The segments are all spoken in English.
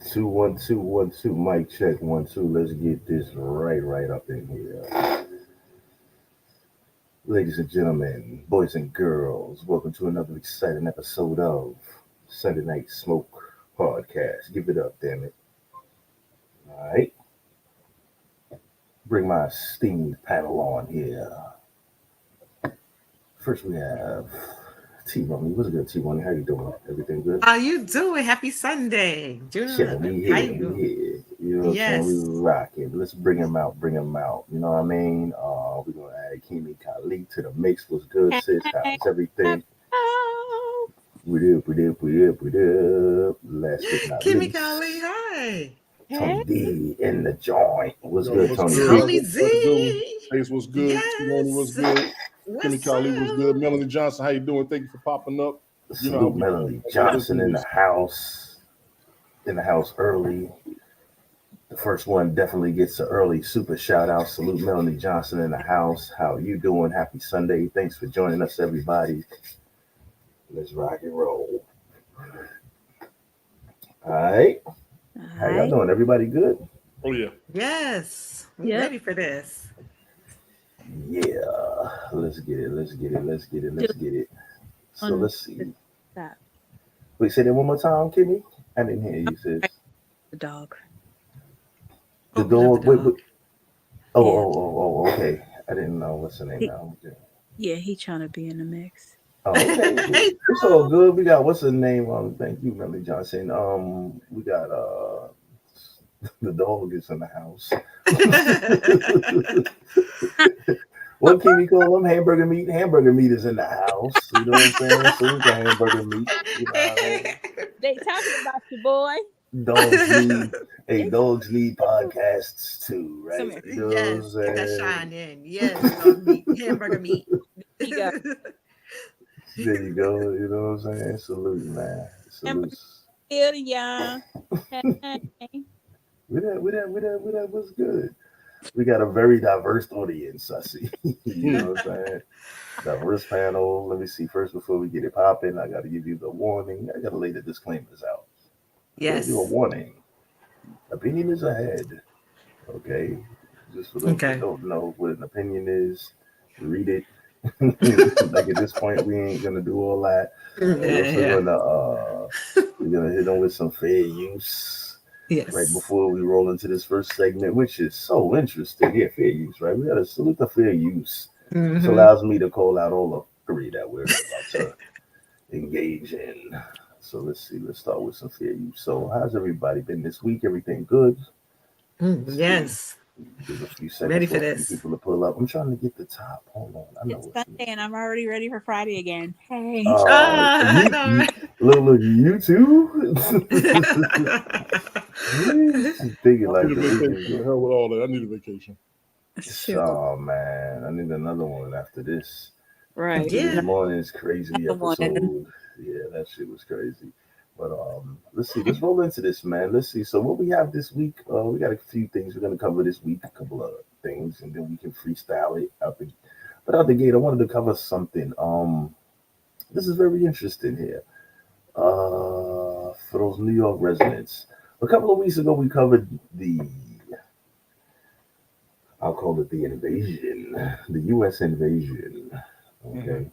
Two, one, two, 1, 2. Mic check 1, 2. Let's get this right up in here. Ladies and gentlemen, boys and girls, welcome to another exciting episode of Sunday Night Smoke PodCast. Give it up, damn it. All right. Bring my esteemed panel on here. First, we have T Ronnie. What's good, T Ronnie? How you doing? Everything good? How you doing? Happy Sunday, Yeah, June. we How here, you we doing? here. You know what I'm saying? We Yes. rocking. Let's bring him out, bring him out. You know what I mean? We're gonna add Kimi Kali to the mix. What's good, sis? How's everything? Oh, We do. Last but not Kimmy Kali, least, hi. Tony hey. D in the joint. What's Yo, good, what's Tony good? D? Tony What to do? Z. Ace was good. T-Money was Yes. good. Kimmy What's Kali was good. up? Melanie Johnson, how you doing? Thank you for popping up. You know how Salute we do. Melanie Johnson in the house. In the house early. The first one definitely gets an early super shout out. Salute Melanie Johnson in the house. How you doing? Happy Sunday. Thanks for joining us, everybody. Let's rock and roll. All right. How y'all Hi. doing? Everybody good? Oh yeah. Yes. We Yep. ready for this. Yeah. Let's get it. So On let's see. that, Wait, say that one more time, Kimmy. I didn't hear you, sis. the dog. The Oh, we love dog. the Wait, dog. wait. Okay. I didn't know what's the name He, now. Okay. yeah, he trying to be in the mix. Oh, okay. Hey, It's all good. We got what's the name? Thank you, Melanie Johnson. We got the dog is in the house. What can we call them? Hamburger meat. Hamburger meat is in the house. You know what I'm saying? So we got hamburger meat. You know what I mean? They talking about you, boy. Dogs need They dogs need podcasts too, right? come here. You know what I'm Yes, get that saying? shine in. Yes, dog meat, hamburger meat. You got There you go. You know what I'm saying? Salute, man. hamburger Salute. meal, y'all. Hey. With that, what's good? We got a very diverse audience, I see. You Hmm. know what I'm saying? Diverse panel. Let me see. First, before we get it popping, I got to give you the warning. I got to lay the disclaimers out. Give you a Yes. warning. Opinion is ahead. Okay. Just for those that Okay. don't know what an opinion is, read it. Like at this point, we ain't gonna do all that. We also Yeah. we're gonna hit them with some fair use right Yes. before we roll into this first segment, which is so interesting. Yeah, fair use, right? We gotta salute the fair use. This Mm-hmm. allows me to call out all the three that we're about to engage in. So let's see. Let's start with some fair use. So, how's everybody been this week? Everything good? Let's see. Yes. Give a few Ready seconds for for a few this. people to pull up. I'm trying to get the top. Hold on. I know It's what's Sunday and I'm already ready for Friday again. Hey. Ah, I know, you look, you too. She's thinking I like need a the week vacation. is The going. hell with all that. I need a vacation. Shoot. Oh man, I need another one after this. Right. After this Yeah. morning's crazy Another one. episode. Yeah, that shit was crazy. But let's see. Let's roll into this, man. Let's see. So what we have this week? We got a few things we're gonna cover this week. A couple of things, and then we can freestyle it out the. But out the gate, I wanted to cover something. This is very interesting here. For those New York residents, a couple of weeks ago we covered the. I'll call it the invasion, the U.S. invasion. Mm-hmm. Okay,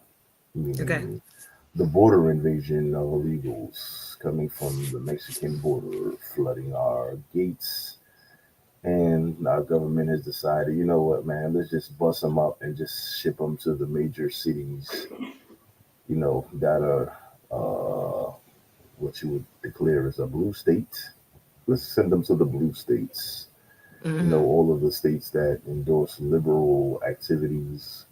Okay. meaning the border invasion of illegals coming from the Mexican border, flooding our gates. And our government has decided, you know what, man, let's just bust them up and just ship them to the major cities, that are what you would declare as a blue state. Let's send them to the blue states. Mm-hmm. All of the states that endorse liberal activities.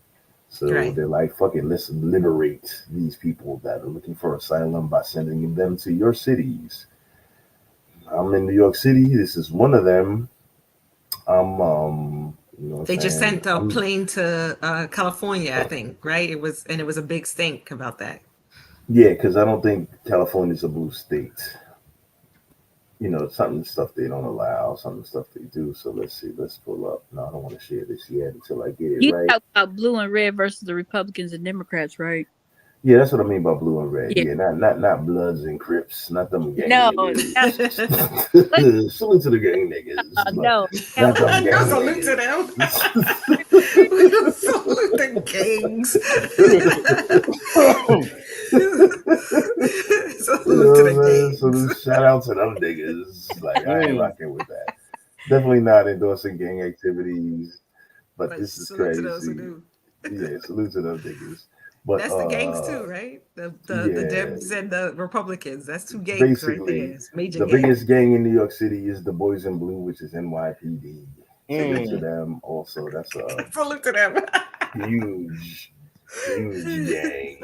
So Right. they're like, fuck it, let's liberate these people that are looking for asylum by sending them to your cities. I'm in New York City. This is one of them. I'm, you know what They I'm just saying? sent a plane to California, I think, right? It was a big stink about that. Yeah, because I don't think California's a blue state. Some stuff they don't allow, some stuff they do. So let's see. Let's pull up. No, I don't want to share this yet until I get it You right. talk about blue and red versus the Republicans and Democrats, right? Yeah, that's what I mean by blue and red. Yeah. Yeah, not Bloods and Crips, not them gang No, niggas. Salute to the gang niggas, but no. not them No, gang salute to them. niggas. Salute the gangs. You Salute know to what the I'm saying? So gangs. this shout out to them niggas. Like I ain't rocking with that. Definitely not endorsing gang activities, but But this is salute to those who crazy. do. Yeah, salute to them niggas. But That's the gangs too, right? The yeah, Dems and the Republicans. That's two gangs right there. basically It's major the gangs. biggest gang in New York City is the Boys in Blue, which is NYPD. Salute to Mm. them also. That's a Salute to them. huge, huge gang.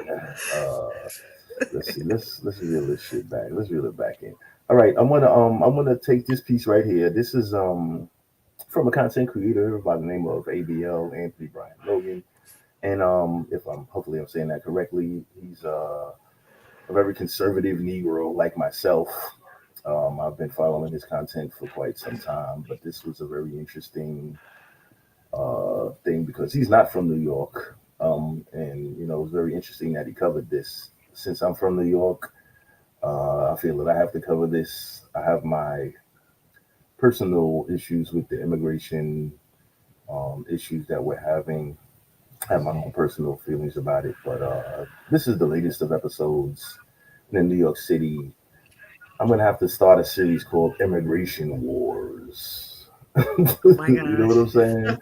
Let's see. Let's reel this shit back. Let's reel it back in. All right, I'm gonna take this piece right here. This is from a content creator by the name of ABL Anthony Brian Logan, and if I'm hopefully I'm saying that correctly, he's a very conservative Negro like myself. I've been following his content for quite some time, but this was a very interesting thing because he's not from New York. And you know, it was very interesting that he covered this. Since I'm from New York, I feel that I have to cover this. I have my personal issues with the immigration issues that we're having. I have my own personal feelings about it, but this is the latest of episodes in New York City. I'm gonna have to start a series called Immigration Wars. Oh my You know what I'm gosh. saying?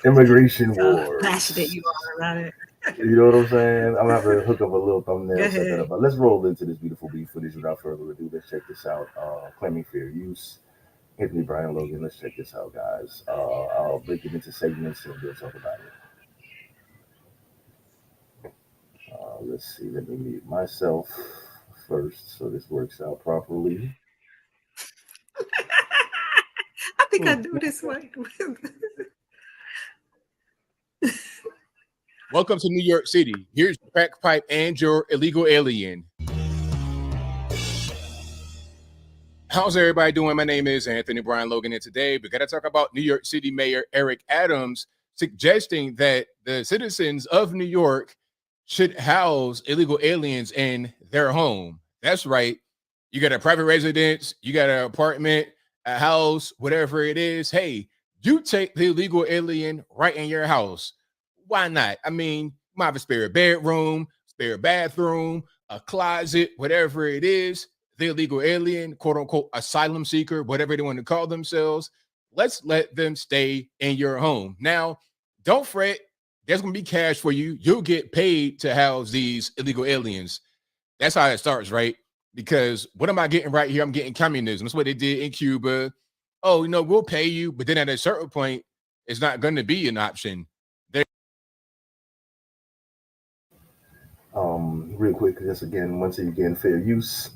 Immigration Passionate Wars. you are about it. You know what I'm saying? I'm gonna have to hook up a little Go thumbnail, set that ahead. up. But let's roll into this beautiful beat footage without further ado. Let's check this out. Claiming fair use. Anthony Brian Logan. Let's check this out, guys. I'll break it into segments and we'll talk about it. Let's see. Let me mute myself first so this works out properly. I think I do this one. Welcome to New York City. Here's your crack pipe and your illegal alien. How's everybody doing? My name is Anthony Brian Logan, and today we got to talk about New York City Mayor Eric Adams suggesting that the citizens of New York should house illegal aliens in their home. That's right. You got a private residence, you got an apartment, a house, whatever it is. Hey, you take the illegal alien right in your house. Why not? I mean, you might have a spare bedroom, spare bathroom, a closet, whatever it is. The illegal alien, quote unquote, asylum seeker, whatever they want to call themselves. Let's let them stay in your home. Now, don't fret. There's going to be cash for you. You'll get paid to house these illegal aliens. That's how it starts, right? Because what am I getting right here? I'm getting communism. That's what they did in Cuba. Oh, you know, we'll pay you. But then at a certain point, it's not going to be an option. Real quick, just again, once again, fair use.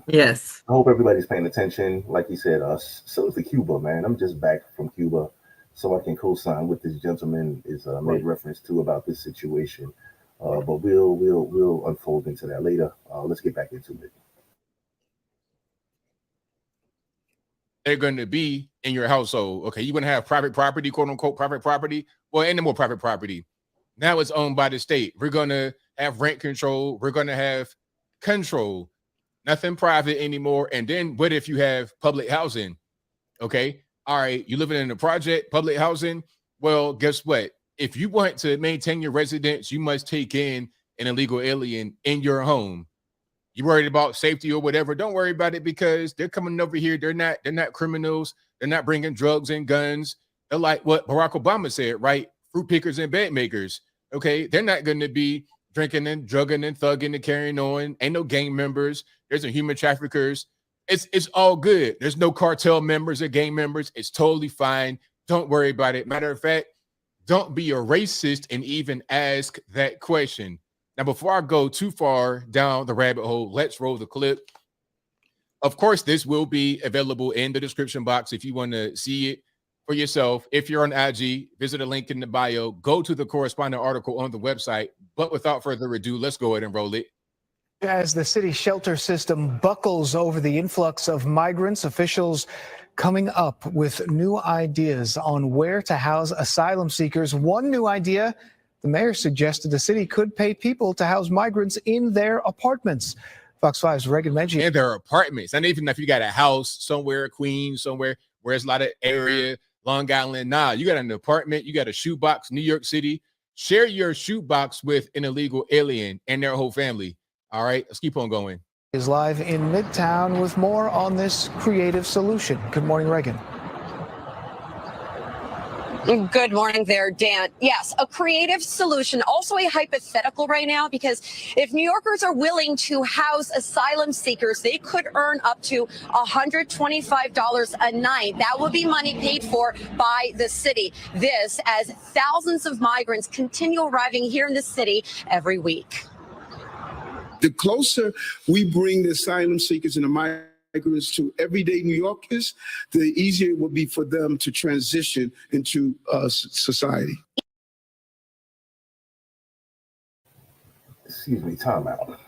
Yes. I hope everybody's paying attention. Like he said, salute to Cuba, man. I'm just back from Cuba, so I can co-sign what this gentleman is made reference to about this situation. But we'll unfold into that later. Let's get back into it. They're going to be in your household. Okay, you're going to have private property, quote unquote, private property. Well, ain't no more private property. Now it's owned by the state. We're going to have rent control. We're going to have control. Nothing private anymore. And then what if you have public housing? Okay, all right, you living in a project, public housing. Well, guess what? If you want to maintain your residence, you must take in an illegal alien in your home. You worried about safety or whatever? Don't worry about it because they're coming over here. They're not criminals. They're not bringing drugs and guns. They're like what Barack Obama said, right? Fruit pickers and bed makers. Okay, they're not going to be drinking and drugging and thugging and carrying on. Ain't no gang members. There's no human traffickers. It's all good. There's no cartel members or gang members. It's totally fine. Don't worry about it. Matter of fact, don't be a racist and even ask that question. Now, before I go too far down the rabbit hole, let's roll the clip. Of course, this will be available in the description box if you want to see it for yourself. If you're on IG, visit a link in the bio. Go to the corresponding article on the website. But without further ado, let's go ahead and roll it. As the city shelter system buckles over the influx of migrants, officials coming up with new ideas on where to house asylum seekers. One new idea The mayor suggested the city could pay people to house migrants in their apartments. Fox 5's Reagan Menchie. And their apartments. And even if you got a house somewhere, Queens, somewhere where there's a lot of area, Long Island, nah, you got an apartment, you got a shoebox, New York City. Share your shoebox with an illegal alien and their whole family. All right, let's keep on going. Is live in Midtown with more on this creative solution. Good morning, Reagan. Good morning there, Dan. Yes, a creative solution, also a hypothetical right now, because if New Yorkers are willing to house asylum seekers, they could earn up to $125 a night. That would be money paid for by the city. This as thousands of migrants continue arriving here in the city every week. The closer we bring the asylum seekers and the migrants to everyday New Yorkers, the easier it will be for them to transition into society. Excuse me, time out.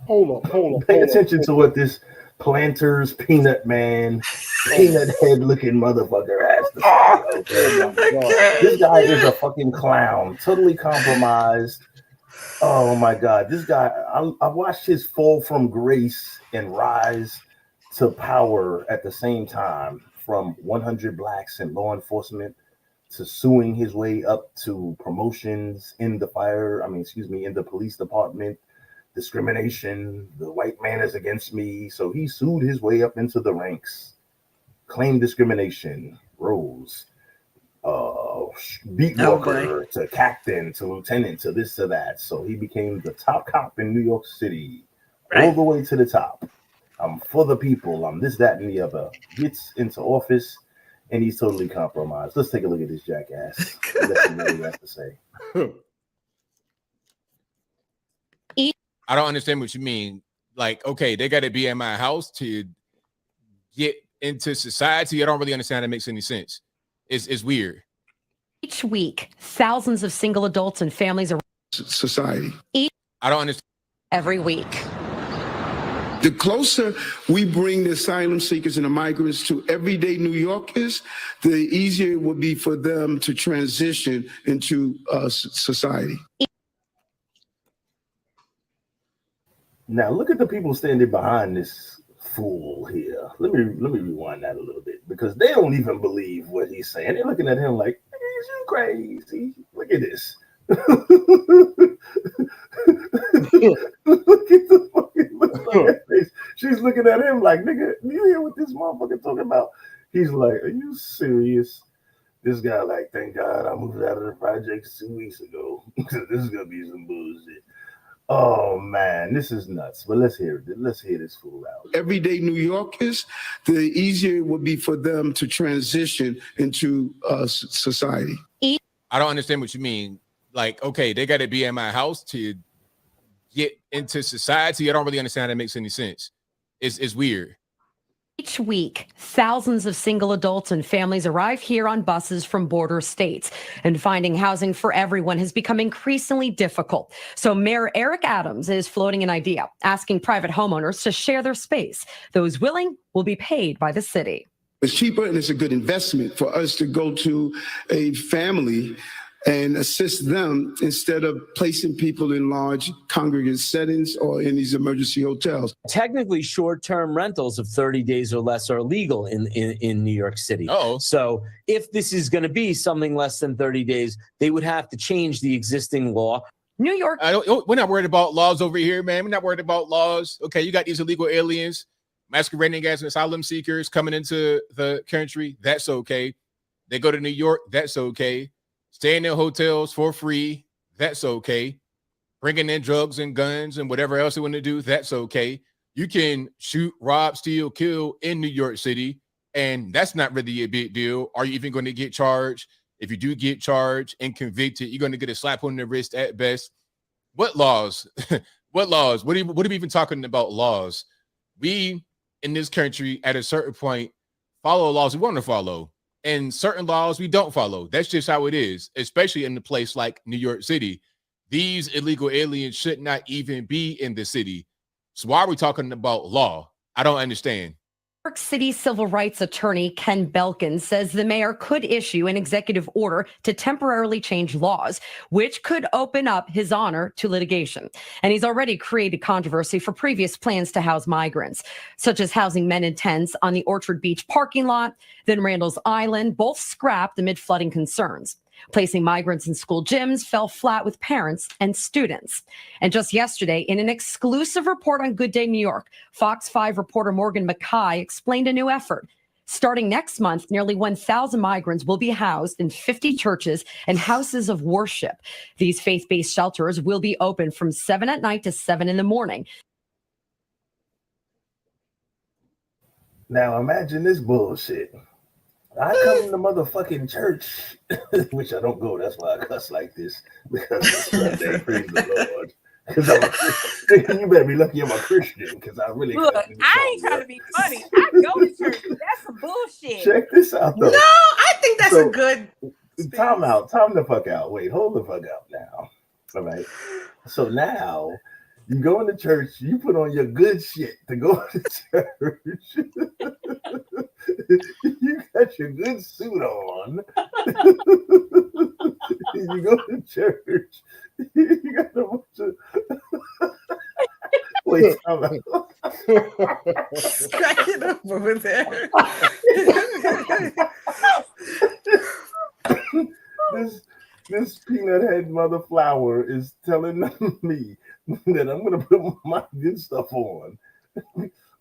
Hold on. Pay attention to what this Planters Peanut Man, peanut head looking motherfucker has to say. Okay? This guy is a fucking clown, totally compromised. Oh my God, this guy, I watched his fall from grace and rise to power at the same time, from 100 blacks in law enforcement to suing his way up to promotions in the in the police department, discrimination. The white man is against me. So he sued his way up into the ranks, claimed discrimination, rose. Beat worker to captain to lieutenant to this to that. So he became the top cop in New York City, all the way to the top. I'm for the people. I'm this, that, and the other. Gets into office, and he's totally compromised. Let's take a look at this jackass. Let's see what he has to say. I don't understand what you mean. Like, okay, they got to be in my house to get into society. I don't really understand how that makes any sense. It's weird. Each week, thousands of single adults and families are Society. I don't understand. Every week. The closer we bring the asylum seekers and the migrants to everyday New Yorkers, the easier it will be for them to transition into society. Now look at the people standing behind this fool here. Let me rewind that a little bit, because they don't even believe what he's saying. They're looking at him like, "Is you crazy? Look at this." Look at the fucking look on her face. She's looking at him like, "Nigga, do you hear what this motherfucker talking about?" He's like, "Are you serious?" This guy like, "Thank God I moved out of the projects 2 weeks ago, because this is gonna be some bullshit." Oh man, this is nuts. But let's hear it. Let's hear this fool out. Everyday New Yorkers, the easier it would be for them to transition into society. I don't understand what you mean. Like, okay, they got to be in my house to get into society. I don't really understand how that makes any sense. It's weird. Each week, thousands of single adults and families arrive here on buses from border states, and finding housing for everyone has become increasingly difficult. So Mayor Eric Adams is floating an idea, asking private homeowners to share their space. Those willing will be paid by the city. It's cheaper and it's a good investment for us to go to a family and assist them instead of placing people in large congregate settings or in these emergency hotels. Technically, short-term rentals of 30 days or less are legal in New York City. Uh-oh. So if this is going to be something less than 30 days, they would have to change the existing law. New York. We're not worried about laws over here, man. We're not worried about laws. Okay, you got these illegal aliens masquerading as asylum seekers coming into the country. That's okay. They go to New York. That's okay. Staying in hotels for free, that's okay. Bringing in drugs and guns and whatever else they want to do, that's okay. You can shoot, rob, steal, kill in New York City, and that's not really a big deal. Are you even going to get charged? If you do get charged and convicted, you're going to get a slap on the wrist at best. What laws? What laws? What are we even talking about laws? We, in this country, at a certain point, follow laws we want to follow. And certain laws we don't follow. That's just how it is, especially in a place like New York City. These illegal aliens should not even be in the city. So why are we talking about law? I don't understand. York City civil rights attorney Ken Belkin says the mayor could issue an executive order to temporarily change laws, which could open up his honor to litigation. And he's already created controversy for previous plans to house migrants, such as housing men in tents on the Orchard Beach parking lot, then Randall's Island, both scrapped amid flooding concerns. Placing migrants in school gyms fell flat with parents and students. And just yesterday, in an exclusive report on Good Day New York, Fox 5 reporter Morgan Mackay explained a new effort. Starting next month, nearly 1,000 migrants will be housed in 50 churches and houses of worship. These faith-based shelters will be open from 7 at night to 7 in the morning. Now imagine this bullshit. I come to motherfucking church, which I don't go. That's why I cuss like this, because it's Sunday, praise the Lord. Because you better be lucky I'm a Christian, because I really Look, I ain't trying to be funny. I go to church. That's some bullshit. Check this out, though. No, I think that's a good. Time the fuck out. Wait, hold the fuck out now. All right. So now you go into church, you put on your good shit to go to church. You got your good suit on. You go to church. You got a bunch of. Wait, time out. Crack it up over there. This peanut head mother flower is telling me that I'm gonna put my good stuff on.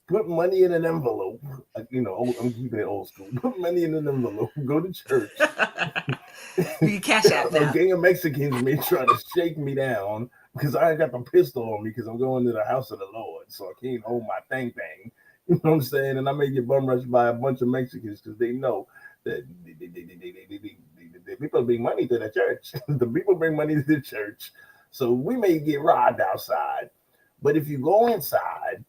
Put money in an envelope. You know, I'm keeping it old school. Put money in an envelope. Go to church. You cash out now. A gang of Mexicans may try to shake me down because I ain't got the pistol on me because I'm going to the house of the Lord, so I can't hold my thing. You know what I'm saying? And I may get bum rushed by a bunch of Mexicans because they know that the people bring money to the church. The people bring money to the church, so we may get robbed outside. But if you go inside,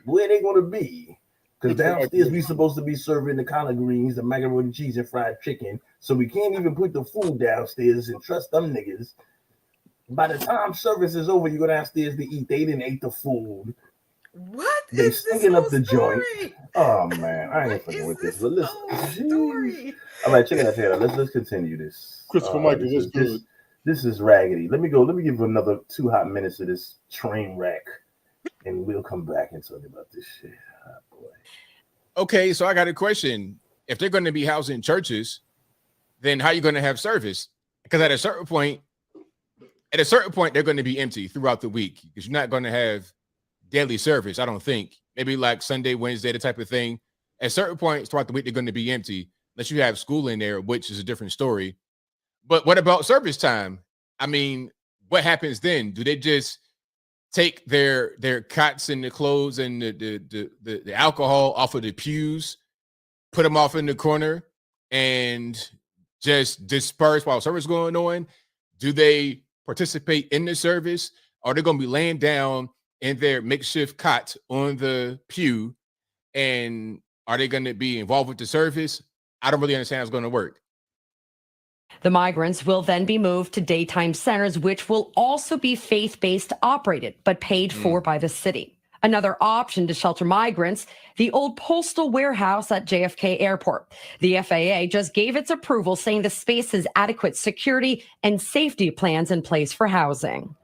where they going to be? Because downstairs we supposed to be serving the collard greens, the macaroni and cheese, and fried chicken. So we can't even put the food downstairs and trust them niggas. By the time service is over, you go downstairs to eat. They didn't eat the food. What they is this stinking up the story? joint. Oh man, I ain't fucking with this. But listen, all right, check it out here. Let's continue this. Christopher Michael, what's good? This is raggedy. Let me give another 2 hot minutes of this train wreck, and we'll come back and talk about this shit. Oh, boy. Okay, so I got a question. If they're going to be housing churches, then how are you going to have service? Because at a certain point, they're going to be empty throughout the week because you're not going to have daily service, I don't think. Maybe like Sunday, Wednesday, the type of thing. At certain points throughout the week, they're going to be empty unless you have school in there, which is a different story. But what about service time? I mean, what happens then? Do they just take their cots and the clothes and the alcohol off of the pews, put them off in the corner, and just disperse while service is going on? Do they participate in the service? Are they going to be laying down in their makeshift cot on the pew? And are they going to be involved with the service? I don't really understand how it's going to work. The migrants will then be moved to daytime centers, which will also be faith-based operated, but paid for by the city. Another option to shelter migrants, the old postal warehouse at JFK Airport. The FAA just gave its approval, saying the space has adequate security and safety plans in place for housing.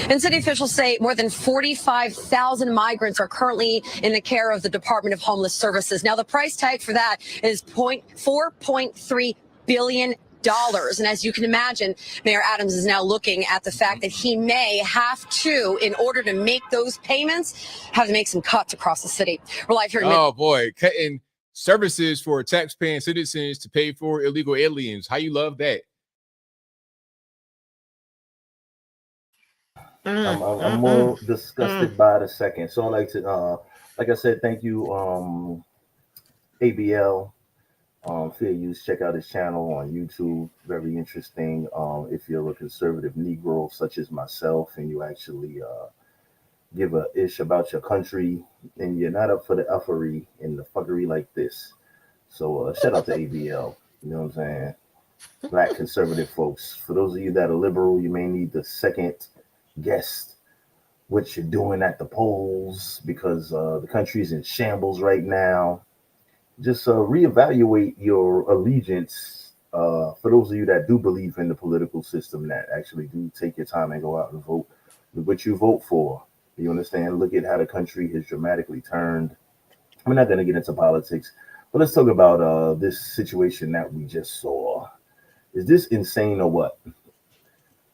And city officials say more than 45,000 migrants are currently in the care of the Department of Homeless Services. Now, the price tag for that is $4.3 billion. And as you can imagine, Mayor Adams is now looking at the fact that he may have to, in order to make those payments, have to make some cuts across the city. We're live here. Oh, boy. Cutting services for taxpaying citizens to pay for illegal aliens. How you love that? I'm more disgusted by the second. So I like to, like I said, thank you, ABL, fair use. Check out his channel on YouTube. Very interesting. If you're a conservative Negro such as myself, and you actually give a ish about your country, and you're not up for the effery and the fuckery like this. So shout out to ABL. You know what I'm saying? Black conservative folks. For those of you that are liberal, you may need the second guest what you're doing at the polls, because the country's in shambles right now. Just reevaluate your allegiance. For those of you that do believe in the political system, that actually do take your time and go out and vote, what you vote for. You understand? Look at how the country has dramatically turned. We're not going to get into politics, but let's talk about this situation that we just saw. Is this insane or what?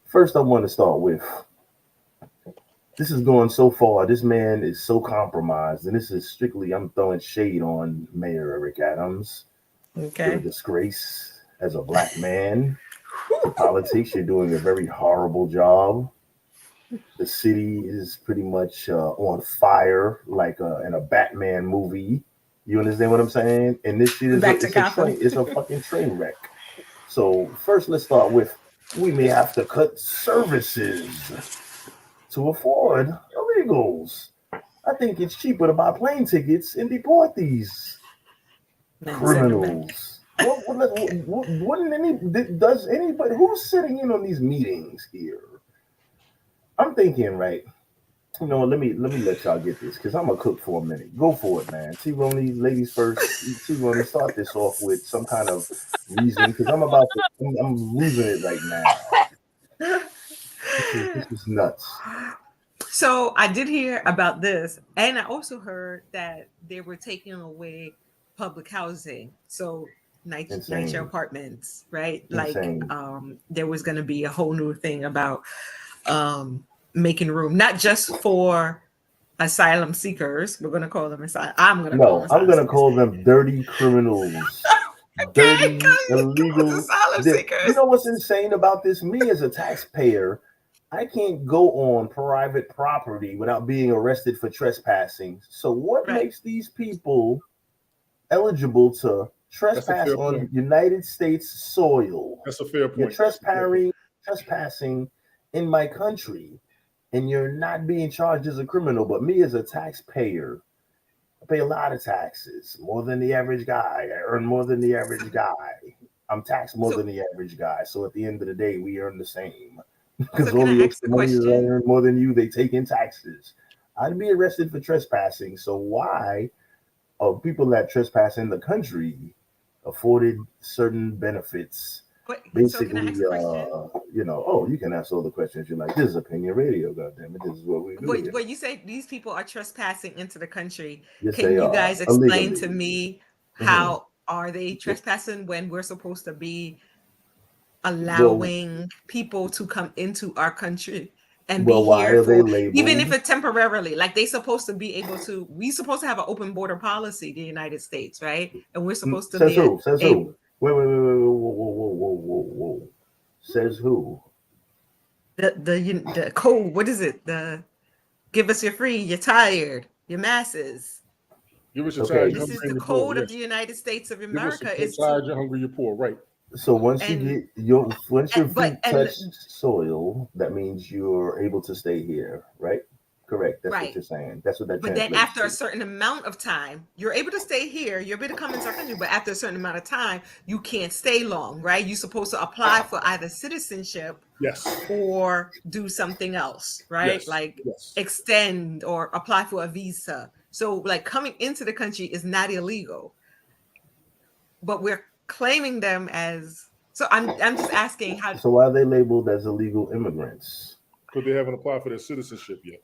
First, I want to start with, this is going so far. This man is so compromised, and this is strictly, I'm throwing shade on Mayor Eric Adams. You're a disgrace as a black man to politics. You're doing a very horrible job. The city is pretty much on fire, like in a Batman movie. You understand what I'm saying? And this shit is it's a fucking train wreck. So first, let's start with, we may have to cut services to afford illegals. I think it's cheaper to buy plane tickets and deport these criminals. Does anybody who's sitting in on these meetings here? I'm thinking, right? You know, let me let y'all get this, because I'm gonna cook for a minute. Go for it, man. T-Roney, ladies first. T-Roney, start this off with some kind of reason, because I'm losing it right now. This is nuts. So I did hear about this, and I also heard that they were taking away public housing. So NYCHA apartments, right? Insane. Like there was going to be a whole new thing about making room, not just for asylum seekers. We're going to call them asylum. I'm going to call them dirty criminals. Dirty, illegal. You know what's insane about this? Me as a taxpayer, I can't go on private property without being arrested for trespassing. So what makes these people eligible to trespass on United States soil? That's a fair point. You're trespassing in my country, and you're not being charged as a criminal. But me as a taxpayer, I pay a lot of taxes, more than the average guy. I earn more than the average guy. I'm taxed more than the average guy. So at the end of the day, we earn the same. Because all the extra money that I earn more than you, they take in taxes. I'd be arrested for trespassing. So why are people that trespass in the country afforded certain benefits? Basically, you know, you can ask all the questions you like. This is Opinion Radio, goddammit. This is what we do. But you say these people are trespassing into the country. Yes, can you guys explain illegally to me how are they trespassing when we're supposed to be allowing people to come into our country and be here for, even if it's temporarily, like they supposed to be able to, we supposed to have an open border policy, the United States, right? And we're supposed to Says who? Whoa. Says who? The code, what is it? The give us your free, you're tired, your masses. Give us your tired, this is the code of the United States of America. It's tired, you're hungry, you're poor, right? So once your feet touch soil, that means you're able to stay here, right? Correct. That's what you're saying. That's what that. But then after a certain amount of time, you're able to stay here. You're able to come into our country, but after a certain amount of time, you can't stay long, right? You're supposed to apply for either citizenship, or do something else, right? Extend or apply for a visa. So, like coming into the country is not illegal, but we're claiming them as. So I'm just asking how. So why are they labeled as illegal immigrants? Because they haven't applied for their citizenship yet.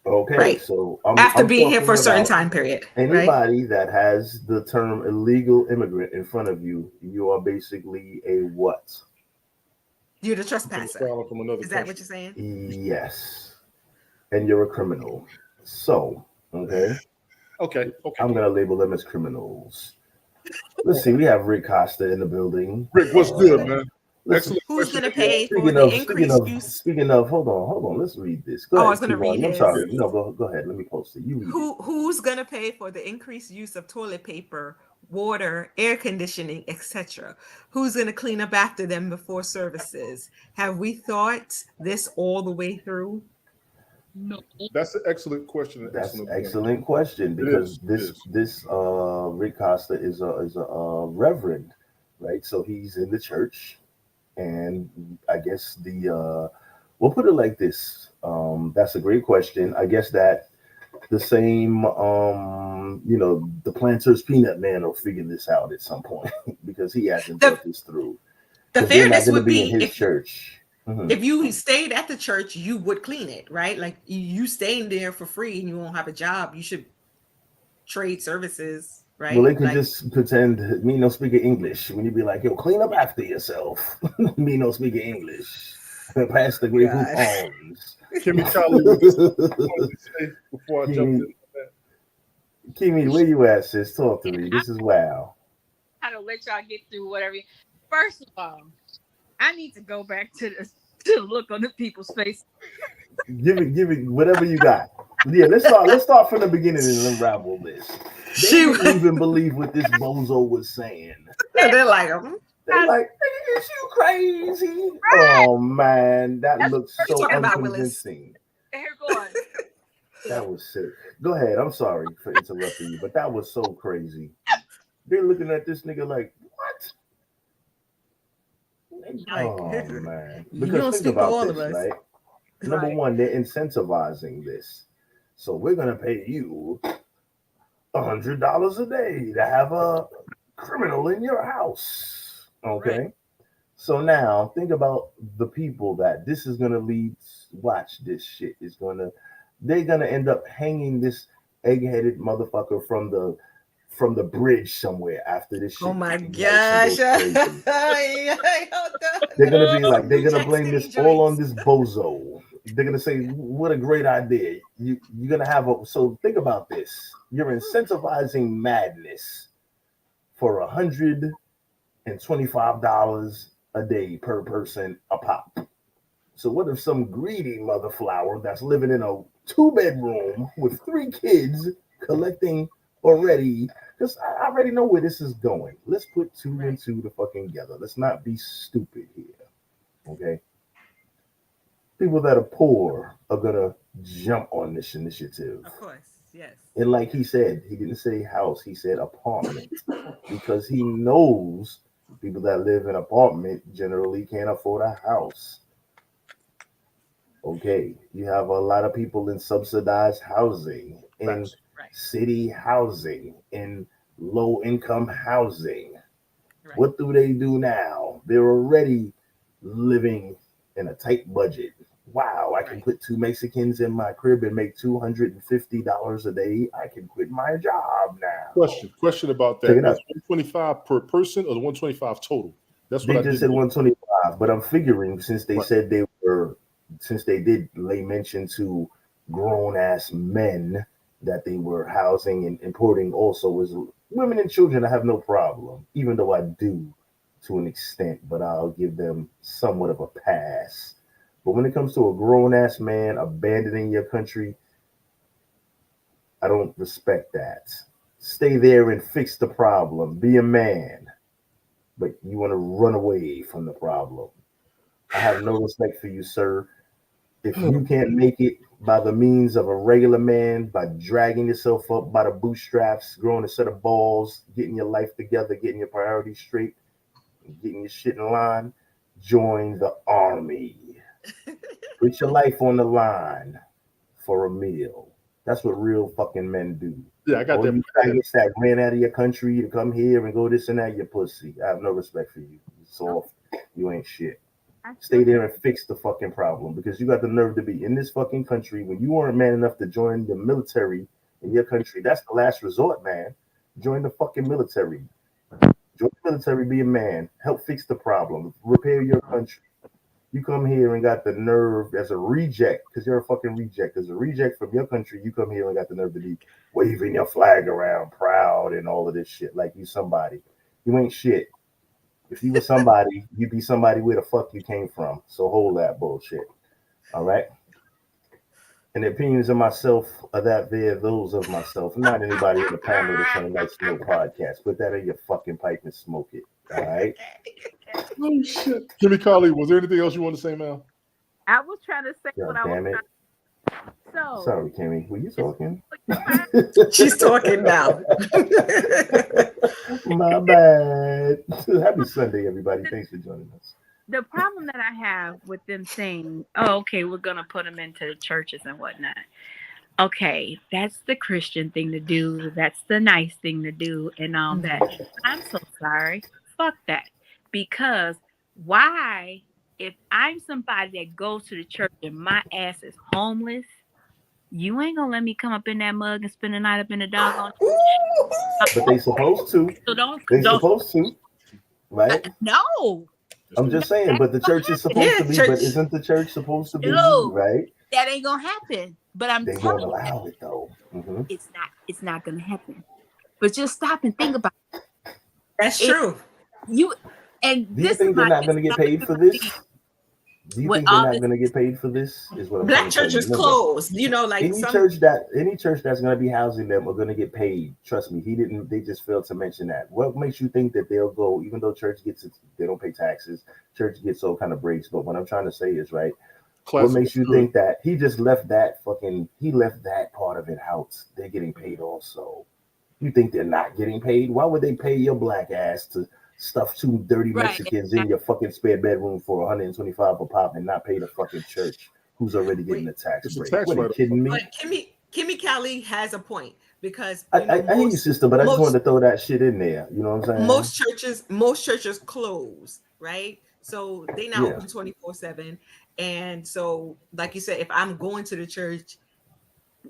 Okay, so after being here for a certain time period, anybody that has the term illegal immigrant in front of you, you are basically a what? You're the trespasser. Is that what you're saying? Yes, and you're a criminal. So, okay. I'm gonna label them as criminals. Let's see. We have Rick Costa in the building. Rick, what's good, man? Excellent. Who's going to pay for the increased use? Speaking of, hold on. Let's read this. Go ahead, I was going to read I'm sorry. No, go ahead. Let me post it. You read Who's going to pay for the increased use of toilet paper, water, air conditioning, etc.? Who's going to clean up after them before services? Have we thought this all the way through? No. That's an excellent question. That's an excellent question, because this Rick Costa is a reverend, right? So he's in the church. And I guess the We'll put it like this. That's a great question. I guess that the same, the Planters Peanut Man will figure this out at some point because he hasn't thought this through. The fairness would be in his church. If you stayed at the church, you would clean it, right? Like you staying there for free and you won't have a job, you should trade services, right? Well, they could just pretend me no speak English. When you be like, yo, clean up after yourself. Me no speak English. Pass the great palms. Kimmy Colley, before I jump in. Kimmy, where you at, sis? Talk to me. This is wow. I don't let y'all get through whatever. First of all, I need to go back to the look on the people's face. Give it whatever you got. Yeah, let's start from the beginning and unravel this. They didn't even believe what this bozo was saying. They're like, is you crazy? Right. Oh man, that looks so unconvincing. Here, go on. That was sick. Go ahead. I'm sorry for interrupting you, but that was so crazy. They're looking at this nigga like, what? Oh man. Because think about this, right? Number one, they're incentivizing this. So we're gonna pay you $100 a day to have a criminal in your house. Okay. Right. So now think about the people that this is gonna lead. Watch this shit. They're gonna end up hanging this egg-headed motherfucker from the bridge somewhere after this shit. Oh my gosh. They're gonna blame this all on this bozo. They're gonna say, what a great idea. You're gonna have so think about this. You're incentivizing madness for $125 a day per person a pop. So what if some greedy mother flower that's living in a 2-bedroom with 3 kids collecting already? Because I already know where this is going. Let's put 2 and 2 together. Let's not be stupid here. Okay. People that are poor are gonna jump on this initiative. Of course, yes. And like he said, he didn't say house, he said apartment. Because he knows people that live in apartment generally can't afford a house. Okay, you have a lot of people in subsidized housing, in city housing, in low-income housing. Right. What do they do now? They're already living in a tight budget. Wow, I can put 2 Mexicans in my crib and make $250 a day. I can quit my job now. Question about that. That's 125 per person or the 125 total? That's what they just said 125, but I'm figuring since they said since they did lay mention to grown-ass men that they were housing and importing also as women and children, I have no problem, even though I do to an extent, but I'll give them somewhat of a pass. But when it comes to a grown-ass man abandoning your country, I don't respect that. Stay there and fix the problem. Be a man. But you want to run away from the problem. I have no respect for you, sir. If you can't make it by the means of a regular man, by dragging yourself up by the bootstraps, growing a set of balls, getting your life together, getting your priorities straight, getting your shit in line, join the army. Put your life on the line for a meal. That's what real fucking men do. Yeah, I got that. You faggots that ran out of your country to come here and go this and that, you pussy. I have no respect for you. You soft. You ain't shit. Stay there and fix the fucking problem because you got the nerve to be in this fucking country when you weren't man enough to join the military in your country. That's the last resort, man. Join the fucking military. Join the military, be a man. Help fix the problem. Repair your country. You come here and got the nerve as a reject, because you're a fucking reject. As a reject from your country, you come here and got the nerve to be waving your flag around proud and all of this shit like you somebody. You ain't shit. If you were somebody, you'd be somebody where the fuck you came from. So hold that bullshit. All right? And the opinions of myself are those of myself, not anybody in the panel of the SundayNiteSmoke PodCast. Put that in your fucking pipe and smoke it. All right? Oh shit. Kimmy Colley, was there anything else you want to say, Mel? I was trying to say what I was trying. So sorry, Kimmy. Were you talking? She's talking now. My bad. Happy Sunday, everybody. Thanks for joining us. the problem that I have with them saying, "Oh, okay, we're gonna put them into the churches and whatnot." Okay, that's the Christian thing to do. That's the nice thing to do, and all that. I'm so sorry. Fuck that. Because why, if I'm somebody that goes to the church and my ass is homeless, you ain't gonna let me come up in that mug and spend the night up in the doggone. But they supposed to. So don't. Supposed to, right? No. I'm just saying, but the church is supposed to be. But isn't the church supposed to be, right? That ain't gonna happen. But I'm telling you, allow it though. Mm-hmm. It's not gonna happen. But just stop and think about it. That's true. Do you think they're not going to get paid for this? Do you think they're not going to get paid for this? Is what I'm Black churches closed. Like any church that's going to be housing them are going to get paid. Trust me, they just failed to mention that. What makes you think that they'll go, even though church gets it, they don't pay taxes, church gets all kind of breaks. But what I'm trying to say is, right, what makes you think that he just left that part of it out? They're getting paid also. You think they're not getting paid? Why would they pay your black ass to stuff two dirty Mexicans in your fucking spare bedroom for $125 a pop and not pay the fucking church who's already getting the tax break? What, are you kidding me? But Kimmy Kelly has a point, because I hear you, sister, but I just wanted to throw that shit in there. You know what I'm saying? Most churches close, right? So they now open 24/7. And so, like you said, if I'm going to the church,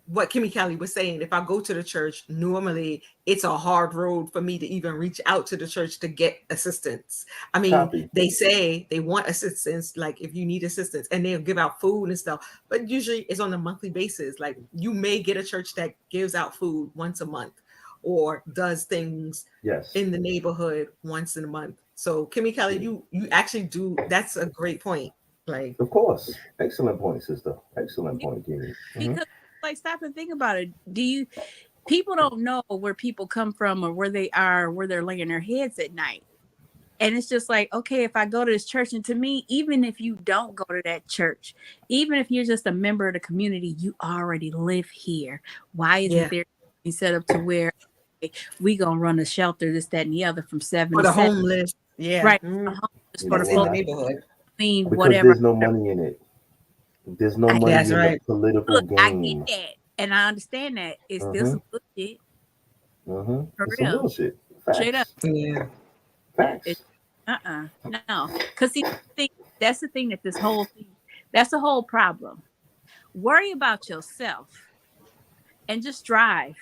what Kimmy Kelly was saying, if I go to the church, normally it's a hard road for me to even reach out to the church to get assistance. I mean, they say they want assistance, like if you need assistance, and they'll give out food and stuff, but usually it's on a monthly basis. Like you may get a church that gives out food once a month or does things in the neighborhood once in a month. So Kimmy Kelly, you actually do. That's a great point. Like, of course, excellent point, sister. Excellent point, Kimmy. Because like, stop and think about it. People don't know where people come from or where they are, where they're laying their heads at night. And it's just like, okay, if I go to this church, and to me, even if you don't go to that church, even if you're just a member of the community, you already live here. Why isn't there set up to where we gonna run a shelter, this, that, and the other from 7 for to the 7? homeless? Yeah, right. For the in the neighborhood. Because whatever. There's no money in it. There's no money in the political game. I get that, and I understand that. It's still some bullshit. For it's real. Some bullshit. Facts. Straight up. Yeah. Facts. No. Because see, that's the thing that that's the whole problem. Worry about yourself and just drive.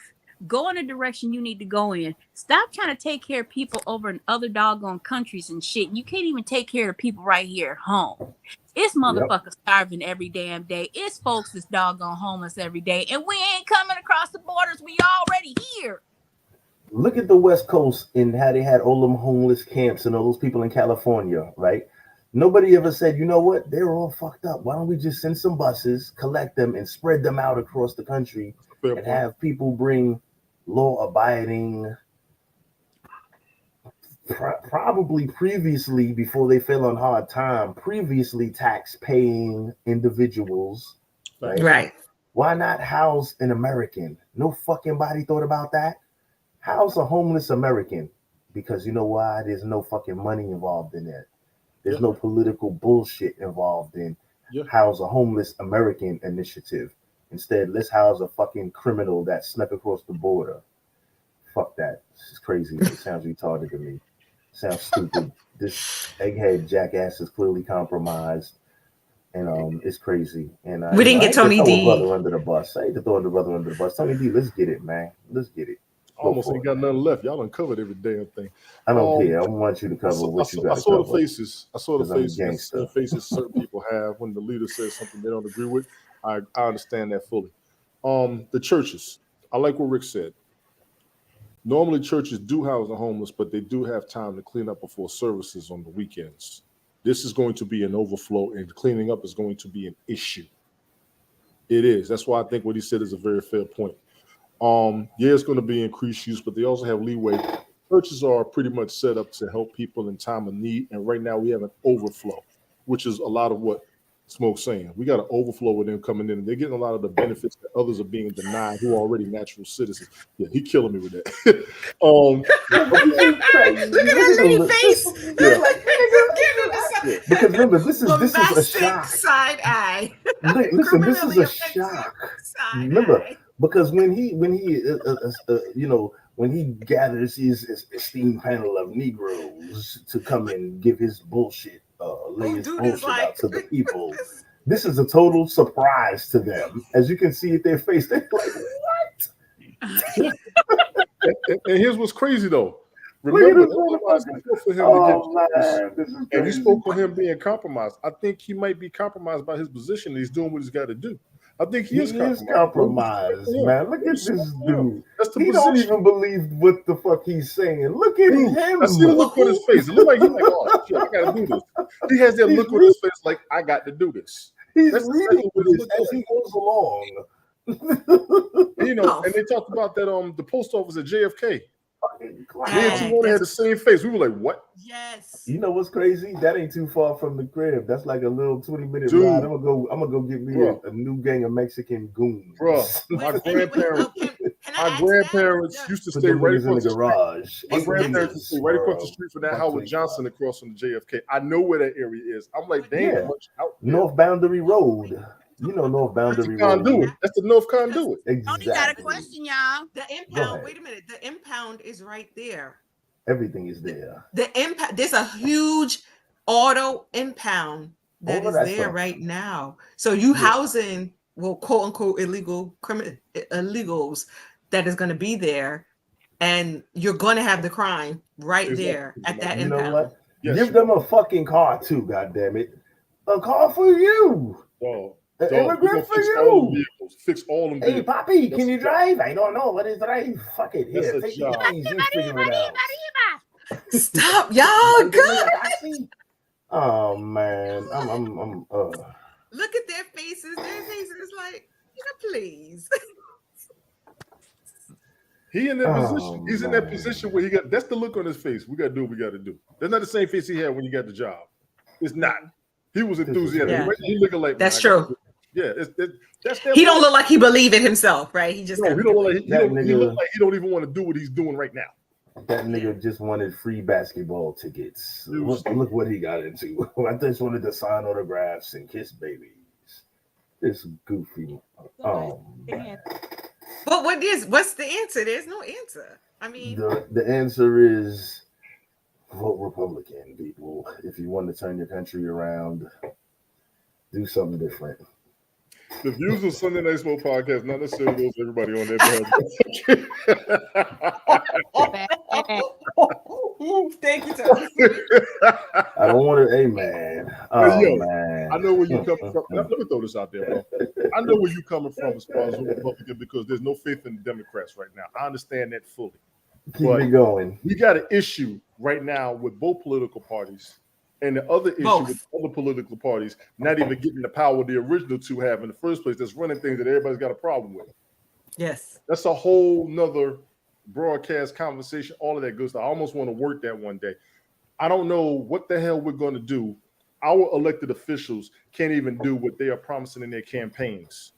Go in the direction you need to go in. Stop trying to take care of people over in other doggone countries and shit. You can't even take care of people right here at home. It's motherfuckers starving every damn day. It's folks that's doggone homeless every day. And we ain't coming across the borders. We already here. Look at the West Coast and how they had all them homeless camps and all those people in California, right? Nobody ever said, you know what? They're all fucked up. Why don't we just send some buses, collect them, and spread them out across the country and have people bring law-abiding, probably previously, before they fell on hard time, previously tax-paying individuals, Right. Why not house an American? No fucking body thought about that. House a homeless American, because you know why? There's no fucking money involved in that. There's no political bullshit involved in house a homeless American initiative. Instead, let's house a fucking criminal that snuck across the border. Fuck that. This is crazy. It sounds retarded to me. Sounds stupid. This egghead jackass is clearly compromised, and it's crazy. And we didn't get Tony D. Brother under the bus. I hate to throw the brother under the bus. Tony D, let's get it, man. Let's get it. Almost ain't got nothing left. Y'all uncovered every damn thing. I don't care. I want you to cover what you got. I saw the faces. Certain people have when the leader says something they don't agree with. I understand that fully. The churches. I like what Rick said. Normally churches do house the homeless, but they do have time to clean up before services on the weekends. This is going to be an overflow, and cleaning up is going to be an issue. It is. That's why I think what he said is a very fair point. It's going to be increased use, but they also have leeway. Churches are pretty much set up to help people in time of need, and right now we have an overflow, which is a lot of what Smoke's saying. We got an overflow with them coming in, and they're getting a lot of the benefits that others are being denied who are already natural citizens. Yeah, he killing me with that. Look at that lady face. Because remember, this is a shock. Side eye. Listen, this is a shock. Remember, because when he when he gathers his esteemed panel of Negroes to come and give his bullshit, lay his bullshit out to the people, this is a total surprise to them. As you can see at their face, they're like, "What?" And here's what's crazy though. Remember, for him and you spoke on him being compromised. I think he might be compromised by his position. He's doing what he's got to do. I think he is compromised, man. Look at this dude. He don't even believe what the fuck he's saying. Look at him. I see the look on his face. It looks like he's like, oh shit, I gotta do this. He has that look on his face like, I got to do this. He's reading this as he goes along. And they talked about that the post office at JFK. Me and Timona had the same face. We were like, what? Yes. You know what's crazy? That ain't too far from the crib. That's like a little 20-minute ride. I'm gonna go get me a new gang of Mexican goons. Bro, my grandparents used to stay right across the garage. My grandparents used to stay right across the street from that Howard Johnson across from the JFK. I know where that area is. I'm like, damn, much out there. North Boundary Road. You know North Boundary Road. That's the North Conduit. Exactly. Tony got a question, y'all. The impound. Wait a minute. The impound is right there. Everything is there. The impound. There's a huge auto impound that is there right now. So you housing, well, quote unquote, illegals that is going to be there, and you're going to have the crime right there at that impound. You know what? Yes. Give them a fucking car too. God damn it, a car for you. An immigrant for you. Fix all them. Hey, Poppy, can you drive? I don't know. What is drive? Fuck it. Here, take the keys. You figure it out. Stop, y'all. Good. Oh man, I'm. Look at their faces. Their faces like, please. He in that position. He's in that position where he got. That's the look on his face. We got to do what we got to do. That's not the same face he had when he got the job. It's not. He was enthusiastic. Yeah. He looking like that's true. Yeah, that's he don't look like he believe in himself, right? He just he don't look like he don't even want to do what he's doing right now. That nigga just wanted free basketball tickets. Look what he got into. I just wanted to sign autographs and kiss babies. It's goofy. But what's the answer? There's no answer. I mean, the answer is vote Republican, people. If you want to turn your country around, do something different. The views of Sunday Night Smoke Podcast not necessarily those everybody on there. Thank you, Tony. I don't want to. Hey, man. Man. I know where you coming from. Let me throw this out there, bro. I know where you coming from as far as Republican because there's no faith in the Democrats right now. I understand that fully. Keep it going. We got an issue right now with both political parties. And the other issue with other political parties not even getting the power the original two have in the first place, that's running things that everybody's got a problem with. Yes. That's a whole nother broadcast conversation, all of that good stuff. I almost want to work that one day. I don't know what the hell we're going to do. Our elected officials can't even do what they are promising in their campaigns.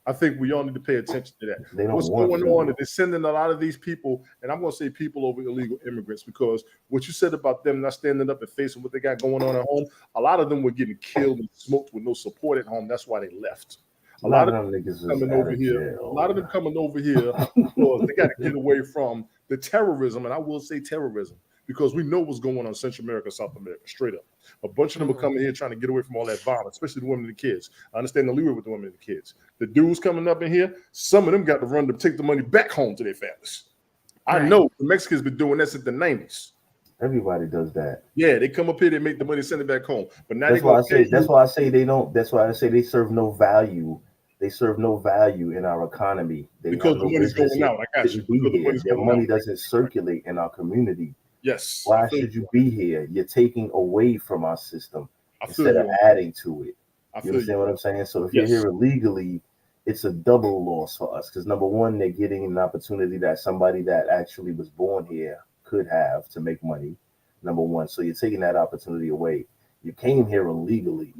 I think we all need to pay attention to that. What's going on is they're sending a lot of these people, and I'm going to say people over illegal immigrants, because what you said about them not standing up and facing what they got going on at home, a lot of them were getting killed and smoked with no support at home. That's why they left. A lot of them coming over here. A lot of them coming over here because they got to get away from the terrorism, and I will say terrorism, because we know what's going on in Central America, South America, straight up. A bunch of them are coming here trying to get away from all that violence, especially the women and the kids. I understand the leeway with the women and the kids. The dudes coming up in here, some of them got to run to take the money back home to their families. Right. I know the Mexicans been doing that since the 90s. Everybody does that. Yeah, they come up here, they make the money, send it back home. But now that's why I say they don't. That's why I say they serve no value. They serve no value in our economy. Because the money's going out. I got you. Their money doesn't circulate in our community. Yes. Why should you be here? You're taking away from our system instead of adding to it. You understand what I'm saying? So if you're here illegally, it's a double loss for us. Because number one, they're getting an opportunity that somebody that actually was born here could have to make money. Number one. So you're taking that opportunity away. You came here illegally.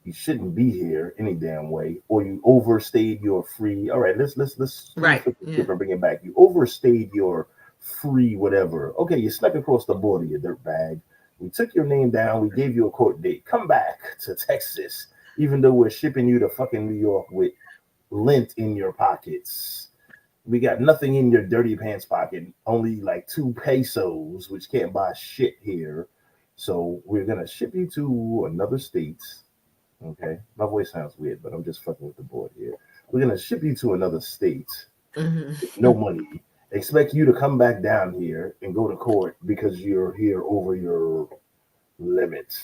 You shouldn't be here any damn way, or you overstayed your free. All right, let's bring it back. You overstayed your free whatever. Okay, you snuck across the border, you dirtbag. We took your name down. We gave you a court date. Come back to Texas, even though we're shipping you to fucking New York with lint in your pockets. We got nothing in your dirty pants pocket, only like 2 pesos, which can't buy shit here. So we're going to ship you to another state. Okay. My voice sounds weird, but I'm just fucking with the board here. We're going to ship you to another state with no money. Expect you to come back down here and go to court because you're here over your limit.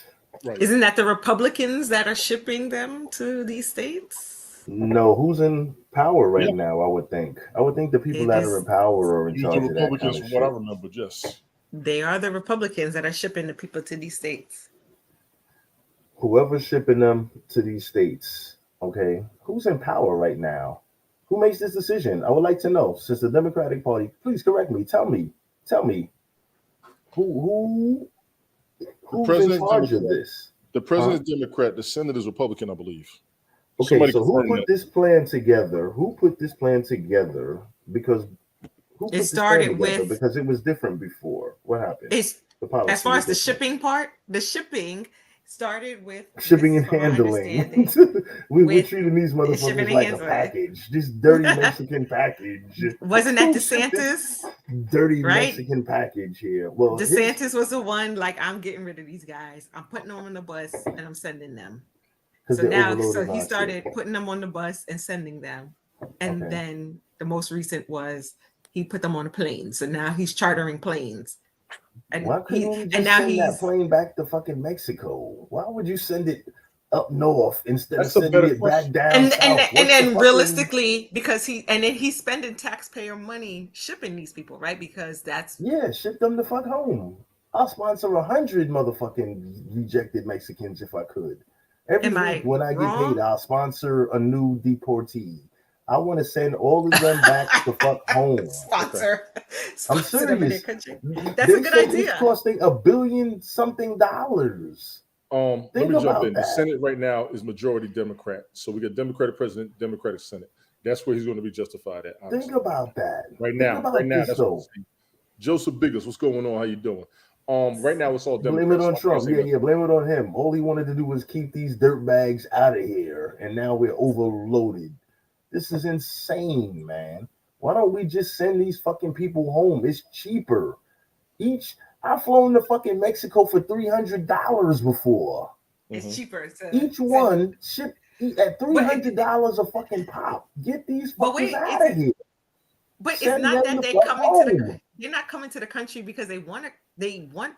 Right. Isn't that the Republicans that are shipping them to these states? No, who's in power right now? I would think the people that are in power are in charge of that kind of Republicans, from what I remember, yes. They are the Republicans that are shipping the people to these states. Whoever's shipping them to these states, okay, who's in power right now? Who makes this decision? I would like to know. Since the Democratic Party, please correct me. Tell me. Who's in charge of this? The president's Democrat, the Senate is Republican, I believe. Okay, so who put this plan together? Because it started with, because it was different before. What happened? As far as the shipping part, the shipping started with shipping and handling. We're treating these motherfuckers like a package. This dirty Mexican package. Wasn't that DeSantis? Dirty Mexican package here. Well, DeSantis was the one like, I'm getting rid of these guys. I'm putting them on the bus and I'm sending them. So now, he started putting them on the bus and sending them. And then the most recent was he put them on a plane. So now he's chartering planes. And why couldn't he just send that plane back to fucking Mexico? Why would you send it up north instead of sending it back down south? And then realistically, because he's spending taxpayer money shipping these people, right? Because ship them the fuck home. I'll sponsor 100 motherfucking rejected Mexicans if I could. Every week when I get paid, I'll sponsor a new deportee. I want to send all of them back to fuck home. Sponsor I'm serious. That's a good idea. It's costing $1 billion something. Let me jump in. The Senate right now is majority Democrat. So we got Democratic president, Democratic Senate. That's where he's going to be justified at. Honestly. Think about that. Right now. That's what Joseph Biggles, what's going on? How you doing? Right now it's all Democrats. Blame it on Trump. Blame it on him. All he wanted to do was keep these dirt bags out of here, and now we're overloaded. This is insane, man. Why don't we just send these fucking people home? It's cheaper. I've flown to fucking Mexico for $300 before. It's cheaper. Each one ship at $300 a fucking pop. Get these fuckers out of here. But it's not that they're not coming to the country because they want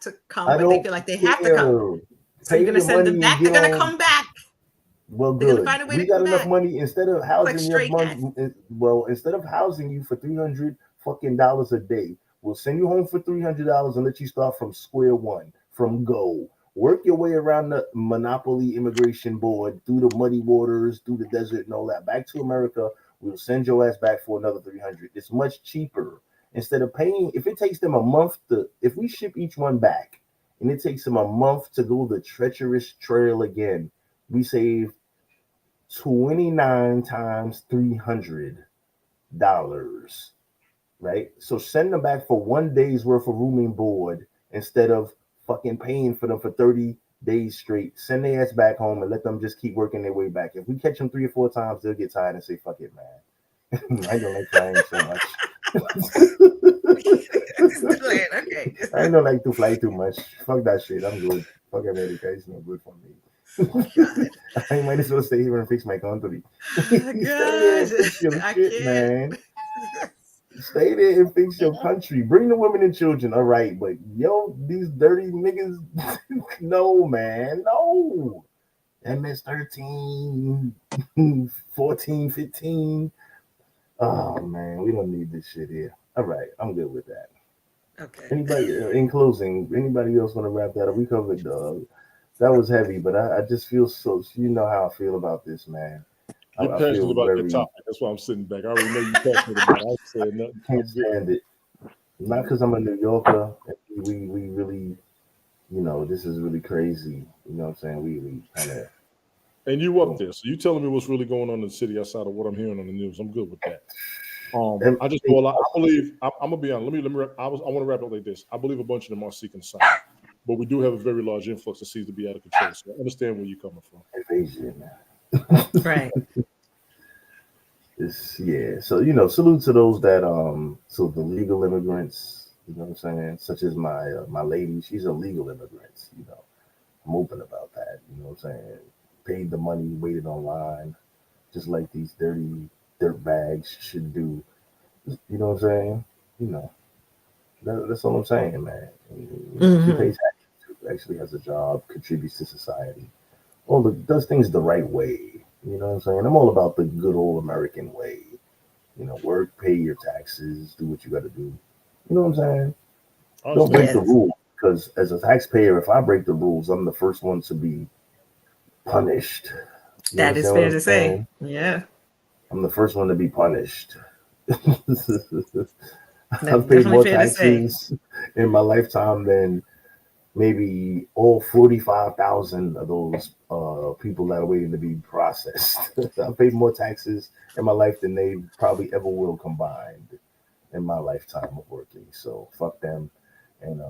to come, but they feel like they have to come. So you're gonna send them back. They're gonna come back. Well, good. We got enough money instead of housing instead of housing you for $300 fucking dollars a day, we'll send you home for $300 and let you start from square one, from go. Work your way around the monopoly immigration board, through the muddy waters, through the desert and all that. Back to America. We'll send your ass back for another $300. It's much cheaper. Instead of paying, if it takes them a month if we ship each one back and it takes them a month to go the treacherous trail again, we save 29 times $300, right? So send them back for 1 day's worth of room and board instead of fucking paying for them for 30 days straight. Send their ass back home and let them just keep working their way back. If we catch them 3 or 4 times, they'll get tired and say, fuck it, man. I don't like flying so much. I don't like to fly too much. Fuck that shit. I'm good. Fuck America. It's not good for me. I might as well stay here and fix my country. Stay there and fix your shit, man. Stay there and fix your country. Bring the women and children, all right. But these dirty niggas, no, man, no. MS-13, 14, 15. Oh man, we don't need this shit here. All right, I'm good with that. Okay. Anybody in closing? Anybody else want to wrap that up? We covered that was heavy, but I just feel so. You know how I feel about this, man. You're passionate about the topic. That's why I'm sitting back. I already know you're passionate about it. I said nothing. Can't stand it. Not because I'm a New Yorker. We really, this is really crazy. You know what I'm saying? We kind of. And you up there, so you telling me what's really going on in the city outside of what I'm hearing on the news. I'm good with that. I just know a lot. I believe. I'm gonna be honest. Let me. I want to wrap it up like this. I believe a bunch of them are seeking asylum. but we do have a very large influx that seems to be out of control. So I understand where you're coming from. Invasion. Right. Yeah. So salute to those that so the legal immigrants. You know what I'm saying? Such as my lady, she's a legal immigrant. I'm open about that. You know what I'm saying? Paid the money, waited online, just like these dirty dirt bags should do. You know what I'm saying? That's all I'm saying, man. She pays taxes, actually has a job, contributes to society, does things the right way. You know what I'm saying? I'm all about the good old American way. Work, pay your taxes, do what you got to do. You know what I'm saying? Don't break the rules, because as a taxpayer, if I break the rules, I'm the first one to be punished. That is fair to say. Yeah. I'm the first one to be punished. I've paid more taxes in my lifetime than maybe all 45,000 of those people that are waiting to be processed. I've paid more taxes in my life than they probably ever will combined in my lifetime of working. So fuck them, and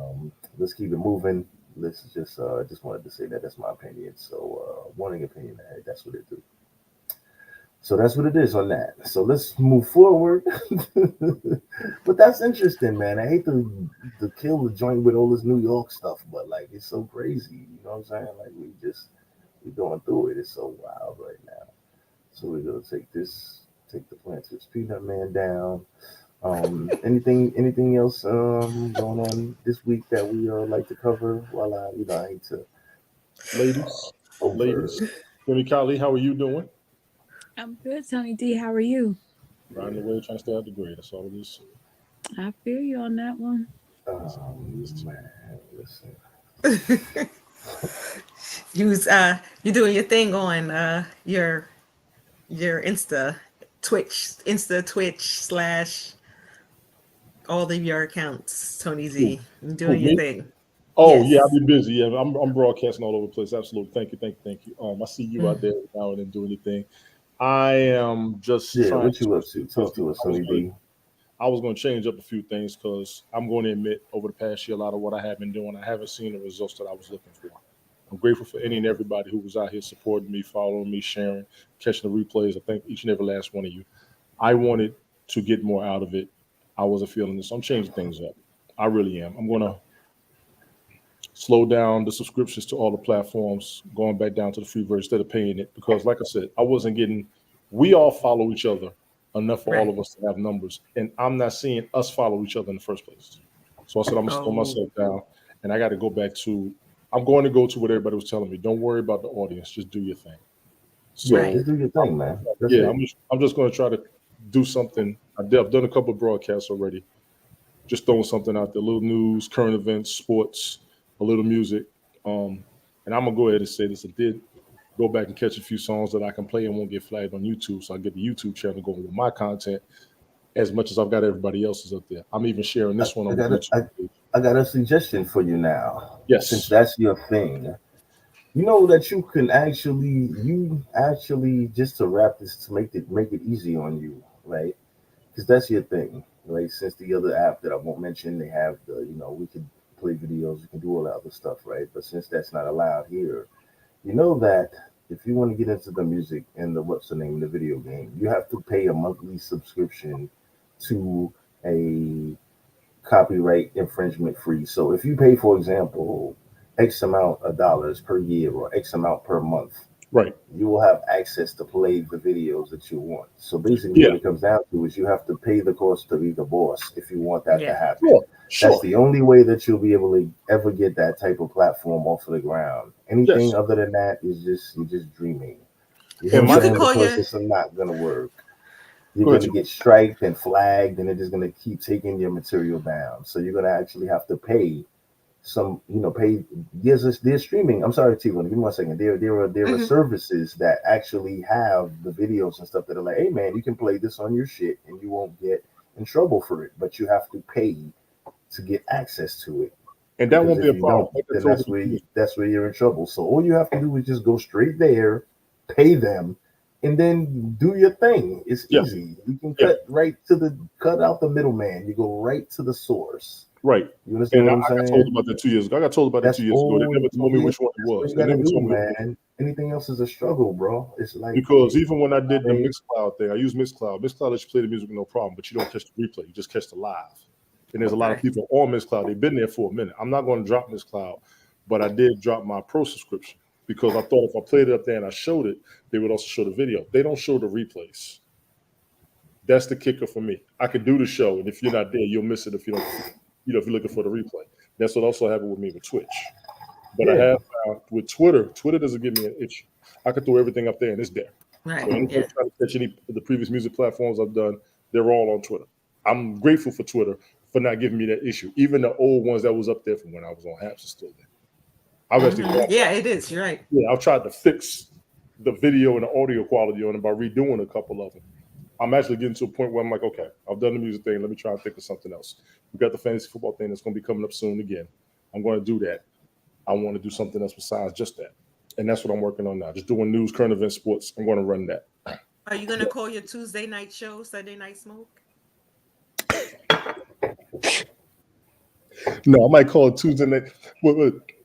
let's keep it moving. Let's just wanted to say that's my opinion. So wanting opinion, that's what it do. So that's what it is on that. So let's move forward. But that's interesting, man. I hate to kill the joint with all this New York stuff, but like it's so crazy. You know what I'm saying? Like we're going through it. It's so wild right now. So we're gonna take the Planters Peanut Man down. Anything else going on this week that we like to cover? While I hate to. Ladies, Jimmy Kali, how are you doing? I'm good, Tony D. How are you? Riding the way, trying to stay out the grade. That's all it is. I feel you on that one. Man, listen. You're doing your thing on your Twitch / all of your accounts, Tony Z. You're doing your thing. Oh, yes. Yeah, I'll be busy. Yeah, I'm broadcasting all over the place. Absolutely. Thank you. I see you out there now and then doing your thing. I am just trying. What you up to? Talk to us, Tony D. I was going to change up a few things because I'm going to admit over the past year, a lot of what I have been doing, I haven't seen the results that I was looking for. I'm grateful for any and everybody who was out here supporting me, following me, sharing, catching the replays. I thank each and every last one of you. I wanted to get more out of it. I wasn't feeling this. I'm changing things up. I really am. I'm going to slow down the subscriptions to all the platforms, going back down to the free version instead of paying it. Because like I said, we all follow each other enough for all of us to have numbers. And I'm not seeing us follow each other in the first place. So I said, I'm going to slow myself down. And I got to go back to, I'm going to go to what everybody was telling me. Don't worry about the audience. Just do your thing. So just do your thing, man. I'm just going to try to do something. I've done a couple of broadcasts already. Just throwing something out there, a little news, current events, sports, a little music. And I'm going to go ahead and say this. I did go back and catch a few songs that I can play and won't get flagged on YouTube. So I get the YouTube channel going with my content as much as I've got everybody else's up there. I'm even sharing this one on YouTube. I got a suggestion for you now. Yes. Since that's your thing. You know that you actually just to wrap this, to make it easy on you, right? Because that's your thing, right? Since the other app that I won't mention, they have we could play videos, we can do all that other stuff, right? But since that's not allowed here, you know that if you want to get into the music and the video game, you have to pay a monthly subscription to a copyright infringement free. So if you pay, for example, X amount of dollars per year or X amount per month, right, you will have access to play the videos that you want. So basically what it comes down to is you have to pay the cost to be the boss if you want that to happen. Sure. That's the only way that you'll be able to ever get that type of platform off of the ground. Anything other than that is you're just dreaming. You know what I'm saying? Because it's not gonna work. You're going to get striked and flagged, and it is going to keep taking your material down. So you're going to actually have to pay some, there's streaming. I'm sorry, T1, give me 1 second. There are services that actually have the videos and stuff that are like, hey, man, you can play this on your shit, and you won't get in trouble for it. But you have to pay to get access to it. And that won't be a problem. Then that's where you're in trouble. So all you have to do is just go straight there, pay them, and then do your thing. It's easy. You can cut out the middleman. You go right to the source. Right. You understand what I'm I saying? got told about that 2 years ago. I got told about that 2 years ago. They never told me which one it was. They never told me. Man. Anything else is a struggle, bro. It's like because even when I did the Mixcloud thing, I use Mixcloud. Mixcloud lets you play the music with no problem, but you don't catch the replay. You just catch the live. And there's a lot of people on Mixcloud. They've been there for a minute. I'm not going to drop Mixcloud, but I did drop my pro subscription because I thought if I played it up there and I showed it, they would also show the video. They don't show the replays. That's the kicker for me. I could do the show, and if you're not there, you'll miss it if you don't. If you're looking for the replay. That's what also happened with me with Twitch. But I have with Twitter. Twitter doesn't give me an issue. I could throw everything up there, and it's there. Right. So anytime I try to catch any of the previous music platforms I've done, they're all on Twitter. I'm grateful for Twitter for not giving me that issue. Even the old ones that was up there from when I was on Haps are still there. I've actually it is. You're right. Yeah, I've tried to fix the video and the audio quality on it by redoing a couple of them. I'm actually getting to a point where I'm like, okay, I've done the music thing. Let me try and think of something else. We got the fantasy football thing that's going to be coming up soon again. I'm going to do that. I want to do something else besides just that. And that's what I'm working on now. Just doing news, current events, sports. I'm going to run that. Are you going to call your Tuesday night show Sunday Night Smoke? No, I might call it Tuesday night.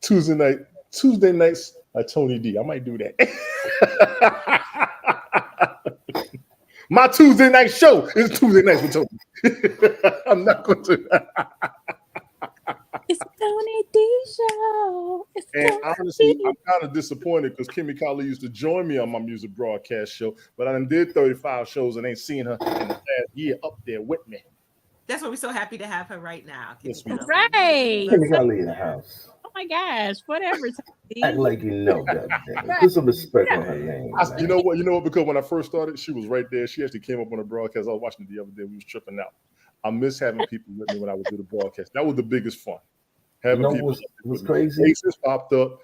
Tuesday nights at Tony D. I might do that. My Tuesday night show is Tuesday nights with Tony. I'm not going to. It's Tony D show. And honestly, I'm kind of disappointed because Kimmy Colley used to join me on my music broadcast show, but I done did 35 shows and ain't seen her in the past year up there with me. That's why we're so happy to have her right now. Yes, right. Kimmy Colley in the house. Oh my gosh, whatever. Act like you know, goddamn. Put some respect on her name. You know what? Because when I first started, she was right there. She actually came up on the broadcast. I was watching it the other day. We was tripping out. I miss having people with me when I would do the broadcast. That was the biggest fun. Having people was crazy. Ace has popped up.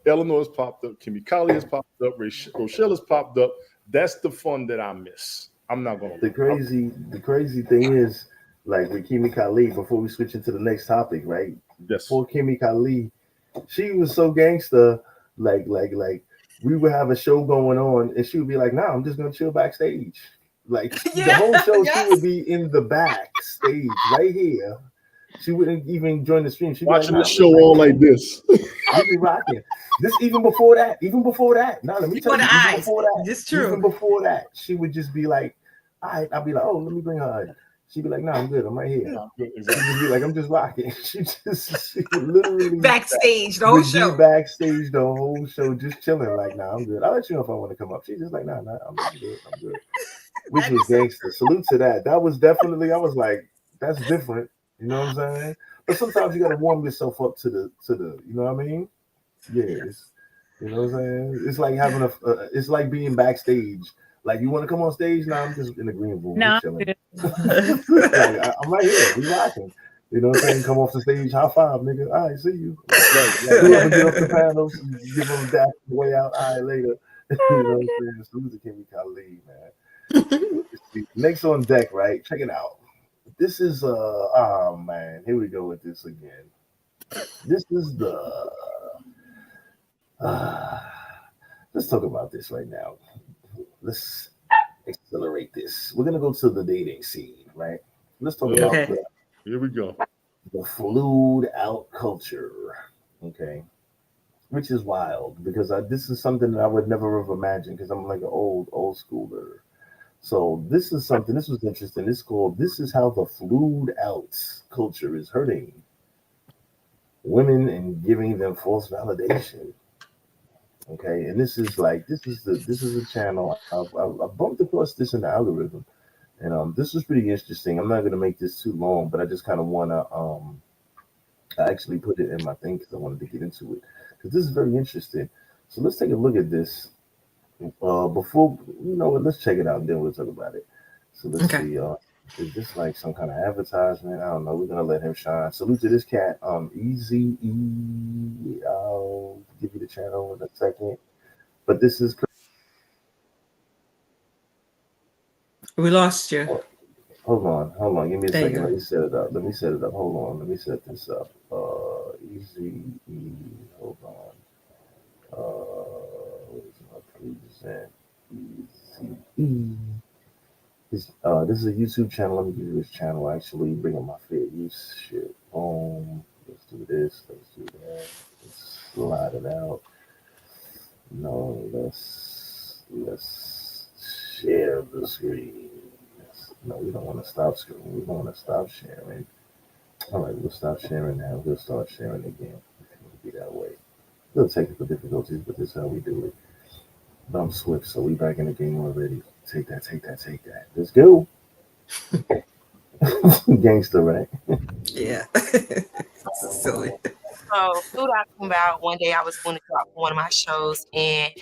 Eleanor has popped up. Kimmy Colley has popped up. Rochelle has popped up. That's the fun that I miss. I'm not going to. The crazy thing is, like with Kimmy Colley, before we switch into the next topic, right? Yes. Poor Kimmy Colley, she was so gangster. Like we would have a show going on, and she would be like, "Nah, I'm just gonna chill backstage." Like the whole show, she would be in the backstage right here. She wouldn't even join the stream. She'd watching be like, the show all like this. We'd be rocking. This even before that. Now let me tell you, even before that. It's true. Even before that, she would just be like, I'd be like, oh, let me bring her in. She'd be like, no, I'm good. I'm right here. Yeah, good, exactly. She'd be like, I'm just rocking. She would literally backstage the whole show. Backstage the whole show, just chilling. Like, nah, I'm good. I'll let you know if I want to come up. She's just like, nah, I'm good. I'm good. Which was gangster. Salute to that. That was definitely. I was like, that's different. You know what I'm saying? But sometimes you gotta warm yourself up to the. You know what I mean? Yes. You know what I'm saying? It's like having it's like being backstage. Like, you want to come on stage? Nah, I'm just in the green room. No, chilling. Like, I'm right here. We rocking. You know what I'm saying? Come off the stage, high five, nigga. All right, see you. Like, get off the panels, give them that way out. All right, later. You know what I'm saying? Salute to Kimmy Colley, man. Next on deck, right? Check it out. This is oh man, here we go with this again. This is the let's talk about this right now. Let's accelerate this. We're gonna go to the dating scene, right? Let's talk about here we go. The flued out culture, okay? Which is wild because this is something that I would never have imagined because I'm like an old schooler. So this is something. This was interesting. It's called "This is how the flued out culture is hurting women and giving them false validation." Okay, and this is a channel I bumped across this in the algorithm, and this was pretty interesting. I'm not gonna make this too long, but I just kind of wanna I actually put it in my thing because I wanted to get into it because this is very interesting. So let's take a look at this. Before let's check it out and then we'll talk about it. So let's see. Is this like some kind of advertisement? I don't know. We're gonna let him shine. Salute to this cat. Easy E. I'll give you the channel in a second. But this is. We lost you. Hold on. Give me a second. Let me set it up. Hold on. Let me set this up. Easy E. Hold on. Present Easy E. This is a YouTube channel. Let me give you his channel. Actually, bring up my fair use shit. home. Let's do this. Let's do that. Let's slide it out. No, let's share the screen. No, we don't want to stop screen. We don't want to stop sharing. All right, we'll stop sharing now. We'll start sharing again. It'll be that way. Little technical difficulties, but this is how we do it. But I'm swift, so we back in the game already. Take that. Let's go. Gangster, right? Yeah. Silly. So, food I came about one day I was going to drop one of my shows and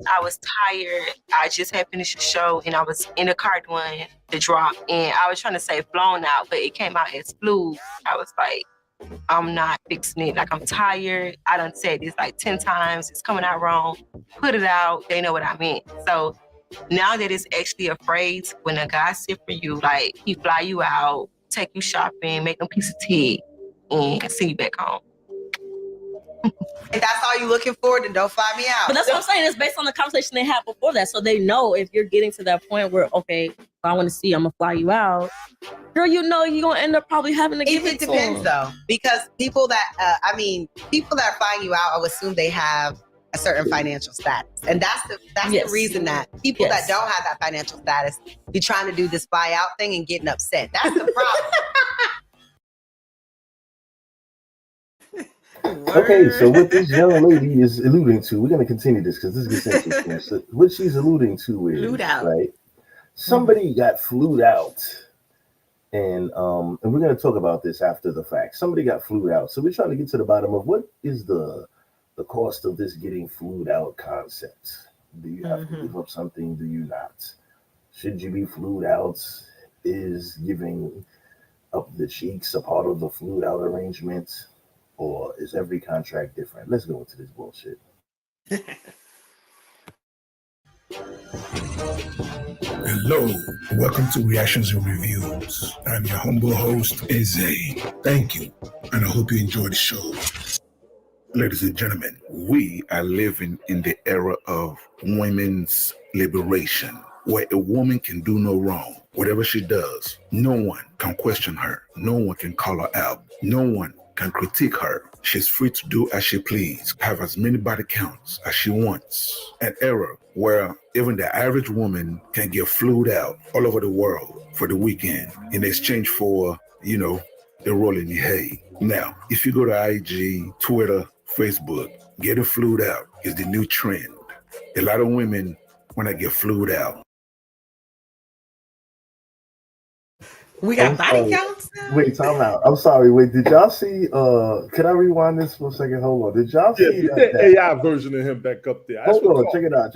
I was tired. I just had finished a show and I was in the car doing the drop and I was trying to say blown out, but it came out as flu. I was like, I'm not fixing it. Like, I'm tired. I done said this like 10 times. It's coming out wrong. Put it out. They know what I meant. So now that it's actually a phrase, when a guy sit for you, like, he fly you out, take you shopping, make a piece of tea, and send you back home. If that's all you're looking for, then don't fly me out. But that's what I'm saying. It's based on the conversation they had before that. So they know if you're getting to that point where, okay, if I want to see, I'm going to fly you out. Girl, you know you're going to end up probably having to give it to them. It depends, though. Because people that are flying you out, I would assume they have a certain financial status. And that's the reason that people that don't have that financial status be trying to do this fly out thing and getting upset. That's the problem. Okay, so what this young lady is alluding to, we're going to continue this because this gets interesting. So what she's alluding to is, right, somebody got flued out, and we're going to talk about this after the fact. Somebody got flued out, so we're trying to get to the bottom of what is the cost of this getting flued out concept. Do you have to give up something? Do you not? Should you be flued out? Is giving up the cheeks a part of the flued out arrangement? Or is every contract different? Let's go into this bullshit. Hello, welcome to Reactions and Reviews. I'm your humble host, Eze. Thank you, and I hope you enjoy the show. Ladies and gentlemen, we are living in the era of women's liberation, where a woman can do no wrong. Whatever she does, no one can question her. No one can call her out. No one can critique her. She's free to do as she please, have as many body counts as she wants. An era where even the average woman can get flued out all over the world for the weekend in exchange for, a roll in the hay. Now, if you go to IG, Twitter, Facebook, getting flued out is the new trend. A lot of women want to get flued out. We got body counts now? Wait, time out. I'm sorry. Wait, did y'all see? Can I rewind this for a second? Hold on. Did y'all see that AI version of him back up there? Hold on. Check it out.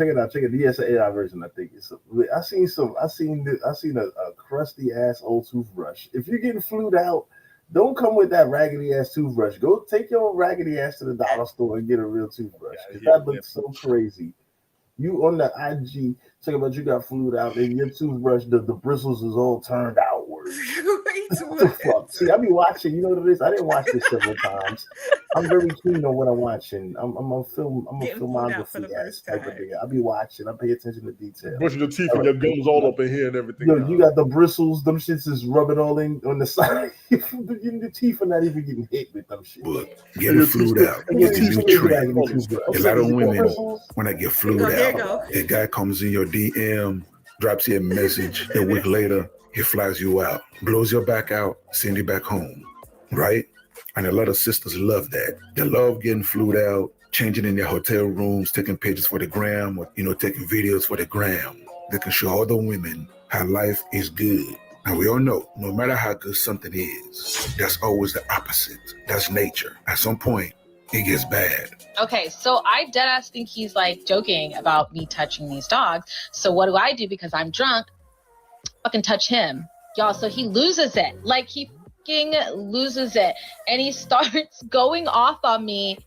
Yes, an AI version. I think it's. I seen a crusty ass old toothbrush. If you're getting flued out, don't come with that raggedy ass toothbrush. Go take your raggedy ass to the dollar store and get a real toothbrush. That looks so crazy. You on the IG talking about you got flued out and your toothbrush, the bristles is all turned outward. What the fuck? See, I be watching. You know what it is? I didn't watch this several times. I'm very keen on what I'm watching. I'm a filmography ass type of thing. I be watching. I pay attention to detail. Brushing your teeth and your gums all up in here and everything. Yo, you got the bristles. Them shits is rubbing all in on the side. The teeth are not even getting hit with them shit. But getting flued out is the new trend. A lot of women, when I get flued out, a guy comes in your DM, drops you a message. A week later, he flies you out, blows your back out, send you back home, right? And a lot of sisters love that. They love getting flued out, changing in their hotel rooms, taking pictures for the gram, or taking videos for the gram. They can show other women how life is good. And we all know, no matter how good something is, that's always the opposite. That's nature. At some point, it gets bad. Okay, so I deadass think he's like joking about me touching these dogs. So what do? Because I'm drunk, fucking touch him. Y'all, so he loses it. Like, he fucking loses it. And he starts going off on me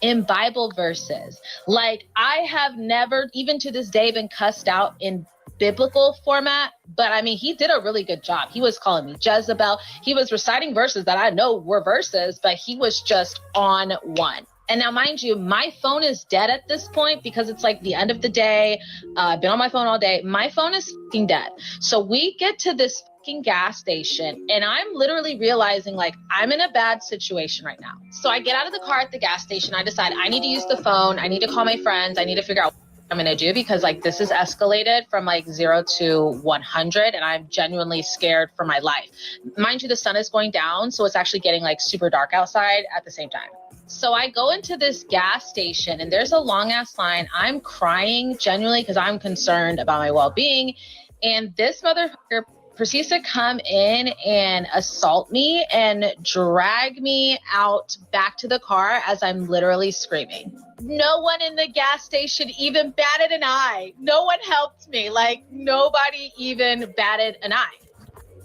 in Bible verses. Like, I have never, even to this day, been cussed out in biblical format, but I mean, he did a really good job. He was calling me Jezebel. He was reciting verses that I know were verses, but he was just on one. And now, mind you, my phone is dead at this point because it's like the end of the day. I've been on my phone all day. My phone is fucking dead. So we get to this fucking gas station, and I'm literally realizing like I'm in a bad situation right now. So I get out of the car at the gas station. I decide I need to use the phone. I need to call my friends. I need to figure out I'm going to do, because like this is escalated from like 0 to 100 and I'm genuinely scared for my life. Mind you, the sun is going down, so it's actually getting like super dark outside at the same time. So I go into this gas station and there's a long ass line. I'm crying genuinely because I'm concerned about my well-being, and this motherfucker proceeds to come in and assault me and drag me out back to the car as I'm literally screaming. No one in the gas station even batted an eye. No one helped me. Like, nobody even batted an eye.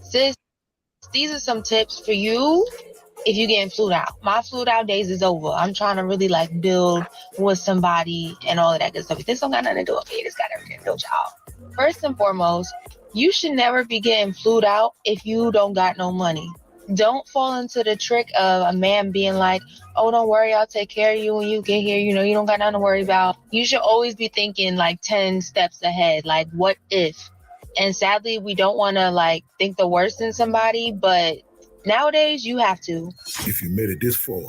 Sis, these are some tips for you if you're getting flued out. My flued out days is over. I'm trying to really like build with somebody and all of that good stuff. This don't got nothing to do with me. This got everything to do with y'all. First and foremost, you should never be getting flued out if you don't got no money. Don't fall into the trick of a man being like, oh, don't worry, I'll take care of you when you get here. You know, you don't got nothing to worry about. You should always be thinking like 10 steps ahead. Like, what if? And sadly, we don't want to like think the worst in somebody, but nowadays you have to. If you made it this far,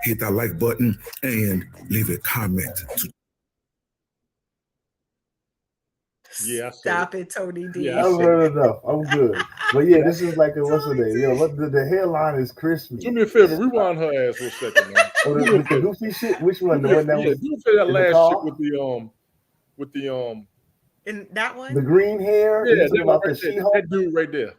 hit that like button and leave a comment. Yeah, Stop it, Tony D. Yeah, I've heard enough. I'm good. But yeah, this is like a what's the name? Yo, the hairline is crispy. Do me a favor, rewind her ass for a second, man. Oh, with the goofy shit. Which one? The one that was do me a favor, that in last the car? shit with the In that one? The green hair. Yeah, You talking about the right there. She-Hulk? That dude right there.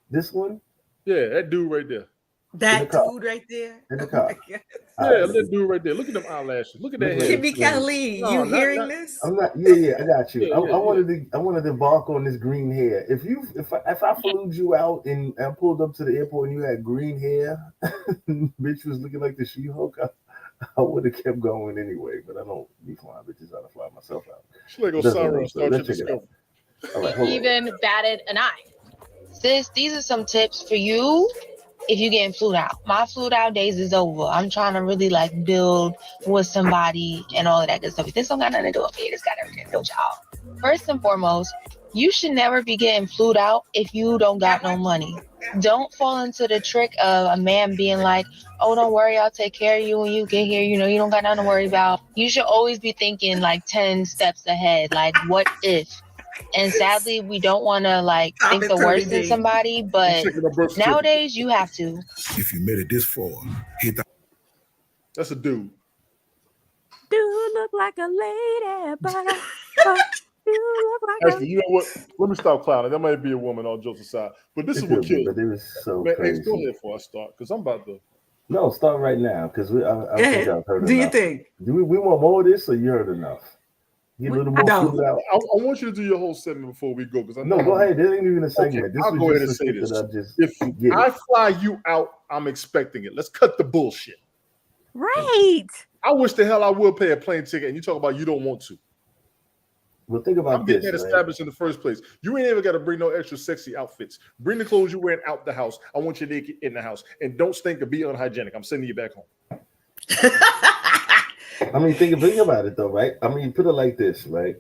This one? Yeah, that dude right there. That dude right there? In the car. Yeah, that dude right there. Look at them eyelashes. Look at that hair. Kimmy Kelly, you hearing this? I'm not. Yeah, I got you. Yeah, I wanted to embark on this green hair. If I flew you out and I pulled up to the airport and you had green hair, bitch was looking like the She-Hulk, I would have kept going anyway. But I don't be flying bitches out. I fly myself out. She's like Osiris. Let's check it out. All right, hold on. Even batted an eye. Sis, these are some tips for you if you're getting flued out. My flued out days is over. I'm trying to really like build with somebody and all of that good stuff. This don't got nothing to do with me. This got everything to do with y'all. First and foremost, you should never be getting flued out if you don't got no money. Don't fall into the trick of a man being like, oh, don't worry, I'll take care of you when you get here. You know, you don't got nothing to worry about. You should always be thinking like 10 steps ahead. Like, what if? And sadly, we don't want to like think the worst in somebody, but nowadays you have to. If you made it this far, hit that. That's a dude. Dude look like a lady, but you look like Actually, you know what? Let me stop clowning. That might be a woman, all jokes aside. But this is what kills. But it was so Man, crazy. Ace, go ahead before I start, because I'm about to. No, start right now, because I think I've heard enough. Do you think? Do we want more of this, or you heard enough? Get a little more food out. I want you to do your whole segment before we go. No, go ahead. This ain't even a segment. Okay, This I'll was go ahead and just say a this. shit that If I fly you out, I'm expecting it. Let's cut the bullshit. Right. I wish the hell I would pay a plane ticket, and you talk about you don't want to. Well, think about I'm getting this. that established in the first place. You ain't ever got to bring no extra sexy outfits. Bring the clothes you're wearing out the house. I want you naked in the house, and don't stink or be unhygienic. I'm sending you back home. I mean, think about it though, right? I mean, put it like this, right?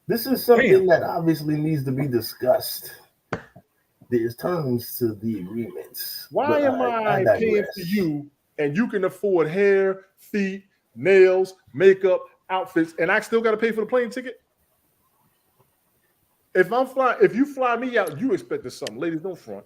This is something that obviously needs to be discussed. There's terms to the agreements. Why am I paying for you and you can afford hair, feet, nails, makeup, outfits, and I still got to pay for the plane ticket? If you fly me out, you expected something. Ladies, don't front.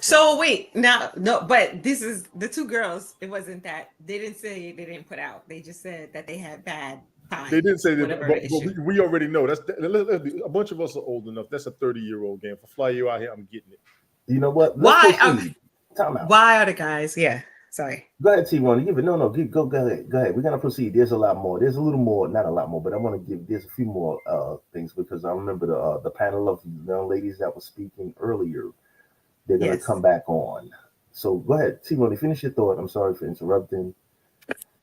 So wait, no, but this is the two girls. It wasn't that they didn't say they didn't put out. They just said that they had bad time. They didn't say that, but we already know. Let's be, a bunch of us are old enough. That's a 30-year-old game. If I fly you out here, I'm getting it. You know what? Why? Time out. Why are the guys? Yeah, sorry. Go ahead, T1. Give it. No. Go ahead. Go ahead. We're gonna proceed. There's a lot more. There's a little more. Not a lot more, but I want to give. There's a few more things because I remember the panel of young ladies that was speaking earlier. They're going to come back on. So go ahead, T-Money, finish your thought. I'm sorry for interrupting,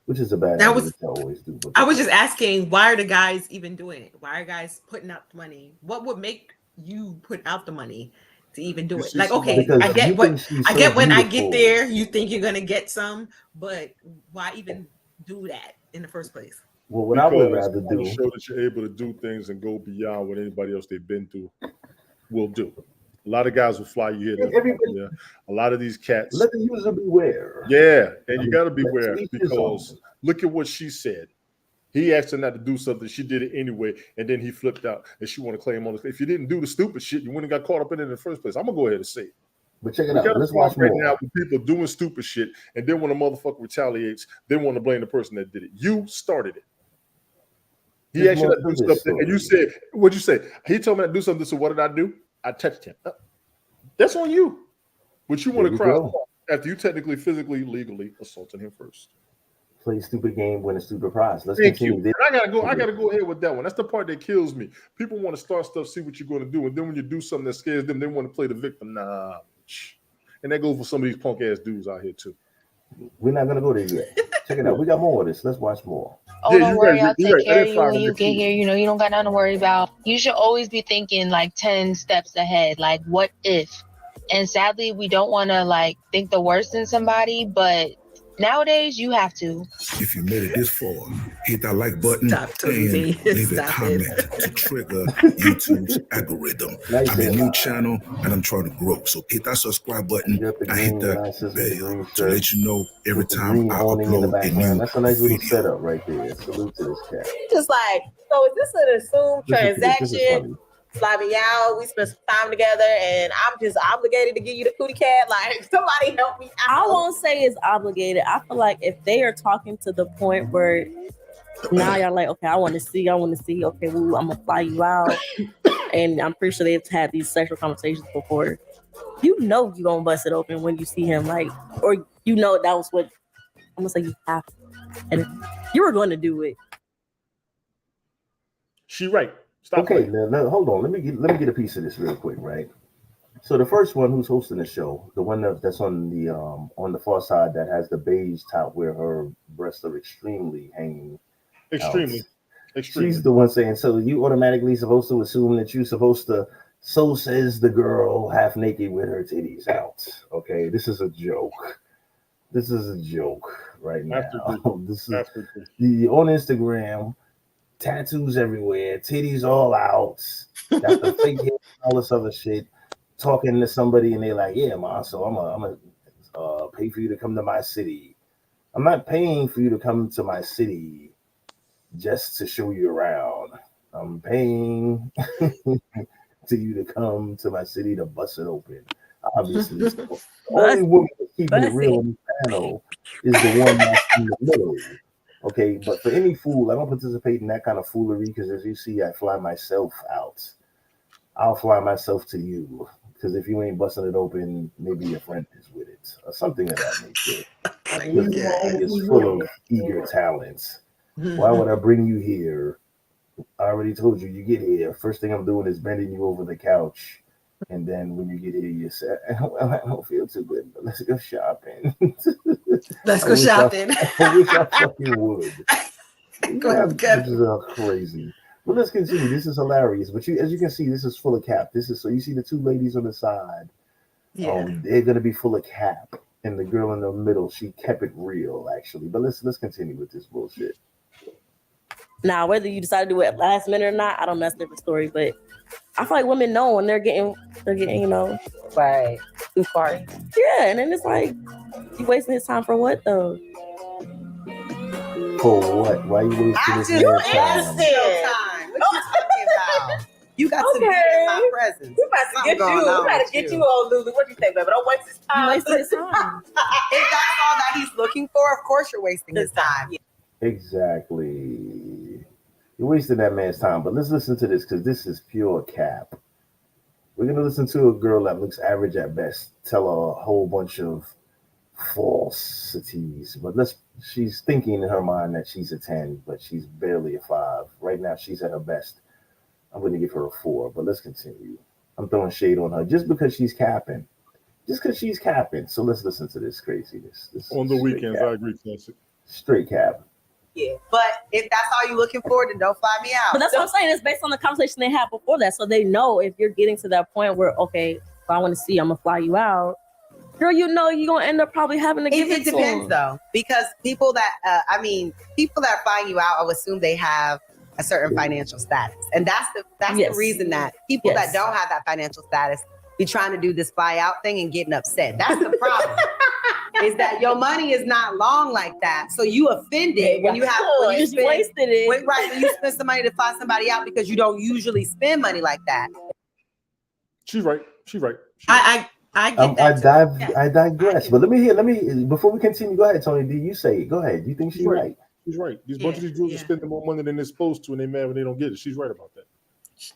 which is a bad thing to always do. But I was just asking, why are the guys even doing it? Why are guys putting out the money? What would make you put out the money to even do it? Like, okay, I get when I get there, you think you're going to get some, but why even do that in the first place? Well, what I would rather do is show that you're able to do things and go beyond what anybody else they've been through will do. A lot of guys will fly you here. Yeah. A lot of these cats. Let the user beware. Yeah, and you got to beware because look at what she said. He asked her not to do something. She did it anyway, and then he flipped out, and she want to claim on it. If you didn't do the stupid shit, you wouldn't have got caught up in it in the first place. I'm gonna go ahead and say it. But check it out. Let's watch right more. now with people doing stupid shit, and then when a motherfucker retaliates, they want to blame the person that did it. You started it. He asked you not to do something, and you said, "What'd you say?" He told me to do something. So what did I do? I touched him. That's on you. But you want to cry after you technically, physically, legally assaulted him first. Play stupid game, win a stupid prize. Let's Thank continue. You. I gotta go ahead with that one. That's the part that kills me. People want to start stuff, see what you're going to do, and then when you do something that scares them, they want to play the victim. Nah, and that goes for some of these punk ass dudes out here too. We're not gonna go there yet. Check it out. We got more of this. Let's watch more. Oh, don't worry, I'll take care of you when you get here. You know, you don't got nothing to worry about. You should always be thinking like 10 steps ahead. Like, what if? And sadly, we don't want to like think the worst in somebody, but nowadays you have to. If you made it this far, hit that like button and leave a comment to trigger YouTube's algorithm. I'm a new channel and I'm trying to grow. So hit that subscribe button and hit that bell to let you know every time I upload a new That's a nice little setup right there. Salute to this cat. Just like, so is this an assumed transaction? Fly me out. We spent some time together, and I'm just obligated to give you the cootie cat. Like, somebody help me out. I won't say it's obligated. I feel like if they are talking to the point where now y'all like, okay, I want to see. Okay, well, I'm gonna fly you out, and I'm pretty sure they've had these sexual conversations before. You know you gonna bust it open when you see him, like, or you know that was what I'm gonna say. You have to, and if you were going to do it. She right. Okay, now hold on. Let me get a piece of this real quick, right? So the first one who's hosting the show, the one that's on the far side that has the beige top where her breasts are extremely hanging. Extremely. She's the one saying, so you automatically supposed to assume that you're supposed to, so says the girl half naked with her titties out. Okay, this is a joke. This is a joke right now. This is on Instagram. Tattoos everywhere, titties all out, got the fake hair, all this other shit. Talking to somebody and they're like, "Yeah, ma, so I'm gonna pay for you to come to my city." I'm not paying for you to come to my city just to show you around. I'm paying to you to come to my city to bust it open. Obviously, the only woman that's keeping it real on the panel is the one that's in the middle. Okay, but for any fool, I don't participate in that kind of foolery because, as you see, I fly myself out. I'll fly myself to you because if you ain't busting it open, maybe your friend is with it or something of that nature. It's full of eager talents. Why would I bring you here? I already told you, you get here. First thing I'm doing is bending you over the couch. And then when you get here, you say, well, I don't feel too good, but let's go shopping. Let's go shopping. I wish I fucking would. This is crazy. But let's continue. This is hilarious. But as you can see, this is full of cap. So you see the two ladies on the side. Yeah. They're going to be full of cap. And the girl in the middle, she kept it real, actually. But let's continue with this bullshit. Now, whether you decide to do it last minute or not, I don't know, that's a different story. But I feel like women know when they're getting, you know, right, too far. Yeah, and then it's like, you wasting his time for what though? For what? Why are you wasting his time? What you talking about? You got to be in my presence. We about to get you on Lulu. What do you think, baby? Don't waste his time. Wasting his time. If that's all that he's looking for, of course you're wasting his time. Exactly. You're wasting that man's time. But let's listen to this because this is pure cap. We're going to listen to a girl that looks average at best tell a whole bunch of falsities. But she's thinking in her mind that she's a 10, but she's barely a 5. Right now, she's at her best. I'm going to give her a 4, but let's continue. I'm throwing shade on her just because she's capping. So let's listen to this craziness. On the weekends, cap. I agree, Classic. Straight cap. Yeah, but if that's all you're looking for, then don't fly me out. But that's what I'm saying. It's based on the conversation they had before that. So they know if you're getting to that point where, okay, if I want to see, I'm going to fly you out. Girl, you know you're going to end up probably having to give it to them. It depends, though. Because people that are flying you out, I would assume they have a certain financial status. And that's the reason that people that don't have that financial status, be trying to do this fly out thing and getting upset. That's the problem. Is that your money is not long like that. So you offended when you have when you spend, wasted it. When you spend some money to fly somebody out because you don't usually spend money like that. She's right. I get that. I digress. But let me before we continue, go ahead, Tony. Do you say it? Go ahead. You think she's right? She's right. These bunch of these dudes are spending more money than they're supposed to, and they mad when they don't get it. She's right about that.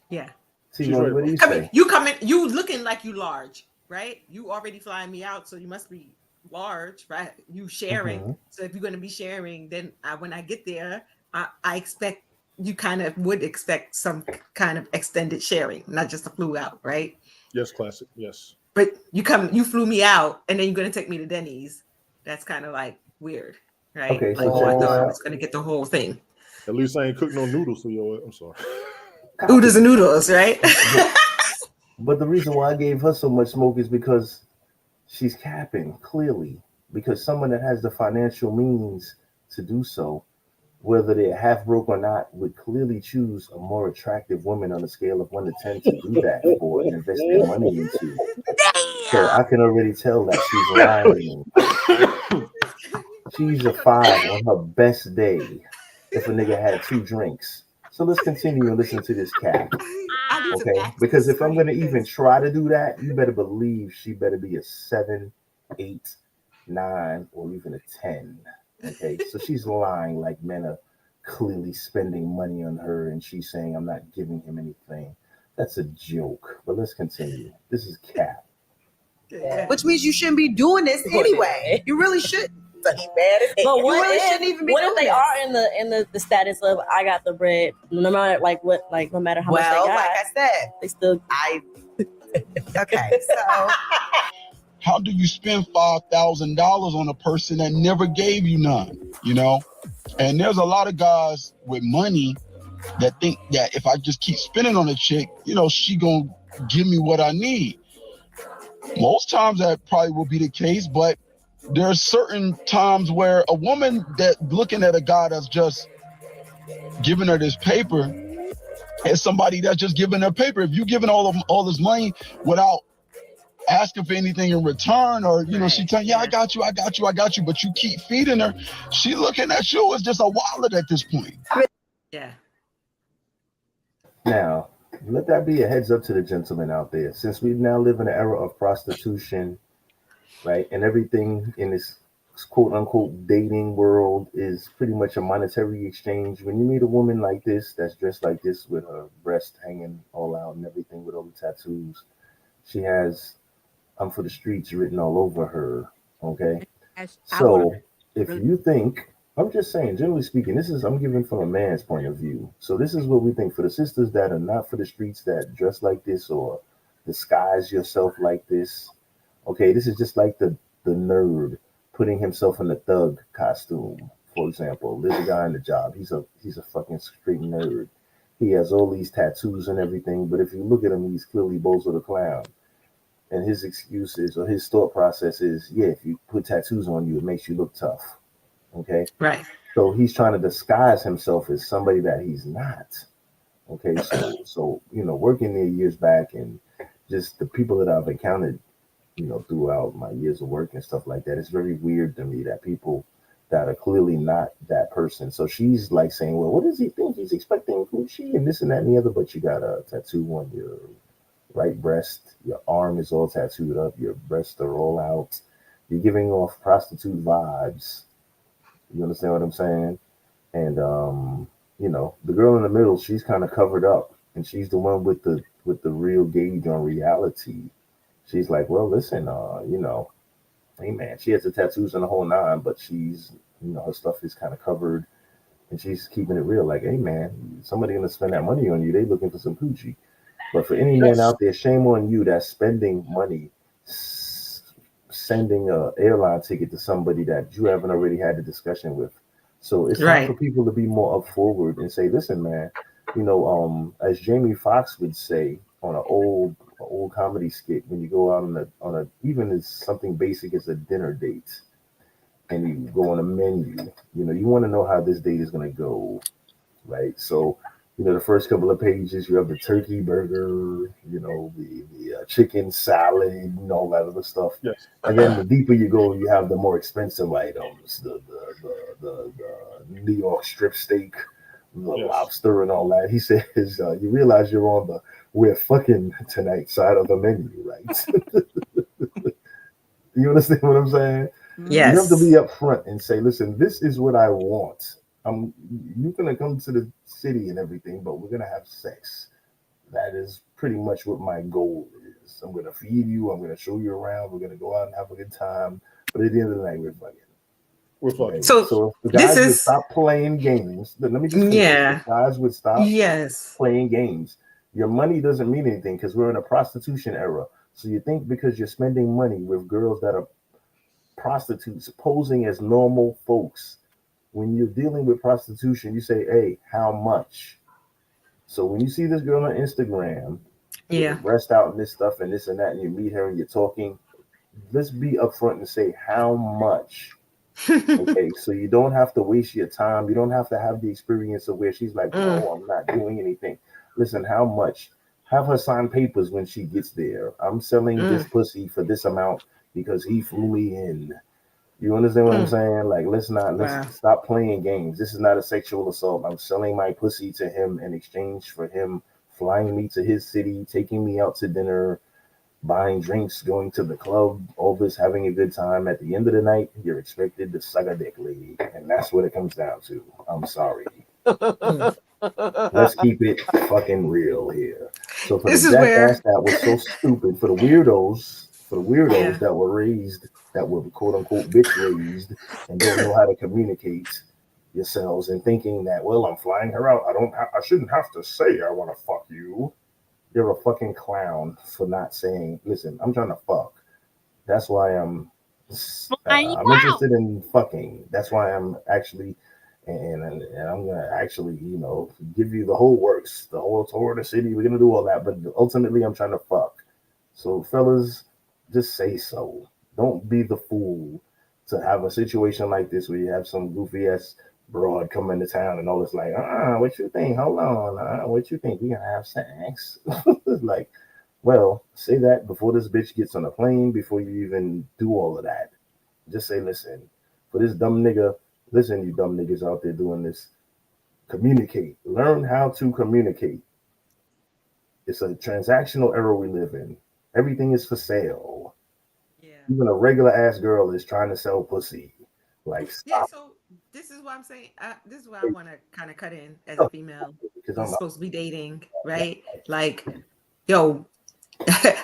Yeah. She's right. What do you say? You looking like you large, right? You already flying me out, so you must be large, right? You sharing. Mm-hmm. So if you're going to be sharing, then when I get there, I expect you would expect some kind of extended sharing, not just a flew out, right? Yes, classic. Yes. But you flew me out, and then you're going to take me to Denny's. That's kind of like weird, right? Okay, like, so I thought I was going to get the whole thing. At least I ain't cooking no noodles for you. I'm sorry. Oodles and noodles, right? But the reason why I gave her so much smoke is because she's capping, clearly. Because someone that has the financial means to do so, whether they're half broke or not, would clearly choose a more attractive woman on a scale of 1 to 10 to do that for and invest their money into. So I can already tell that she's lying. She's a 5 on her best day if a nigga had 2 drinks. So let's continue and listen to this cat. Okay? Because if I'm going to even try to do that, you better believe she better be a 7, 8, 9, or even a 10. Okay? So she's lying like men are clearly spending money on her and she's saying, I'm not giving him anything. That's a joke. But let's continue. This is cat. Which means you shouldn't be doing this anyway. You really shouldn't. So he mad as hell. But what really if, shouldn't even be what doing if they this. are in the status of I got the bread, no matter no matter how much they got? Like I said, they still okay. So how do you spend $5,000 on a person that never gave you none? You know, and there's a lot of guys with money that think that if I just keep spending on a chick, you know, she gonna give me what I need. Most times that probably will be the case, but there are certain times where a woman that looking at a guy that's just giving her this paper is somebody that's just giving her paper. If you giving all this money without asking for anything in return, or you know, she telling I got you, but you keep feeding her, she looking at you as just a wallet at this point. Yeah. Now, let that be a heads up to the gentlemen out there. Since we now live in an era of prostitution, right, and everything in this quote unquote dating world is pretty much a monetary exchange. When you meet a woman like this, that's dressed like this with her breast hanging all out and everything with all the tattoos, she has "I'm for the streets" written all over her. Okay. So if you think, I'm just saying, generally speaking, I'm giving from a man's point of view. So this is what we think for the sisters that are not for the streets, that dress like this or disguise yourself like this. Okay, this is just like the nerd putting himself in a thug costume. For example, there's a guy in the job. He's a fucking straight nerd. He has all these tattoos and everything, but if you look at him, he's clearly Bozo the Clown. And his excuse is, or his thought process is, yeah, if you put tattoos on you, it makes you look tough. Okay? Right. So he's trying to disguise himself as somebody that he's not. Okay, so you know, working there years back and just the people that I've encountered, you know, throughout my years of work and stuff like that, it's very weird to me that people that are clearly not that person. So she's like saying, well, what does he think? He's expecting Gucci and this and that and the other, but you got a tattoo on your right breast, your arm is all tattooed up, your breasts are all out, you're giving off prostitute vibes. You understand what I'm saying? And you know, the girl in the middle, she's kind of covered up, and she's the one with the real gauge on reality. She's like, well, listen, you know, hey man, she has the tattoos and the whole 9, but she's, you know, her stuff is kind of covered, and she's keeping it real. Like, hey man, somebody gonna spend that money on you. They looking for some Gucci. But for any man out there, shame on you that's spending money sending a airline ticket to somebody that you haven't already had the discussion with. So it's time for people to be more up forward and say, listen, man, you know, as Jamie Foxx would say on an old comedy skit, when you go out on a even as something basic as a dinner date and you go on a menu, you know, you want to know how this date is going to go, right? So You know, the first couple of pages, you have the turkey burger, you know, the chicken salad, and all that other stuff. Yes. And then the deeper you go, you have the more expensive items, the New York strip steak, the lobster, and all that. He says, you realize you're on the "we're fucking tonight" side of the menu, right? You understand what I'm saying? Yes. You have to be upfront and say, listen, this is what I want. You're gonna come to the city and everything, but we're gonna have sex. That is pretty much what my goal is. I'm gonna feed you. I'm gonna show you around. We're gonna go out and have a good time. But at the end of the night, we're fucking. We're fucking. Okay? So if the guys would stop playing games, let me just finish. If the guys would stop playing games. Your money doesn't mean anything because we're in a prostitution era. So you think because you're spending money with girls that are prostitutes posing as normal folks, when you're dealing with prostitution, you say, hey, how much? So when you see this girl on Instagram, with her breast out and this stuff and this and that, and you meet her and you're talking, let's be upfront and say, how much? Okay, so you don't have to waste your time. You don't have to have the experience of where she's like, no, I'm not doing anything. Listen, how much? Have her sign papers when she gets there. I'm selling this pussy for this amount because he flew me in. You understand what I'm saying? Like, let's stop playing games. This is not a sexual assault. I'm selling my pussy to him in exchange for him flying me to his city, taking me out to dinner, buying drinks, going to the club, all this, having a good time. At the end of the night, you're expected to suck a dick, lady. And that's what it comes down to. I'm sorry. Let's keep it fucking real here. So for the jackass that was so stupid, for the weirdos that were raised, that were quote unquote bitch raised and don't know how to communicate yourselves and thinking that, well, I'm flying her out. I shouldn't have to say I want to fuck you. You're a fucking clown for not saying, listen, I'm trying to fuck. That's why I'm interested in fucking. That's why I'm actually, and I'm gonna actually, give you the whole works, the whole tour of the city. We're gonna do all that, but ultimately, I'm trying to fuck. So, fellas, just say so. Don't be the fool to have a situation like this where you have some goofy ass broad come into town and all this like, what you think? Hold on, what you think? We gonna have sex? Like, well, say that before this bitch gets on a plane, before you even do all of that. Just say, listen, for this dumb nigga, listen, you dumb niggas out there doing this, communicate. Learn how to communicate. It's a transactional era we live in. Everything is for sale. Yeah. Even a regular ass girl is trying to sell pussy. Like, stop. Yeah, so this is what I'm saying. This is why I want to kind of cut in as a female. Because I'm supposed to be dating, right? Like, yo,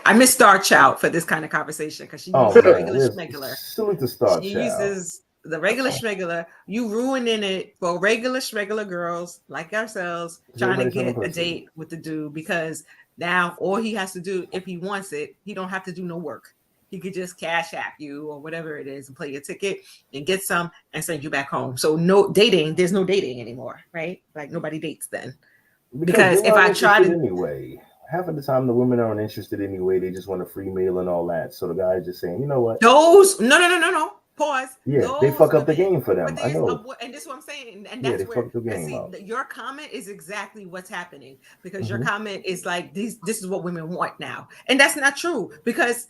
I miss Star Child for this kind of conversation because she uses the regular schmegular. Salute to Star Child. She uses the regular schmegular. You ruining it for regular schmegular girls like ourselves trying to get a date with the dude, because now all he has to do, if he wants it, he don't have to do no work. He could just cash app you or whatever it is and play your ticket and get some and send you back home. So no dating, there's no dating anymore, right? Like nobody dates then. Because if I try to anyway, half of the time the women aren't interested anyway. They just want a free meal and all that. So the guy's just saying, you know what? No. Pause. Yeah, they fuck up the game for them. I know. And this is what I'm saying. And that's where your comment is exactly what's happening, because your comment is like, this is what women want now. And that's not true, because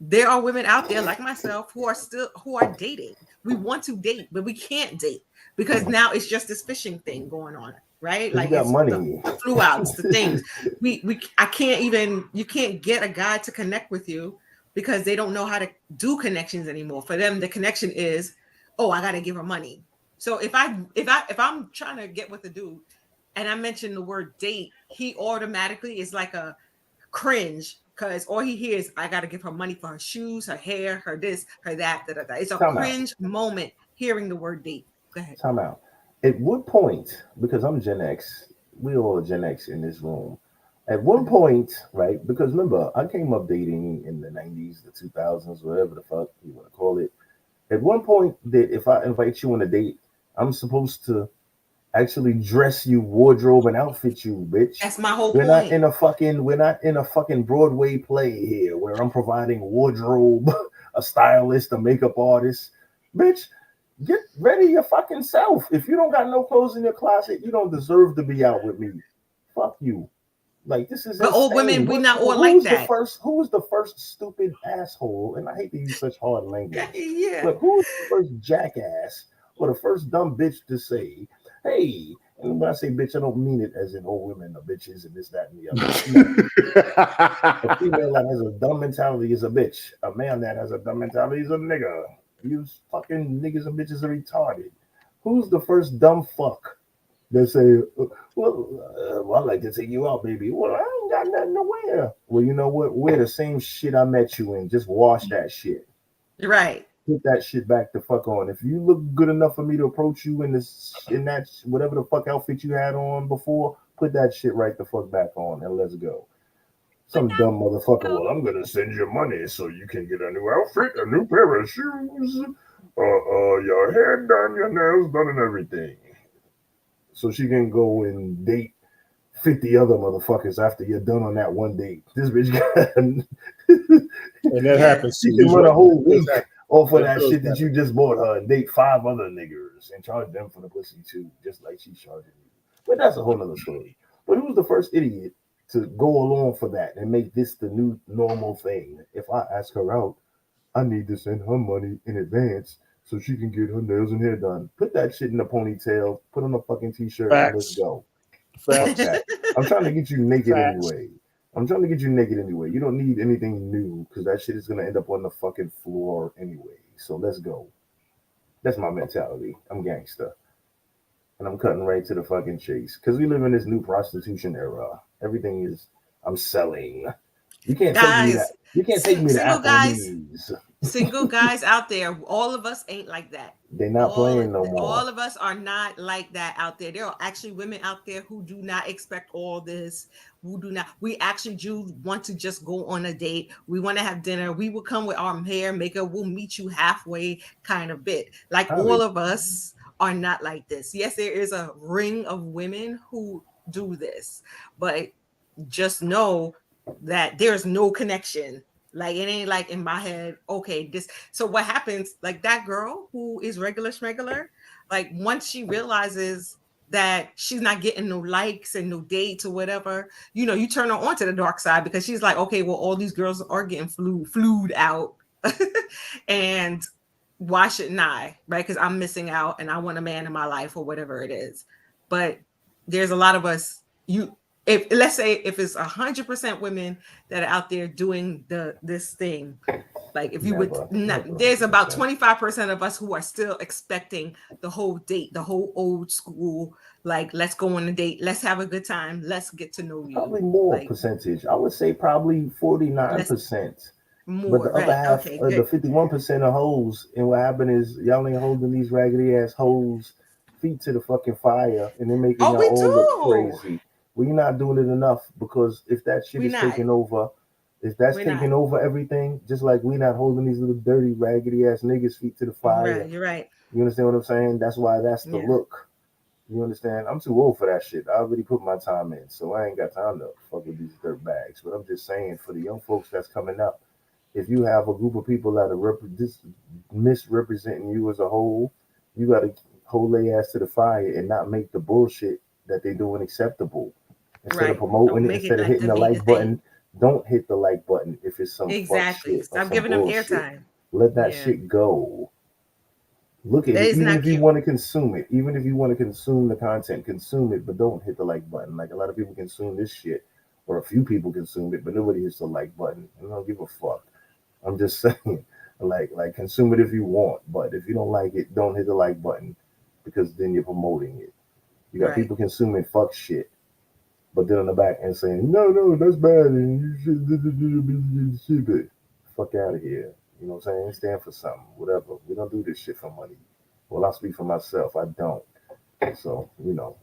there are women out there like myself who are dating. We want to date, but we can't date because now it's just this fishing thing going on, right? Like got it's money. the flew outs, the things. You can't get a guy to connect with you because they don't know how to do connections anymore. For them, the connection is, oh, I gotta give her money. So if I'm trying to get with a dude and I mention the word date, he automatically is like a cringe. Because all he hears, I got to give her money for her shoes, her hair, her this, her that, da, da, da. It's a cringe moment hearing the word date. Go ahead. Time out. At what point, because I'm Gen X, we all are Gen X in this room. At one point, right, because remember, I came up dating in the 90s, the 2000s, whatever the fuck you want to call it. At one point, that if I invite you on a date, I'm supposed to actually dress you, wardrobe, and outfit you, bitch. That's my whole point. We're not in a fucking Broadway play here where I'm providing wardrobe, a stylist, a makeup artist. Bitch, get ready your fucking self. If you don't got no clothes in your closet, you don't deserve to be out with me. fuck you. Like, this is but all women, we not all like that. Who was the first stupid asshole? And I hate to use such hard language. Yeah. But who was the first jackass or the first dumb bitch to say, hey, and when I say bitch, I don't mean it as in all women are bitches and this, that, and the other. A female that has a dumb mentality is a bitch. A man that has a dumb mentality is a nigga. You fucking niggas and bitches are retarded. Who's the first dumb fuck that say, well, I'd like to take you out, baby. Well, I ain't got nothing to wear. Well, you know what? Wear the same shit I met you in. Just wash that shit. Right. Put that shit back the fuck on. If you look good enough for me to approach you in that whatever the fuck outfit you had on before, put that shit right the fuck back on and let's go. Some dumb motherfucker. Well, I'm gonna send you money so you can get a new outfit, a new pair of shoes, your hair done, your nails done, and everything. So she can go and date 50 other motherfuckers after you're done on that one date. This bitch got and that happens. She can run a whole week off of that shit that you just bought her and date 5 other niggers and charge them for the pussy too, just like she's charging you. But that's a whole nother story. But who's the first idiot to go along for that and make this the new normal thing? If I ask her out, I need to send her money in advance so she can get her nails and hair done. Put that shit in a ponytail, put on a fucking t-shirt, and let's go. I'm trying to get you naked anyway. You don't need anything new because that shit is gonna end up on the fucking floor anyway. So let's go. That's my mentality. I'm gangster. And I'm cutting right to the fucking chase. Because we live in this new prostitution era. Everything is I'm selling. You can't take me that. You can't take me to Applebee's. Single guys out there, all of us ain't like that. They're not playing no more. All of us are not like that out there. There are actually women out there who do not expect all this. We actually do want to just go on a date. We want to have dinner. We will come with our hair, makeup. We'll meet you halfway kind of bit. Like all of us are not like this. Yes, there is a ring of women who do this, but just know that there's no connection. Like it ain't like in my head, okay, this. So what happens, like that girl who is regular schmegular, like once she realizes that she's not getting no likes and no dates or whatever, you turn her on to the dark side because she's like, okay, well, all these girls are getting flued out. And why shouldn't I? Right? Because I'm missing out and I want a man in my life or whatever it is. But there's a lot of us, if let's say if it's 100% women that are out there doing this thing, like if you there's about 25% of us who are still expecting the whole date, the whole old school, like let's go on a date, let's have a good time, let's get to know you. Probably more percentage. I would say probably 49%. More, but the other half, the 51% of hoes, and what happened is y'all ain't holding these raggedy ass hoes feet to the fucking fire, and they're making y'all all look crazy. Well, you're not doing it enough because if that shit is taking over, over everything, just like we're not holding these little dirty, raggedy ass niggas feet to the fire. You're right. You understand what I'm saying? That's why that's the look. You understand? I'm too old for that shit. I already put my time in, so I ain't got time to fuck with these dirt bags. But I'm just saying, for the young folks that's coming up, if you have a group of people that are misrepresenting you as a whole, you got to hold their ass to the fire and not make the bullshit that they're doing acceptable. Instead of promoting it, instead of hitting the like button, don't hit the like button if it's some fuck shit. Stop giving them airtime. Let that shit go. Look at it. Even if you want to consume it, even if you want to consume the content, consume it, but don't hit the like button. Like a lot of people consume this shit, or a few people consume it, but nobody hits the like button. I don't give a fuck. I'm just saying, like consume it if you want, but if you don't like it, don't hit the like button because then you're promoting it. You got people consuming fuck shit, but then on the back end saying, no, that's bad and you should stupid. Fuck out of here. You know what I'm saying? Stand for something, whatever. We don't do this shit for money. Well, I speak for myself. I don't. So,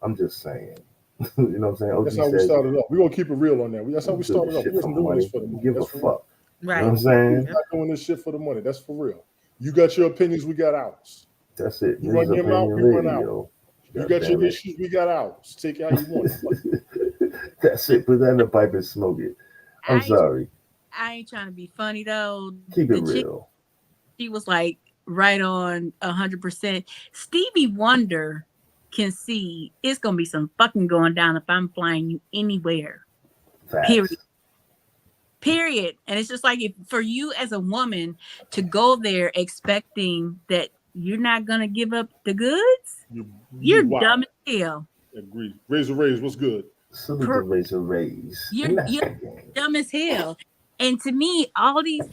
I'm just saying. You know what I'm saying? That's how we started off. We're going to keep it real on that. That's how we started off. We wasn't doing this for the money. Give a fuck. Right. You know what I'm saying? We're not doing this shit for the money. That's for real. You got your opinions, we got ours. That's it. You run your mouth, we run out. You got your issues, we got ours. Take it how you want it. That's it. Put that in the pipe and smoke it. I'm sorry. I ain't trying to be funny though. Keep it real. She was like right on 100%. Stevie Wonder can see it's gonna be some fucking going down if I'm flying you anywhere. Facts. Period. And it's just like, if for you as a woman to go there expecting that you're not gonna give up the goods, you're dumb as hell. Agreed. Razor Rays, what's good? Salute to Razor Rays. You're dumb as hell. And to me, all these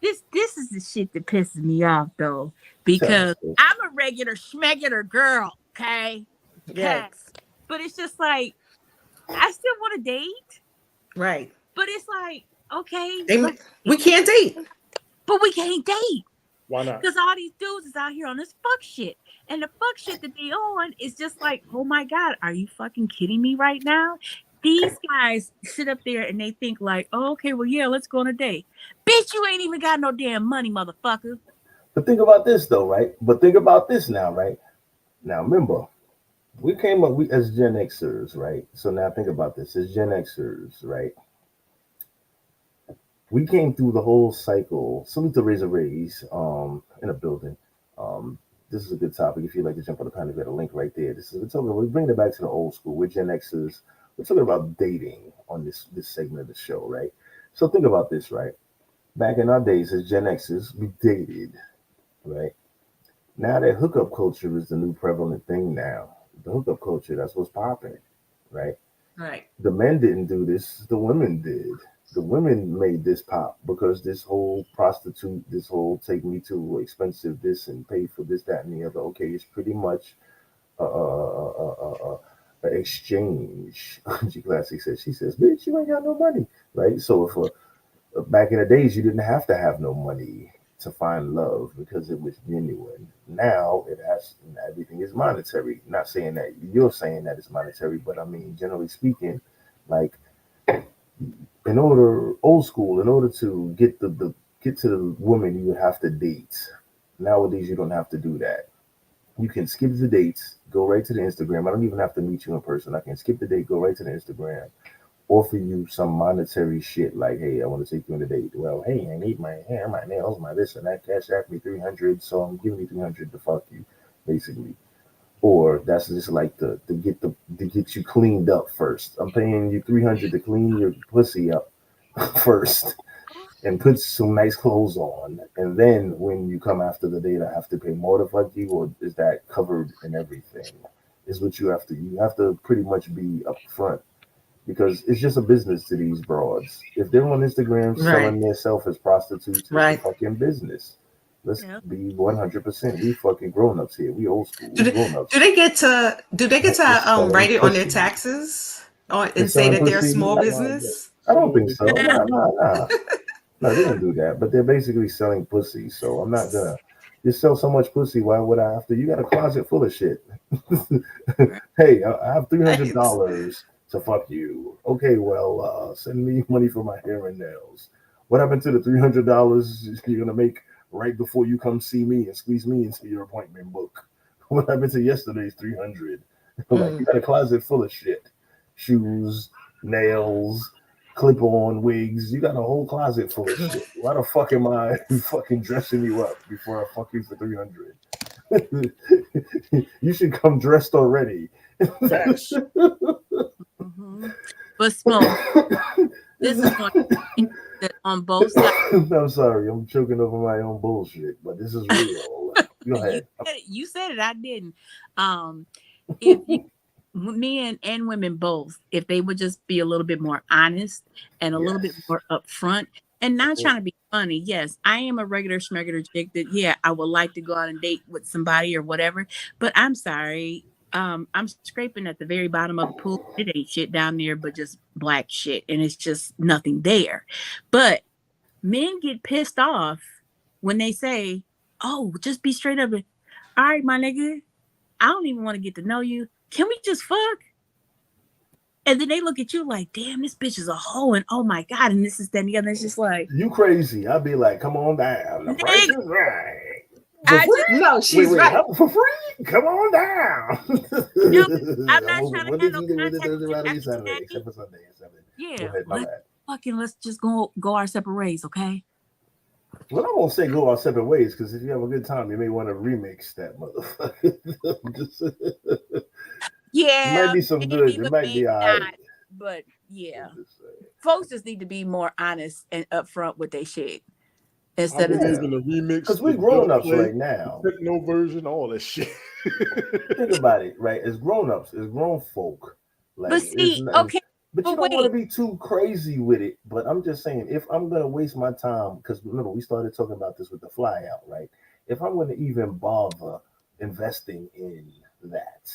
this is the shit that pisses me off though, because I'm a regular schmegular girl, okay? Yes. But it's just like, I still want to date. Right. But it's like, okay, we can't date. But we can't date. Why not? Because all these dudes is out here on this fuck shit. And the fuck shit that they on is just like, oh my God, are you fucking kidding me right now? These guys sit up there and they think like, oh, okay, well, yeah, let's go on a date. Bitch, you ain't even got no damn money, motherfucker. But think about this though, right? But think about this now, right? Now remember, we came up as Gen Xers, right? So now think about this as Gen Xers, right? We came through the whole cycle. Salute to Razor Rays in a building. This is a good topic. If you'd like to jump on the panel, we got a link right there. We're bringing it back to the old school. We're Gen Xers. We're talking about dating on this segment of the show, right? So think about this, right? Back in our days as Gen Xers, we dated, right? Now that hookup culture is the new prevalent thing now. The hookup culture, that's what's popping, right? Right. The men didn't do this, the women did. The women made this pop because this whole prostitute, this whole take me to expensive this and pay for this, that, and the other. Okay, it's pretty much an exchange. G Classic says, she says, bitch, you ain't got no money, right? So for back in the days, you didn't have to have no money to find love because it was genuine. Now it has, everything is monetary. Not saying that you're saying that it's monetary, but I mean, generally speaking, like old school, in order to get to the woman, you have to date. Nowadays, you don't have to do that. You can skip the dates, go right to the Instagram. I don't even have to meet you in person. I can skip the date, go right to the Instagram, offer you some monetary shit like, hey, I want to take you on a date. Well, hey, I need my hair, my nails, my this and that. Cash app me $300, so I'm giving you $300 to fuck you, basically. Or that's just like to get you cleaned up first. I'm paying you $300 to clean your pussy up first and put some nice clothes on. And then when you come after the date, I have to pay more to fuck you, or is that covered in everything? Is what you have to pretty much be upfront, because it's just a business to these broads. If they're on Instagram selling themselves as prostitutes, it's a fucking business. Let's be 100%. We fucking grown-ups here. We old school. Do they get to write it on their taxes and say that they're a small business? I don't think so. Nah. No, they don't do that. But they're basically selling pussy. So I'm not gonna just sell so much pussy. Why would I have to? You got a closet full of shit. Hey, I have $300 to fuck you. Okay, well, send me money for my hair and nails. What happened to the $300 you're gonna make right before you come see me and squeeze me into your appointment book? What happened to yesterday's $300? Like, you got a closet full of shit. Shoes, nails, clip-on wigs. You got a whole closet full of shit. Why the fuck am I fucking dressing you up before I fuck you for $300? You should come dressed already. But Smoke, this is on both sides. I'm sorry, I'm choking over my own bullshit, but this is real. Go ahead. You said it, I didn't. If men and women both, if they would just be a little bit more honest and a little bit more upfront and not trying to be funny. Yes, I am a regular schmegular chick that, I would like to go out and date with somebody or whatever, but I'm sorry. I'm scraping at the very bottom of the pool. It ain't shit down there, but just black shit. And it's just nothing there. But men get pissed off when they say, oh, just be straight up. All right, my nigga, I don't even want to get to know you. Can we just fuck? And then they look at you like, damn, this bitch is a hoe. And oh my God. And this is that and the other. It's just like, you crazy. I'll be like, come on down. The price is right. No, she's right. For free. Come on down. I'm not trying to have no contact. Except for Sunday. Yeah. Let's just go our separate ways, okay? Well, I won't say go our separate ways because if you have a good time, you may want to remix that motherfucker. Yeah, it might be some good. It might be all right. But yeah, folks just need to be more honest and upfront with their shit instead of even the remix. Because we're grown-ups right now. Techno version, all that shit. Think about it, right? As grown-ups, as grown folk, like, but see, okay. But you don't want to be too crazy with it. But I'm just saying, if I'm going to waste my time, because remember, we started talking about this with the fly out, right? If I'm going to even bother investing in that,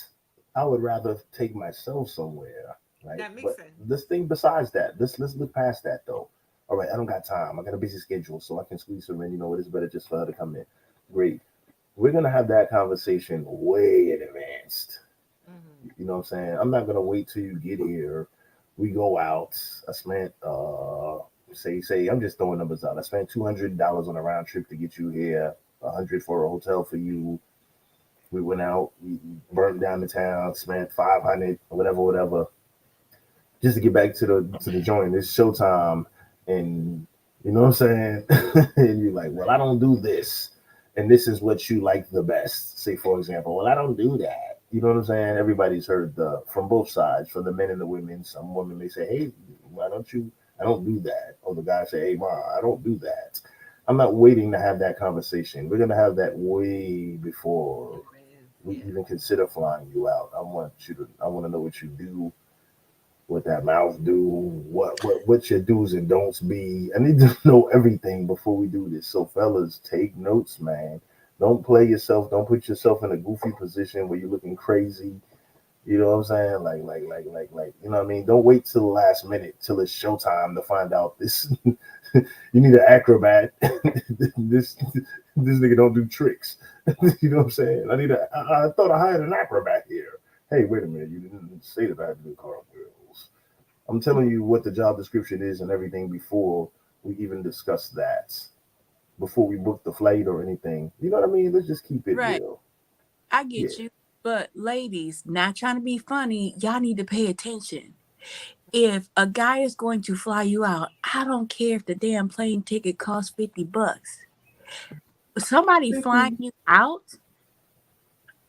I would rather take myself somewhere, right? That makes sense. This thing besides that, let's look past that, though. All right, I don't got time. I got a busy schedule, so I can squeeze her in. You know, it's better just for her to come in. Great. We're going to have that conversation way in advance. You know what I'm saying? I'm not going to wait till you get here. We go out. I spent, say, I'm just throwing numbers out. I spent $200 on a round trip to get you here, $100 for a hotel for you. We went out, we burned down the town, spent $500, whatever, just to get back to the joint. It's showtime, and you know what I'm saying? And you're like, well, I don't do this, and this is what you like the best. Say, for example, well, I don't do that. You know what I'm saying? Everybody's heard from both sides, from the men and the women. Some women may say, hey, why don't you? I don't do that. Or the guy say, hey, ma, I don't do that. I'm not waiting to have that conversation. We're going to have that way before we even consider flying you out. I want to know what you do, what that mouth do, what your do's and don'ts be. I need to know everything before we do this. So fellas, take notes, man. Don't play yourself. Don't put yourself in a goofy position where you're looking crazy. You know what I'm saying? Like, you know what I mean? Don't wait till the last minute, till it's showtime to find out this. You need an acrobat. this nigga don't do tricks. You know what I'm saying? I thought I hired an acrobat here. Hey, wait a minute. You didn't say that I had to do cartwheels. I'm telling you what the job description is and everything before we even discuss that. Before we book the flight or anything. You know what I mean? Let's just keep it real. I get you. But ladies, not trying to be funny, y'all need to pay attention. If a guy is going to fly you out, I don't care if the damn plane ticket costs $50. Somebody flying you out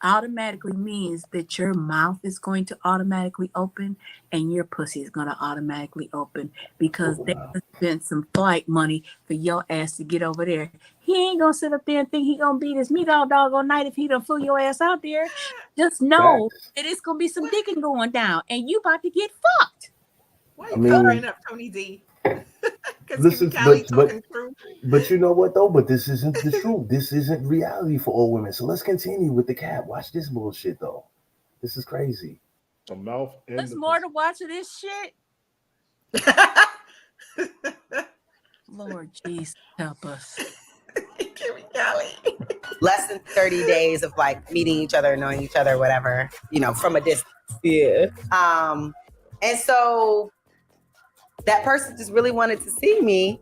automatically means that your mouth is going to automatically open and your pussy is going to automatically open because they spent some flight money for your ass to get over there. He ain't going to sit up there and think he going to beat his meat all doggone night if he done flew your ass out there. Just know that it's going to be some dicking going down and you about to get fucked. Why are you covering up Tony D? But you know what though? But this isn't the truth. This isn't reality for all women. So let's continue with the cap. Watch this bullshit though. This is crazy. The mouth. There's more to watch of this shit. Lord Jesus, help us. Less than 30 days of like meeting each other, knowing each other, whatever, from a distance. Yeah. And so that person just really wanted to see me.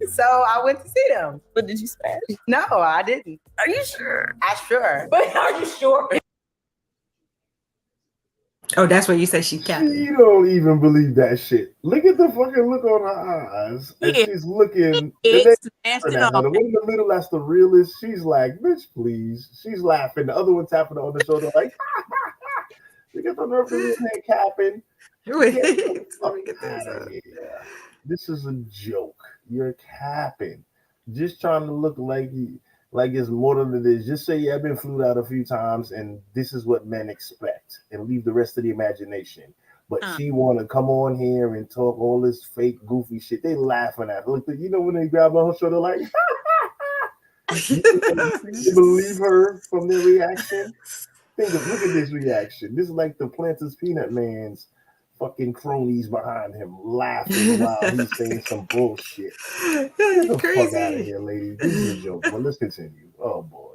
So I went to see them. But did you smash? No, I didn't. Are you sure? Sure. But are you sure? Oh, that's what you say she capping. You don't even believe that shit. Look at the fucking look on her eyes. And she's looking. The one in the middle, that's the realest. She's like, bitch, please. She's laughing. The other one tapping her on the shoulder like, you get the nerve to be capping. Wait, let me get this out. This is a joke. You're capping. Just trying to look like it's more than it is. Just say, yeah, I've been flew out a few times, and this is what men expect, and leave the rest of the imagination. But she want to come on here and talk all this fake, goofy shit. They laughing at her. Look, you know when they grab her shoulder like, you believe her from their reaction? Look at this reaction. This is like the Planters Peanut Man's fucking cronies behind him laughing while he's saying some bullshit. Get the fuck out of here, lady. This is a joke. But let's continue. Oh boy.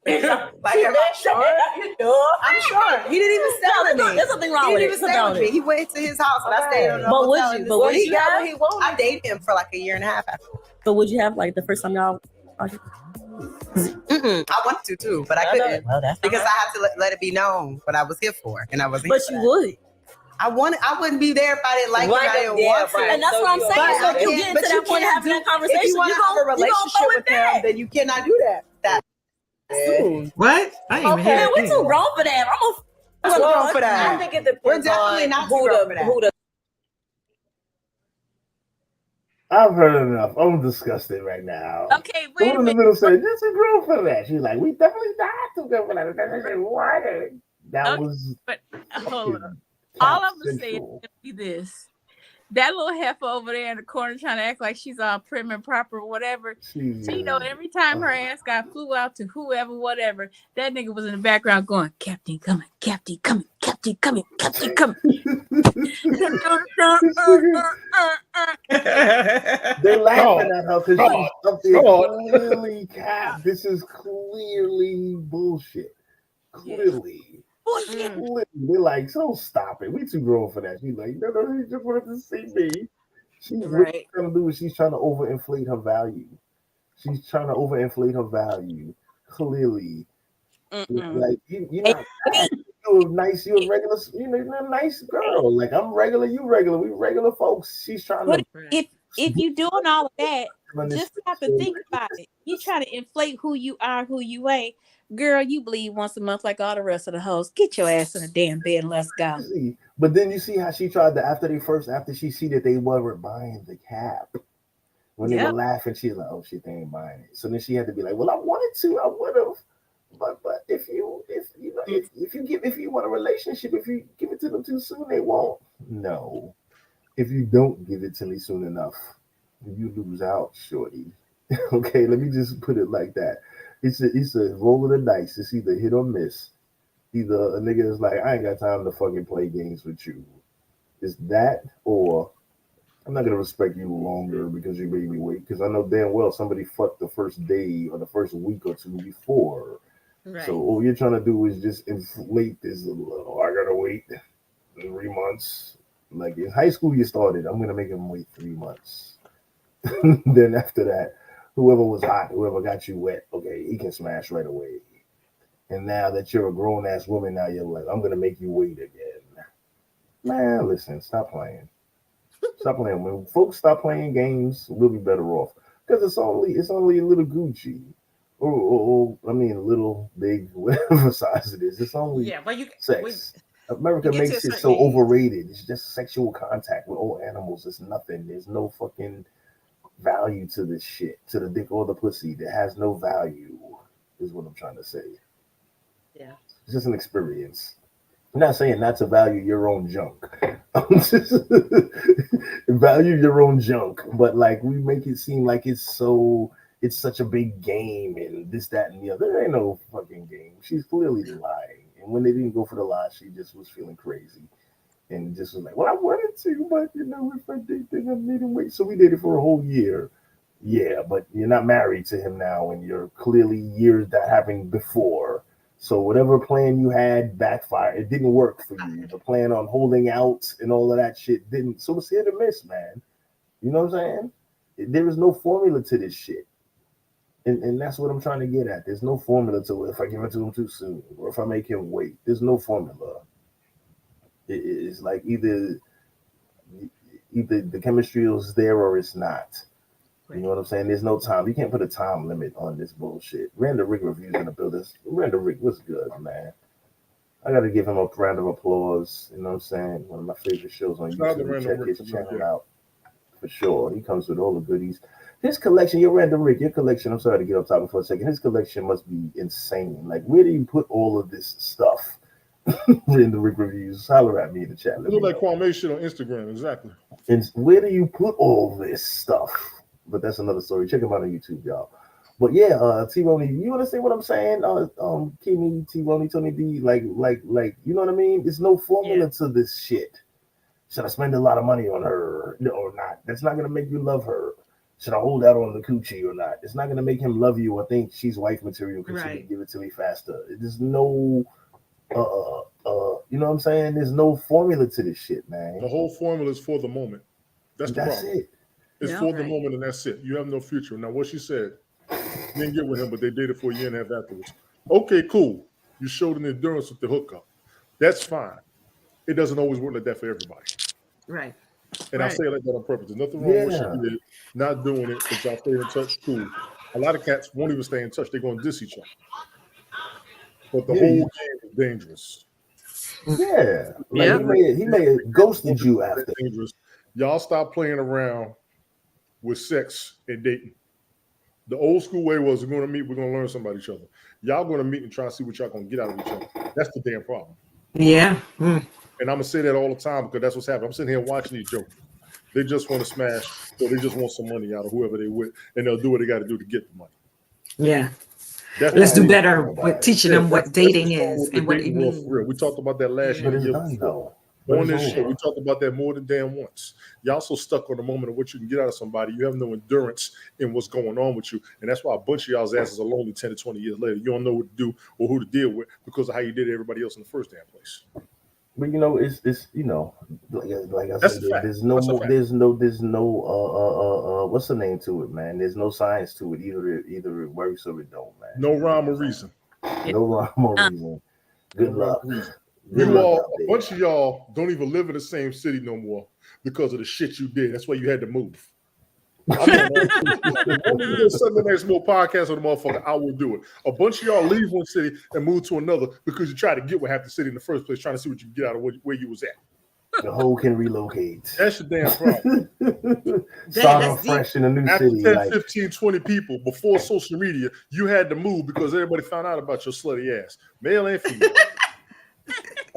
I'm sure. He didn't even stay with me. There's something wrong with it. He went to his house and I stayed on the hotel. But would you have? I dated him for like a year and a half after. But would you have like the first time y'all? I wanted to too, but I couldn't because I had to let it be known what I was here for, and I wasn't. But you would. I wouldn't be there if I didn't like it. I didn't want to. And that's what I'm saying. So if you get to that point of having that conversation, if you want to have a relationship with him, then you cannot do that. What? I ain't even hear we're too grown for that. I'm grown for that. I think it depends. We're definitely not too grown for that. Who the I've heard enough. I'm disgusted right now. Okay, wait Someone in the middle said, "Just a girl for that." She's like, "We definitely not too good for that." That was. But hold on. All I'm gonna say is this: that little heifer over there in the corner trying to act like she's all prim and proper, or whatever. She know every time her ass got flew out to whoever, whatever, that nigga was in the background going, "Captain coming, Captain coming, Captain coming, Captain coming." They're laughing at her because she's up there clearly cap. This is clearly bullshit. Clearly. They're like, so stop it. We too grown for that. She's like, no, he just wanted to see me. She's what she's trying to do is she's trying to overinflate her value. She's trying to overinflate her value. Clearly. Like you're not you're nice, you're a regular, you're a nice girl. Like I'm regular, you regular, we regular folks. She's trying to if you're doing all of that, just have to think about it. You trying to inflate who you are, who you ain't. Girl, you bleed once a month like all the rest of the hoes. Get your ass in a damn bed and let's go. But then you see how she tried to after she see that they weren't buying the cap. When they were laughing, she's like, "Oh shit, they ain't buying it." So then she had to be like, "Well, I wanted to, I would have, but if you want a relationship, if you give it to them too soon, they won't." No, if you don't give it to me soon enough, you lose out, shorty. Okay, let me just put it like that. It's a roll of the dice. It's either hit or miss. Either a nigga is like, "I ain't got time to fucking play games with you." It's that, or I'm not gonna respect you longer because you made me wait. Because I know damn well somebody fucked the first day or the first week or two before. Right. So all you're trying to do is just inflate this. I gotta wait 3 months. Like in high school, you started. I'm gonna make him wait 3 months. Then after that, whoever was hot, whoever got you wet, okay, he can smash right away. And now that you're a grown ass woman, now you're like, I'm gonna make you wait again. Man, listen, stop playing. Stop playing. When folks stop playing games, we'll be better off. Because it's only a little Gucci. Or I mean, a little, big, whatever size it is. It's only sex. America makes it so overrated. It's just sexual contact with all animals. It's nothing. There's no fucking value to this shit, to the dick or the pussy. That has no value, is what I'm trying to say. Yeah. It's just an experience. I'm not saying not to value your own junk. Value your own junk, but like we make it seem like it's such a big game and this, that, and the other. There ain't no fucking game. She's clearly lying. And when they didn't go for the lie, she just was feeling crazy. And just was like, well, I wanted to, but if I did, then I need to wait. So we did it for a whole year. Yeah, but you're not married to him now, and you're clearly years that happened before. So whatever plan you had backfired. It didn't work for you. The plan on holding out and all of that shit didn't. So it's hit or miss, man. You know what I'm saying? There is no formula to this shit. And that's what I'm trying to get at. There's no formula to it. If I give it to him too soon or if I make him wait. There's no formula. It's like either the chemistry is there or it's not. You know what I'm saying? There's no time. You can't put a time limit on this bullshit. Random Rick reviews in the building. Random Rick, what's good, man? I got to give him a round of applause. You know what I'm saying? One of my favorite shows on YouTube. Check his channel out for sure. He comes with all the goodies. His collection, your Random Rick, your collection. I'm sorry to get off topic for a second. His collection must be insane. Like, where do you put all of this stuff? Random Rick reviews. Holler at me in the chat. You look like Kwame shit on Instagram, exactly. And where do you put all this stuff? But that's another story. Check him out on YouTube, y'all. But yeah, T-Roni, you understand what I'm saying? Kimmy, T-Roni, Tony D, like, you know what I mean? There's no formula to this shit. Should I spend a lot of money on her or not? That's not gonna make you love her. Should I hold out on the coochie or not? It's not gonna make him love you or think she's wife material because she can give it to me faster. There's no, you know what I'm saying? There's no formula to this shit, man. The whole formula is for the moment. That's the problem. It. It's for the moment, and that's it. You have no future. Now, what she said, didn't get with him, but they dated for a year and a half afterwards. Okay, cool. You showed an endurance with the hookup. That's fine. it doesn't always work like that for everybody. Right. And I say it like that on purpose. There's nothing wrong with what she did, not doing it, but y'all stay in touch, cool. A lot of cats won't even stay in touch. They're going to diss each other. But the whole game is dangerous. Yeah. Like he may have ghosted you after. Dangerous. Y'all stop playing around with sex and dating. The old school way was we're going to meet, we're going to learn something about each other. Y'all going to meet and try to see what y'all going to get out of each other. That's the damn problem. Yeah. And I'm going to say that all the time because that's what's happening. I'm sitting here watching these jokers. They just want to smash, or they just want some money out of whoever they with, and they'll do what they got to do to get the money. Yeah. Let's do better with teaching them what dating is and what it means. We talked about that last year. On this show, we talked about that more than damn once. You're also stuck on the moment of what you can get out of somebody. You have no endurance in what's going on with you. And that's why a bunch of y'all's asses are lonely 10 to 20 years later. You don't know what to do or who to deal with because of how you did everybody else in the first damn place. But it's like I said, there's no what's the name to it, man? There's no science to it. Either it works or it don't, man. No rhyme or reason. No rhyme or reason. Good luck. You all, a bunch of y'all don't even live in the same city no more because of the shit you did. That's why you had to move. SundayNiteSmoke PodCast on the motherfucker, I will do it. A bunch of y'all leave one city and move to another because you try to get with half the city in the first place, trying to see what you can get out of where you was at. The whole can relocate. That's your damn problem. Start fresh in a new After city. 10, 15, 20 people before social media, you had to move because everybody found out about your slutty ass. Male and female.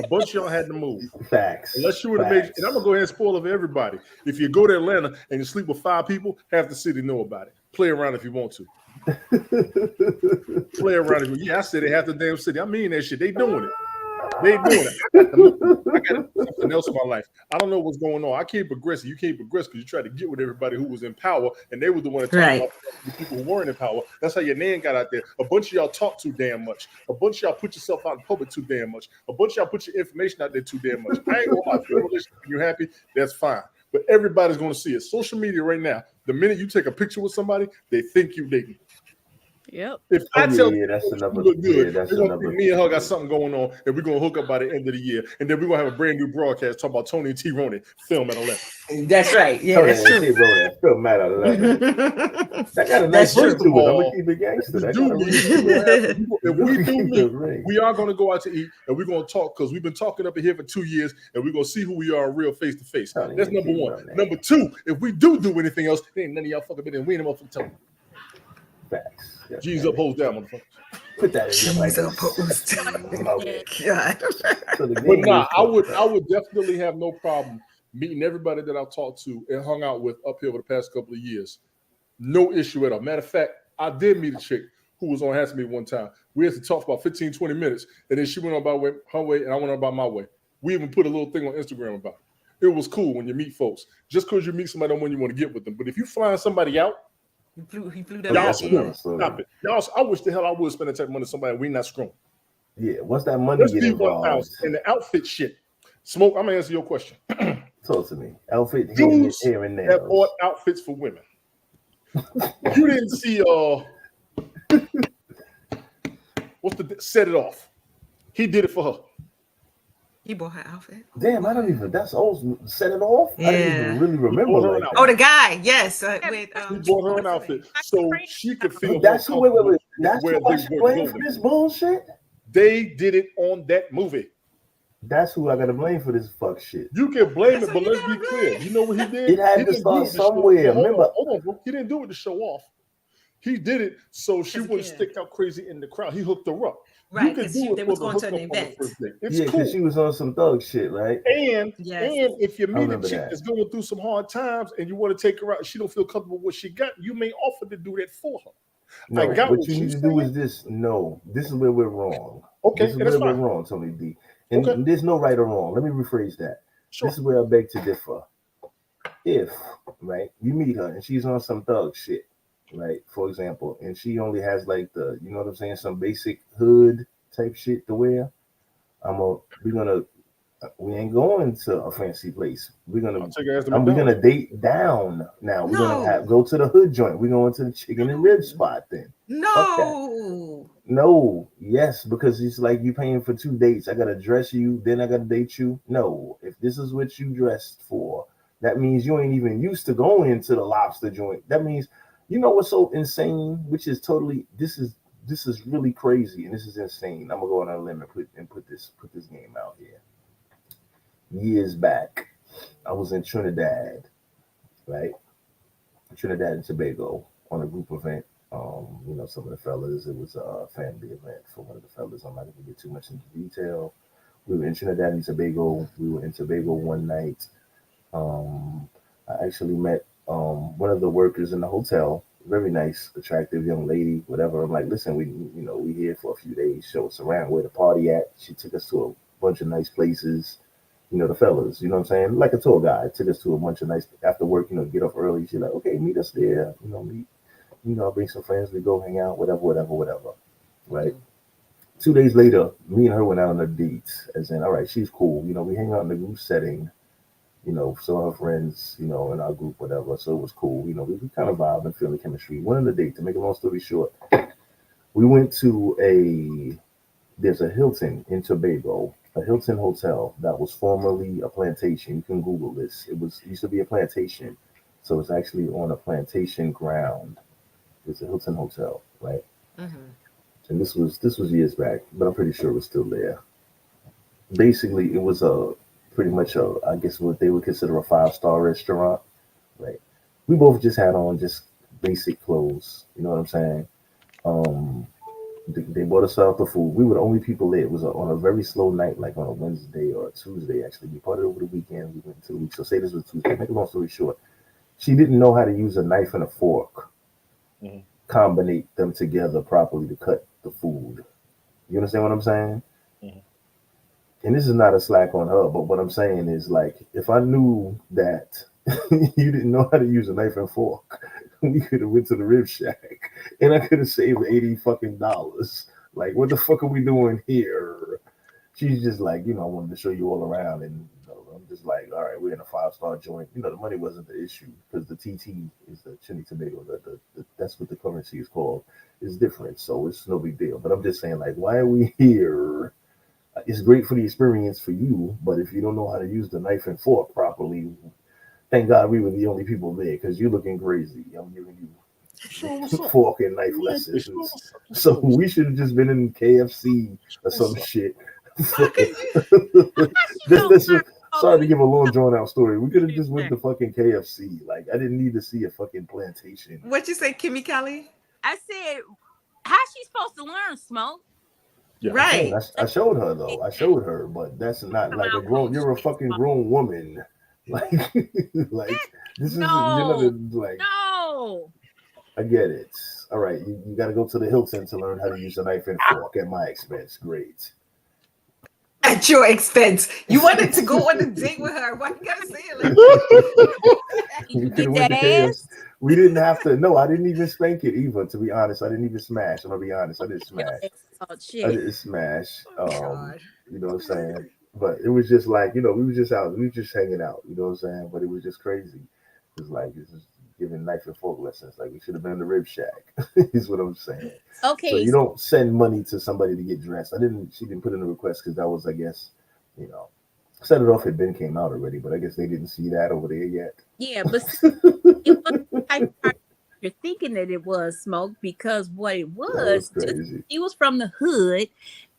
A bunch of y'all had to move. Facts. Unless you were the major, and I'm gonna go ahead and spoil it for everybody. If you go to Atlanta and you sleep with 5 people, half the city know about it. Play around if you want to. Play around. Yeah, I said it half the damn city. I mean that shit. They doing it. They doing it. I got something else in my life. I don't know what's going on. I can't progress. You can't progress because you tried to get with everybody who was in power, and they were the one that talked about the people who weren't in power. That's how your name got out there. A bunch of y'all talk too damn much. A bunch of y'all put yourself out in public too damn much. A bunch of y'all put your information out there too damn much. I ain't gonna lie. If you're in a relationship and you're happy, that's fine. But everybody's gonna see it. Social media right now, the minute you take a picture with somebody, they think you dating. Yep. If I tell you that's another, look good, me and her got something going on, and we're gonna hook up by the end of the year, and then we're gonna have a brand new broadcast talking about Tony and T. Roney film at 11. That's right. Yeah, Tony that's true. T. Roney film at 11. That got a nice ring to it. I'm gonna keep it gangster. If we do meet, we are gonna go out to eat, and we're gonna talk because we've been talking up in here for 2 years, and we're gonna see who we are real face to face. That's number one. Number two, if we do anything else, ain't none of y'all fucking been in. We ain't motherfucking Tony. Facts. G's up, hoes down, motherfucker. Put that in your G's up, hoes down. But nah, I would definitely have no problem meeting everybody that I've talked to and hung out with up here over the past couple of years. No issue at all. Matter of fact, I did meet a chick who was on Handsome Me one time. We had to talk for about 15, 20 minutes, and then she went on her way, and I went on about my way. We even put a little thing on Instagram about it. It was cool when you meet folks. Just because you meet somebody don't mean you want to get with them. But if you flying somebody out, he flew that y'all out. stop it. Y'all, I wish the hell I would spend that type of money on somebody we not screwing. Yeah, once that money get involved. And the outfit shit. Smoke, I'm gonna answer your question. Talk to me. Outfit Dudes here and there. that bought outfits for women. You didn't see Set It Off. He did it for her. He bought her outfit. Damn, I don't even. That's old. Set It Off. Yeah. I didn't even really remember. Oh, the guy. Yes. He bought her an outfit so she could feel. That's who. Wait. That's who I should blame for this bullshit. They did it on that movie. That's who I gotta blame for this fuck shit. You can blame it, but let's be clear. You know what he did? It had to start somewhere. Remember? Hold on, bro. He didn't do it to show off. He did it so she wouldn't stick out crazy in the crowd. He hooked her up. Right, because they was going to an event. It's cool. Because she was on some thug shit, right? And if you meet a chick that's going through some hard times and you want to take her out, she don't feel comfortable with what she got, you may offer to do that for her. No, what you need to do is this. No, this is where we're wrong. Okay, this is where we're wrong, Tony D. And there's no right or wrong. Let me rephrase that. Sure. This is where I beg to differ. If, right, you meet her and she's on some thug shit, right, for example, and she only has like the, you know what I'm saying, some basic hood type shit to wear, we're gonna We ain't going to a fancy place. We're gonna date down now. We're gonna go to the hood joint. We're going to the chicken and rib spot then. No. No, yes, because it's like you paying for 2 dates. I gotta dress you, then I gotta date you. No, if this is what you dressed for, that means you ain't even used to going into the lobster joint. That means, you know what's so insane, which is totally this is really crazy and this is insane. I'm gonna go on a limb and put this game out here. Years back, I was in Trinidad, right? Trinidad and Tobago on a group event. Some of the fellas, it was a family event for one of the fellas. I'm not going to get too much into detail. We were in Trinidad and Tobago. We were in Tobago one night. I actually met one of the workers in the hotel. Very nice, attractive young lady, whatever. I'm like, listen, we here for a few days. Show us around where the party at. She took us to a bunch of nice places. The fellas, you know what I'm saying? Like a tour guide, took us to a bunch of nice, after work, get up early. She's like, okay, meet us there, I'll bring some friends, we go hang out, whatever. Right? 2 days later, me and her went out on a date, as in, all right, she's cool. We hang out in the group setting, some of her friends, in our group, whatever. So it was cool. We kind of vibe and feel the chemistry. Went on the date, to make a long story short. We went to there's a Hilton in Tobago, a Hilton hotel that was formerly a plantation. You can Google this. It used to be a plantation. So it's actually on a plantation ground. It's a Hilton hotel, right? Mm-hmm. And this was years back, but I'm pretty sure it was still there. Basically, it was pretty much I guess what they would consider a 5-star restaurant, right? We both just had on just basic clothes. You know what I'm saying? They brought us out the food. We were the only people there. It was on a very slow night, like on a Wednesday or a Tuesday, actually. We parted over the weekend. We went to the week. So say this was Tuesday. Make a long story short, she didn't know how to use a knife and a fork, combinate them together properly to cut the food. You understand what I'm saying? And this is not a slack on her, but what I'm saying is, like, if I knew that you didn't know how to use a knife and fork, we could have went to the Rib Shack and I could have saved $80 fucking dollars. Like, what the fuck are we doing here? She's just like, I wanted to show you all around, and I'm just like, all right, we're in a 5-star joint. The money wasn't the issue because the TT is the Trinity Tobago. That's what the currency is called. It's different, so it's no big deal. But I'm just saying, like, why are we here? It's great for the experience for you, but if you don't know how to use the knife and fork properly, thank God we were the only people there because you're looking crazy. I'm giving you fork and knife lessons. So we should have just been in KFC or some shit. Sorry to give a long drawn out story. We could have just went to fucking KFC. Like, I didn't need to see a fucking plantation. What you say, Kimmy Kelly? I said, how's she supposed to learn, Smoke? Yeah, right. I showed her though. I showed her, but that's not like a grown. You're a fucking grown woman. Like, this is like. No. I get it. All right, you got to go to the Hilton to learn how to use a knife and fork at my expense. Great. At your expense. You wanted to go on a date with her. Why you gotta say it like you could have went to KFC. We didn't have to. No, I didn't even spank it either. To be honest, I didn't even smash. I'm gonna be honest. I didn't smash. Oh, shit. I didn't smash. You know what I'm saying? But it was just like, we were just out. We were just hanging out. You know what I'm saying? But it was just crazy. It's like it's just giving knife and fork lessons. Like, we should have been in the Rib Shack. Is what I'm saying. Okay. So you don't send money to somebody to get dressed. She didn't put in a request because that was, I guess, set it off. It Ben came out already, but I guess they didn't see that over there yet. Yeah, but it was you're thinking that it was Smoke, because what it was she was from the hood,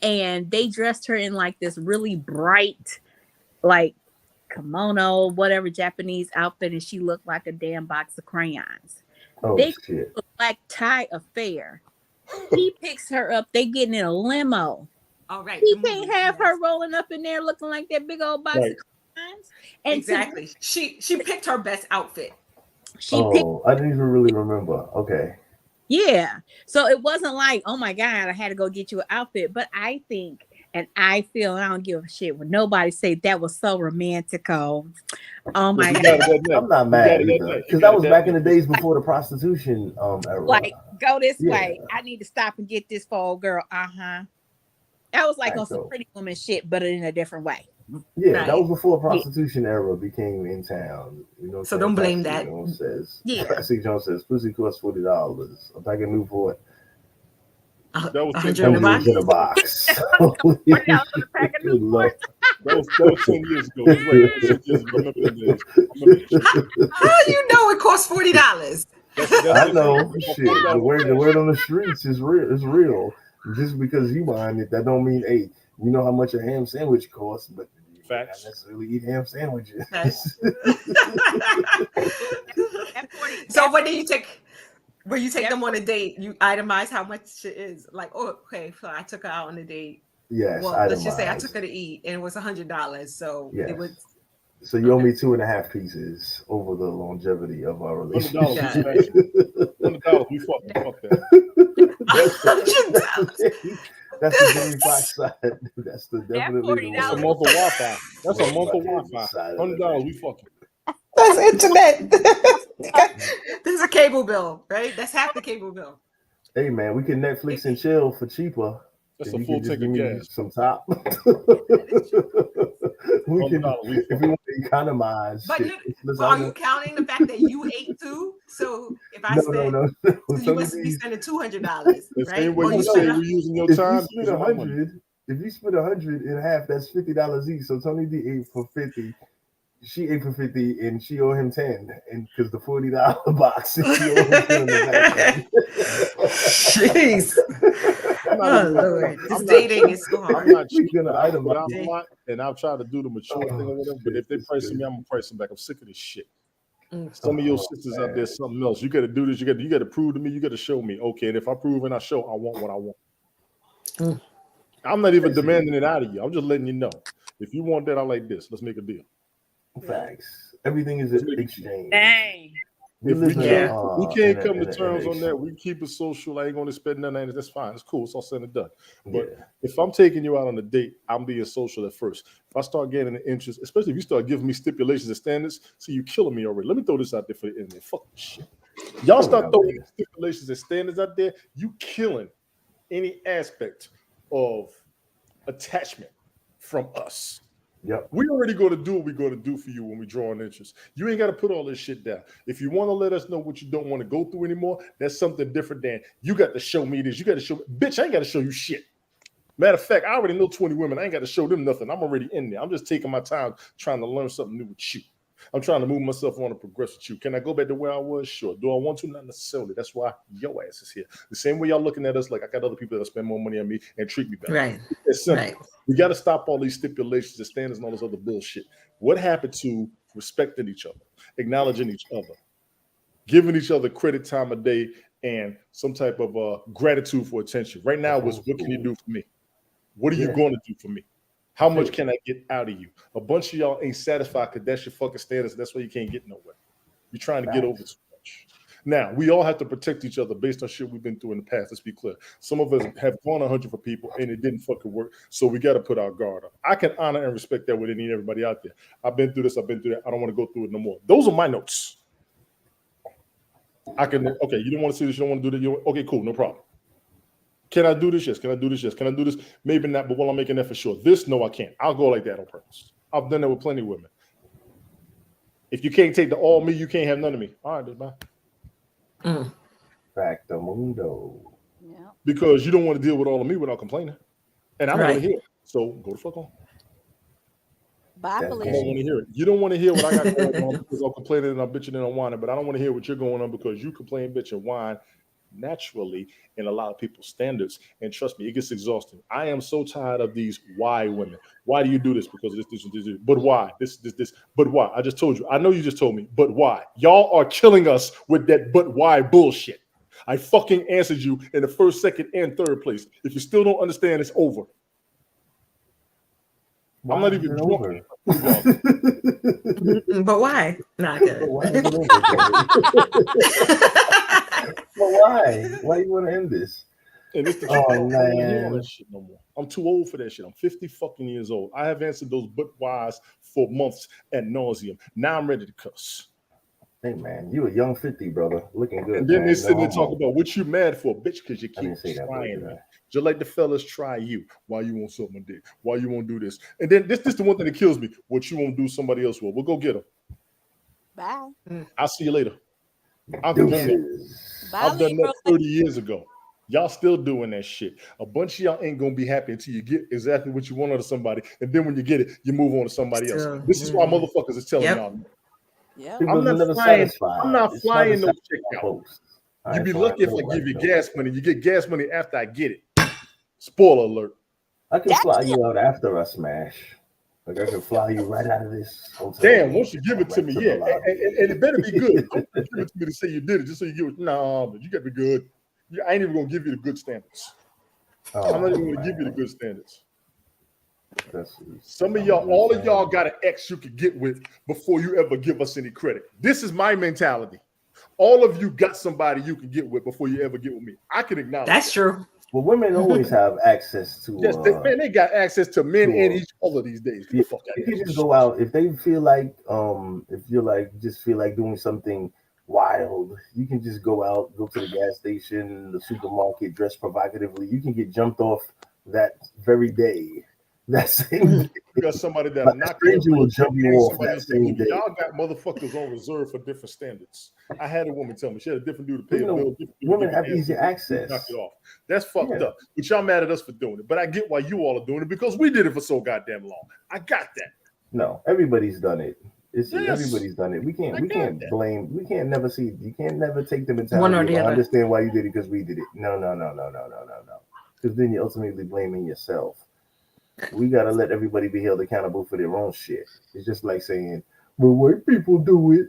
and they dressed her in like this really bright, like, kimono, whatever Japanese outfit, and she looked like a damn box of crayons. Shit. A black tie affair. He picks her up. They getting in a limo. All right. He can't have her rolling up in there looking like that big old box of crayons. And exactly. She picked her best outfit. I didn't even really remember. Okay. Yeah. So it wasn't like, oh my God, I had to go get you an outfit. But I think, and I feel, I don't give a shit when nobody say that was so romantical. Oh my God. I'm not mad either, because that was back in the days before the prostitution era. Like, go this way. I need to stop and get this for old girl. That was like on some Pretty Woman shit, but in a different way. Yeah, Right. that was before prostitution era became in town. You know what So I'm don't blame Classic that. Jones says. Yeah. Classic Jones says pussy costs $40. A pack of Newport. That was 100 in a box. In a box. Good Lord. That was 10 years ago. He's right. That was 10 years ago. I remember them days. I remember that shit. How do you know it costs $40? I know. Shit. The word on the streets is real. It's real. Just because you buying it, that don't mean, hey, you know how much a ham sandwich costs, but you don't necessarily eat ham sandwiches. So when you take them on a date, you itemize how much it is. Like, oh, okay, so I took her out on a date. Yes, well, let's just say I itemized. took her to eat, and it was $100. So Yes. it was. So you owe me 2.5 pieces over the longevity of our relationship. $100, we fuck that. That's the Jamie Foxx side. That's the definitely That's a month of Wi-Fi. That's a month of Wi-Fi. $100, we fucking. That's internet. This is a cable bill, right? That's half the cable bill. Hey man, we can Netflix and chill for cheaper. That's a full tank of gas. Some top. we can, if we want to economize. But shit, are you counting the fact that you ate too? So if I no. So you must be spending $200, right? Same way you say we're using your time. If you split 100 in half, that's $50 each. So Tony D ate for 50. She ate for 50 and she owed him 10, and because the $40 box, and she owed him 10 in the back. Jeez. Oh Lord, this dating is so hard. I'm not cheating, but I'm a lot, and I'll try to do the mature thing or whatever. But if they pricing me, I'm gonna price them back. I'm sick of this shit. Some of your sisters out there, something else. You got to do this. You got to prove to me. You got to show me. Okay, and if I prove and I show, I want what I want. I'm not even demanding it out of you. I'm just letting you know. If you want that, I like this. Let's make a deal. Facts. Everything is an exchange. Dang. If we can't come to terms on that, we keep it social. I ain't going to spend nothing. That's fine. It's cool. It's all said and done. But if I'm taking you out on a date, I'm being social at first. If I start getting an interest, especially if you start giving me stipulations and standards, see, you killing me already. Let me throw this out there for the internet. Fuck this shit. Y'all start throwing stipulations and standards out there, you killing any aspect of attachment from us. Yep. We already going to do what we're going to do for you when we draw an interest. You ain't got to put all this shit down. If you want to let us know what you don't want to go through anymore, that's something different than you got to show me this. You got to show, bitch, I ain't got to show you shit. Matter of fact, I already know 20 women. I ain't got to show them nothing. I'm already in there. I'm just taking my time trying to learn something new with you. I'm trying to move myself on and progress with you. Can I go back to where I was? Sure. Do I want to? Not necessarily. That's why your ass is here. The same way y'all looking at us like I got other people that spend more money on me and treat me better. Right. It's simple. Right. We got to stop all these stipulations and standards and all this other bullshit. What happened to respecting each other, acknowledging each other, giving each other credit time of day, and some type of gratitude for attention? Right now, what can you do for me? What are you going to do for me? How much can I get out of you? A bunch of y'all ain't satisfied because that's your fucking status. That's why you can't get nowhere. You're trying to get over too much. Now, we all have to protect each other based on shit we've been through in the past. Let's be clear. Some of us have gone 100 for people and it didn't fucking work. So we got to put our guard up. I can honor and respect that with any and everybody out there. I've been through this. I've been through that. I don't want to go through it no more. Those are my notes. Okay, you don't want to see this. You don't want to do that. Okay, cool. No problem. Can I do this? Yes. Can I do this? Yes. Can I do this? Maybe not, but while I'm making that for sure. This, no, I can't. I'll go like that on purpose. I've done that with plenty of women. If you can't take the all me, you can't have none of me. All right, bye. Facto mundo. Yeah. Because you don't want to deal with all of me without complaining. And I don't want to hear it. So go the fuck on. Bye, I don't want to hear it. You don't want to hear what I got going on because I'm complaining and I'm bitching and I'm whining, but I don't want to hear what you're going on because you complain, bitch, and whine naturally in a lot of people's standards. And trust me, it gets exhausting. I am so tired of these why women. Why do you do this? Because this. But why? This. But why? I just told you. I know you just told me. But why? Y'all are killing us with that but why bullshit. I fucking answered you in the first, second, and third place. If you still don't understand, it's over. I'm not even drunk. But why? Not good. But why? Why you want to end this? And it's the truth. I don't want to hear all that shit no more. I'm too old for that shit. I'm 50 fucking years old. I have answered those but whys for months ad nauseum. Now I'm ready to cuss. Hey man, you a young 50, brother, looking good. And then man. they sit there talking about what you mad for, bitch, because you keep trying me. Just like the fellas try you. Why you won't suck my dick? Why you won't do this? And then this the one thing that kills me. What you won't do, somebody else will. We'll go get them. Bye. I'll see you later. I've done that. I've done that 30 years ago. Y'all still doing that shit. A bunch of y'all ain't gonna be happy until you get exactly what you want out of somebody, and then when you get it, you move on to somebody else. This is why motherfuckers is telling y'all. Yeah, I'm not flying no chick out. You'd be lucky if I give you gas money. You get gas money after I get it. Spoiler alert. I can fly you out after I smash. Like I can fly you right out of this hotel. Damn, once you give it to me, yeah. And it better be good. Don't give it to me to say you did it, just so you give it. No, but you gotta be good. I ain't even gonna give you the good standards. I'm not even gonna give you the good standards. Some of y'all, all of y'all got an ex you could get with before you ever give us any credit. This is my mentality. All of you got somebody you can get with before you ever get with me. I can acknowledge that's true. Well, women always have access to. Yes, they got access to men and each other these days. Get the fuck out of here. You just go out if they feel like, if you're like just feel like doing something wild, you can just go out, go to the gas station, the supermarket, dress provocatively. You can get jumped off that very day. That same day. You got somebody that'll knock you will jump you off that same day. Y'all got motherfuckers on reserve for different standards. I had a woman tell me she had a different dude to pay a bill. Women have easy access. Knock it off. That's fucked up. But y'all mad at us for doing it. But I get why you all are doing it because we did it for so goddamn long. I got that. No, everybody's done it. Everybody's done it. We can't blame. We can't never see. You can't never take the mentality. I understand why you did it because we did it. No. Because then you're ultimately blaming yourself. We gotta let everybody be held accountable for their own shit. It's just like saying, "Well, white people do it."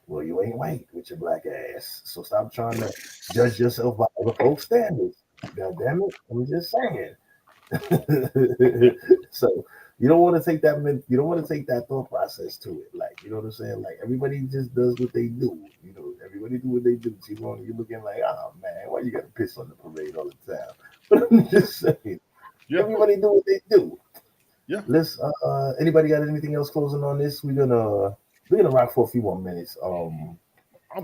Well, you ain't white with your black ass, so stop trying to judge yourself by other folks' standards. God damn it! I'm just saying. So you don't want to take that. You don't want to take that thought process to it. Like, you know what I'm saying? Like, everybody just does what they do. You know, everybody do what they do. You're looking like, oh man, why you gotta piss on the parade all the time? But I'm just saying. Everybody do what they do. Yeah. Let's. Anybody got anything else closing on this? We're gonna rock for a few more minutes. I'm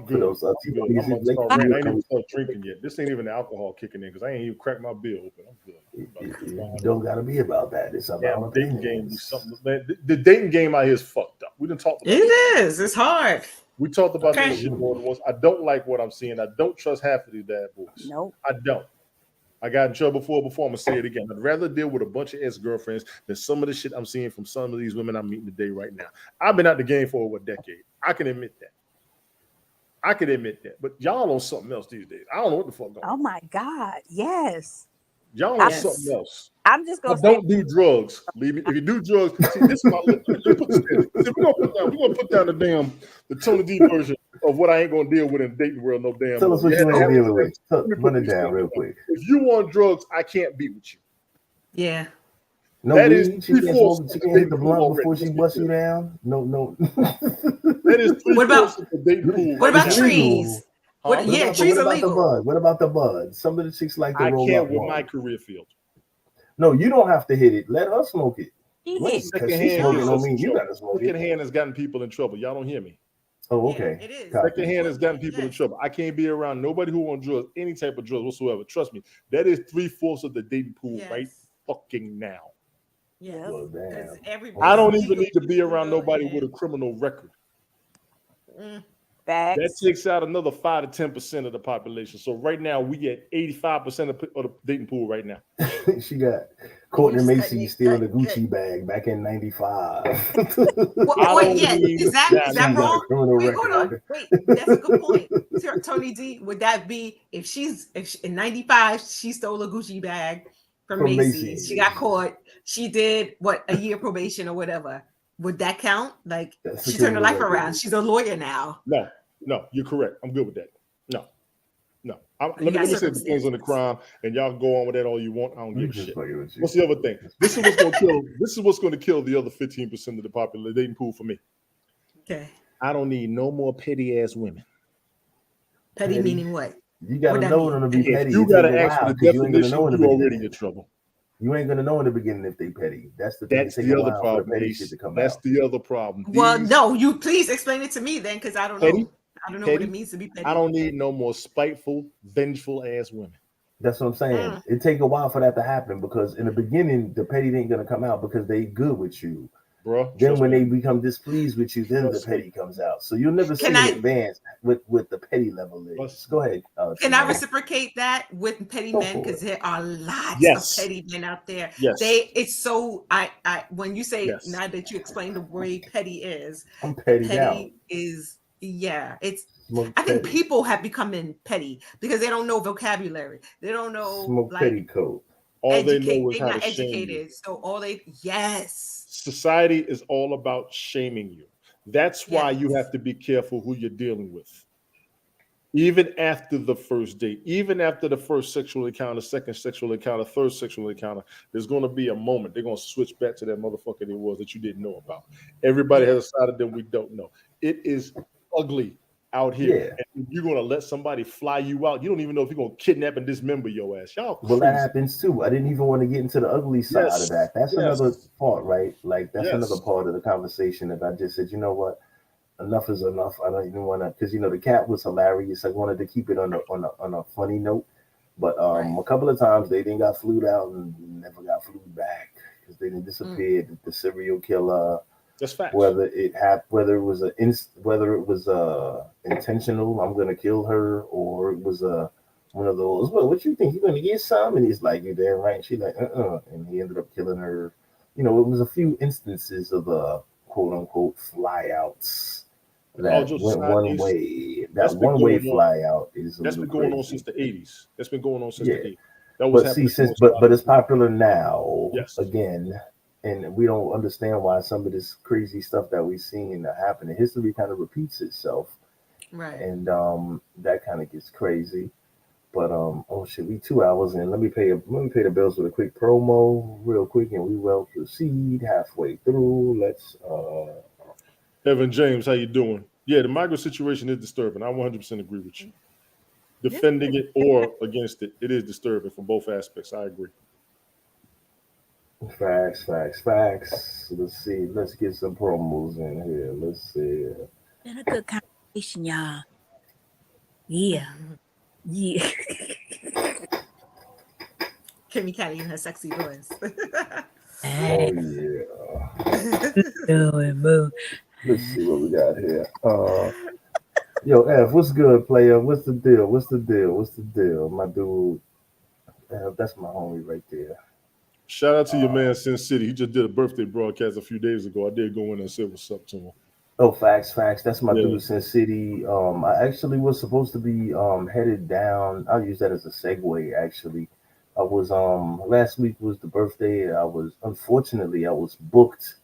good. I'm about to start I ain't even start drinking yet. This ain't even the alcohol kicking in because I ain't even cracked my beer open. I'm good. You don't gotta be about that. It's about the dating game. The dating game out here is fucked up. We didn't talk about it. Is. It's hard. We talked about this shit more than once. I don't like what I'm seeing. I don't trust half of these bad boys. No, I don't. I got in trouble before. I'm gonna say it again. I'd rather deal with a bunch of ex-girlfriends than some of the shit I'm seeing from some of these women I'm meeting today right now. I've been out the game for over a decade. I can admit that. But y'all on something else these days. I don't know what the fuck going on. Oh my God. Yes. Y'all on something else. I'm just gonna don't do drugs. Leave me. If you do drugs, see, this is my we're gonna put down the Tony D version of what I ain't gonna deal with in the dating world. No damn. Tell us what you ain't dealing with. Run it down real quick. If you want drugs, I can't be with you. Yeah. No, that is she can't hit the blunt before she busts you down. No. That is what about trees? Trees are legal. What about the bud? Some of the chicks like to roll up. I can't with my career field. No, you don't have to hit it. Let her smoke it. Secondhand has gotten people in trouble. Y'all don't hear me. Oh, okay. It is. Secondhand has gotten people in trouble. I can't be around nobody who wants drugs, any type of drugs whatsoever. Trust me, that is 3/4 of the dating pool right fucking now. Yeah. Well, damn. I don't even need to be around nobody with a criminal record. That takes out another 5 to 10% of the population. So right now we get 85% of the dating pool right now. She got Courtney Macy stealing a Gucci bag back in '95. Is that wrong? Wait, hold on. Wait, that's a good point. Tony D, would that be if in '95 she stole a Gucci bag from Macy's? She got caught. She did a year probation or whatever. Would that count? Like, she turned her life around. She's a lawyer now. No, you're correct. I'm good with that. No. Let me say it depends on the crime, and y'all go on with that all you want. I don't give a shit. What's the other thing? This is what's going to kill. This is what's going to kill the other 15% of the popular dating pool for me. Okay. I don't need no more petty ass women. Petty meaning what? You gotta know them to be petty. You gotta ask for the definition. You already in trouble. You ain't gonna know in the beginning if they petty. That's the other problem. That's the other problem. Well, no, you please explain it to me then, because I don't know. I don't know what it means to be petty. I don't need no more spiteful, vengeful ass women. That's what I'm saying. It take a while for that to happen because in the beginning, the petty ain't gonna come out because they good with you. Bro, then when they become displeased with you, then the petty comes out. So you'll never see an advance with the petty level is. Go ahead. Can I reciprocate that with petty men? Because there are lots of petty men out there. It's so when you say now that you explain the way petty is, I'm petty down. Is it's I think people have become petty because they don't know vocabulary. They don't know smoke petty code. All they know is they're how not to shame educated. you. So all they Society is all about shaming you. That's why you have to be careful who you're dealing with. Even after the first date, even after the first sexual encounter, second sexual encounter, third sexual encounter, there's going to be a moment. They're going to switch back to that motherfucker they was that you didn't know about. Everybody has a side of them we don't know. It is ugly out here. And you're going to let somebody fly you out. You don't even know if you're going to kidnap and dismember your ass. Y'all crazy. Well, that happens too. I didn't even want to get into the ugly side of that. That's another part, right? Like that's another part of the conversation that I just said, you know what? Enough is enough. I don't even want to, because the cat was hilarious. I wanted to keep it on a funny note, but a couple of times they didn't got flued out and never got flued back because they didn't disappear. The serial killer. That's facts. Whether it was intentional, I'm gonna kill her, or it was one of those. Well, what you think you're gonna get some? And he's like, you're damn right. And she's like, and he ended up killing her. It was a few instances of quote unquote flyouts. That went one way. That one way fly out is that's been going on since the 80s. That's been going on since the 80s. But it's popular now again, and we don't understand why some of this crazy stuff that we've seen happen. History kind of repeats itself, right? And that kind of gets crazy. But we 2 hours in. Let me pay the bills with a quick promo, real quick, and we will proceed halfway through. Let's. Evan James, how you doing? Yeah, the migrant situation is disturbing. I 100% agree with you. Defending it or against it, it is disturbing from both aspects. I agree. Facts. Let's see. Let's get some promos in here. Let's see. Been a good conversation, y'all. Yeah. Kimmy Cat in her sexy voice. Oh yeah. Let's see what we got here. Yo, F, what's good, player? What's the deal? My dude. That's my homie right there. Shout out to your man, Sin City. He just did a birthday broadcast a few days ago. I did go in and say what's up to him. Oh, facts. That's my dude, Sin City. I actually was supposed to be headed down. I'll use that as a segue, actually. I was last week was the birthday. I was booked.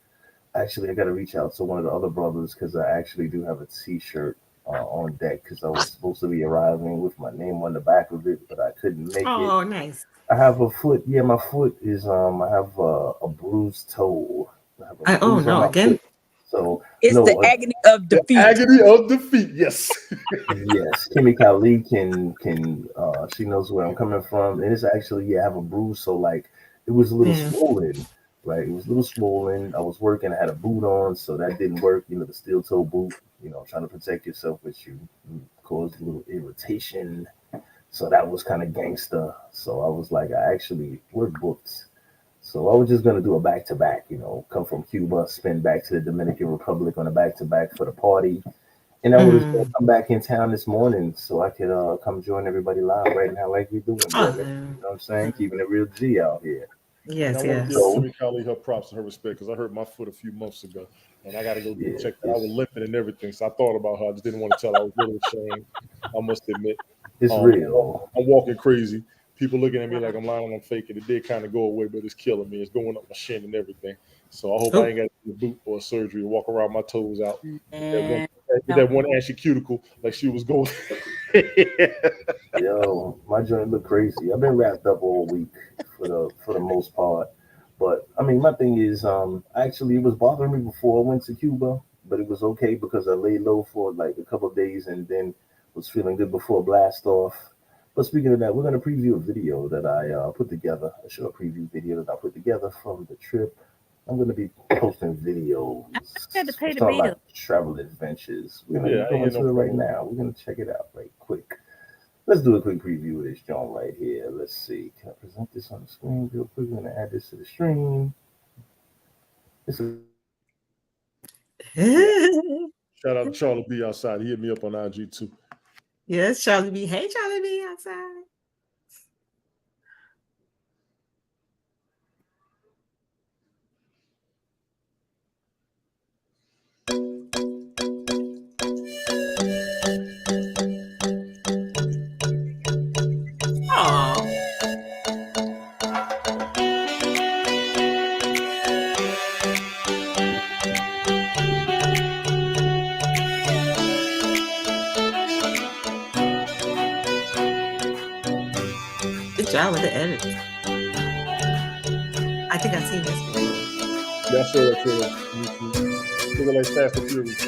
Actually, I got to reach out to one of the other brothers because I actually do have a T-shirt on deck because I was supposed to be arriving with my name on the back of it, but I couldn't make it. Oh, nice. I have a foot. Yeah, my foot is. I have a bruised toe. Again. So it's the agony of defeat. Agony of defeat. Yes. Yes. Kimmy Kali can. She knows where I'm coming from, and it's actually I have a bruise. So like, it was a little swollen. Right, it was a little swollen. I was working. I had a boot on, so that didn't work. The steel toe boot. Trying to protect yourself, which you caused a little irritation. So that was kind of gangster. So I was like, we're booked. So I was just gonna do a back-to-back. Come from Cuba, spin back to the Dominican Republic on a back-to-back for the party, and I was gonna come back in town this morning so I could come join everybody live right now, like you're doing. You know what I'm saying? Keeping it real G out here. Yes. I want to give Kimmy Kali her props and her respect because I hurt my foot a few months ago and I got to go get checked out. I was limping and everything, so I thought about her. I just didn't want to tell her. I was really ashamed. I must admit, it's real. I'm walking crazy. People looking at me like I'm lying, I'm faking. It did kind of go away, but it's killing me. It's going up my shin and everything. So I hope I ain't got to do a boot or a surgery to walk around my toes out. That one ashy cuticle like she was going. Yo, my joint look crazy. I've been wrapped up all week for the most part. But I mean, my thing is, actually, it was bothering me before I went to Cuba, but it was okay because I laid low for like a couple of days and then was feeling good before blast off. But speaking of that, we're going to preview a video that I put together, a short preview video that I put together from the trip I'm gonna be posting videos. I had to pay the Talk bill. about travel adventures. We're gonna Yeah, go ain't into no it right problem. now. We're gonna check it out right quick. Let's do a quick preview of this joint right here. Let's see. Can I present this on the screen real quick? We're gonna add this to the stream. This is Shout out to Charlie B outside. He hit me up on IG too. Yes, Charlie B. Hey, Charlie B. Outside. Aw. Good job with the edit. I think I've seen this before. Yeah, I saw that trailer on YouTube. Looking like Fast and Furious.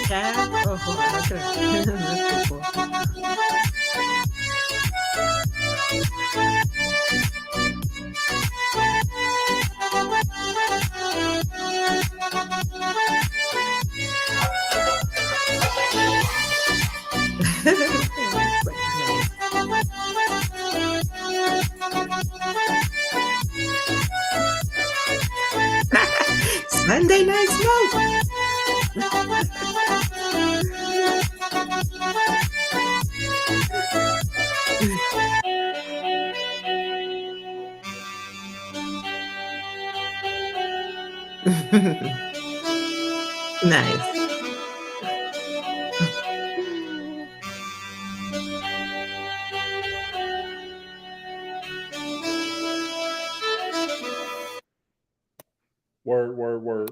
Cab? Oh, hold on. Okay. That's cool. Sunday Night Smoke. Nice. Word.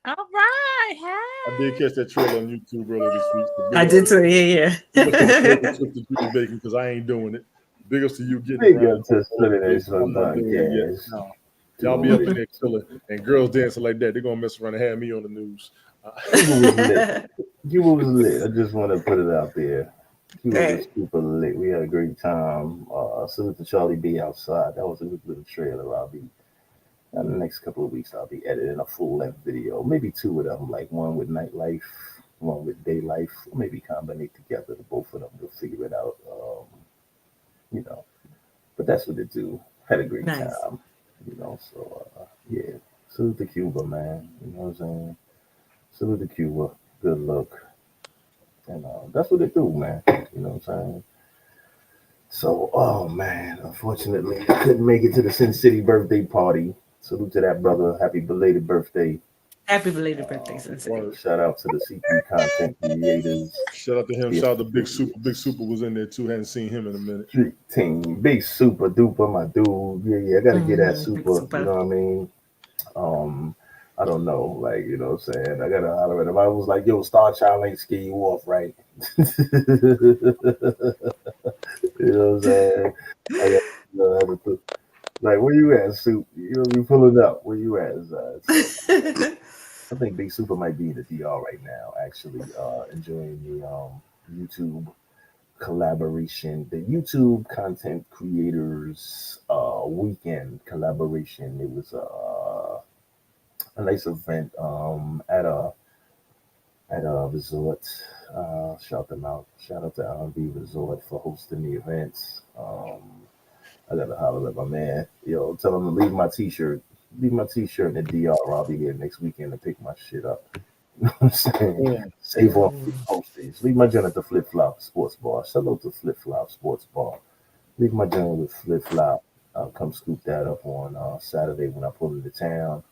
All right. Hey. I did catch that trailer on YouTube earlier this week. So I did too. Yeah. Big ups to the bacon trip to Judy Bacon because I ain't doing it. Big ups to you getting big around. up to SundayNiteSmoke I'm not doing it yet. PodCast. No. Y'all be up in there chilling and girls dancing like that. They're gonna mess around and have me on the news. You was lit. I just want to put it out there. You was just super lit. We had a great time. Salute to Charlie B outside. That was a good little trailer. I'll be in the next couple of weeks. I'll be editing a full length video, maybe two of them, like one with nightlife, one with day life, or maybe combine together. Both of them. We'll figure it out. But that's what it do. Had a great time. So yeah. Salute to Cuba, man. You know what I'm saying? Salute to Cuba. Good luck. And that's what it do, man. You know what I'm saying? So, oh man, unfortunately, I couldn't make it to the Sin City birthday party. Salute to that brother. Happy belated birthday. Happy belated birthday, Sin City. Shout out to the CP content creators. Shout out to him. Shout out to Big Super. Big Super was in there too. Hadn't seen him in a minute. Street team. Big Super Duper, my dude. Yeah. I gotta get that super. You know what I mean? I don't know, like, you know what I'm saying? I gotta holler at him. I was like, yo, Star Child ain't scare you off, right? You know what I'm saying? Like, where you at, Soup? You know, you pulling up. Where you at? I think Big Super might be in the DR right now, actually, enjoying the YouTube collaboration, the YouTube content creators weekend collaboration. It was a nice event at a resort. Shout them out. Shout out to R&B Resort for hosting the events. I gotta holler at my man. Yo, tell him to leave my t-shirt. Leave my t-shirt in the DR. I'll be here next weekend to pick my shit up. You know what I'm saying? Yeah. Save off the postage. Leave my joint at the Flip Flop Sports Bar. Shout out to Flip Flop Sports Bar. Leave my joint with Flip Flop. I'll come scoop that up on Saturday when I pull into town.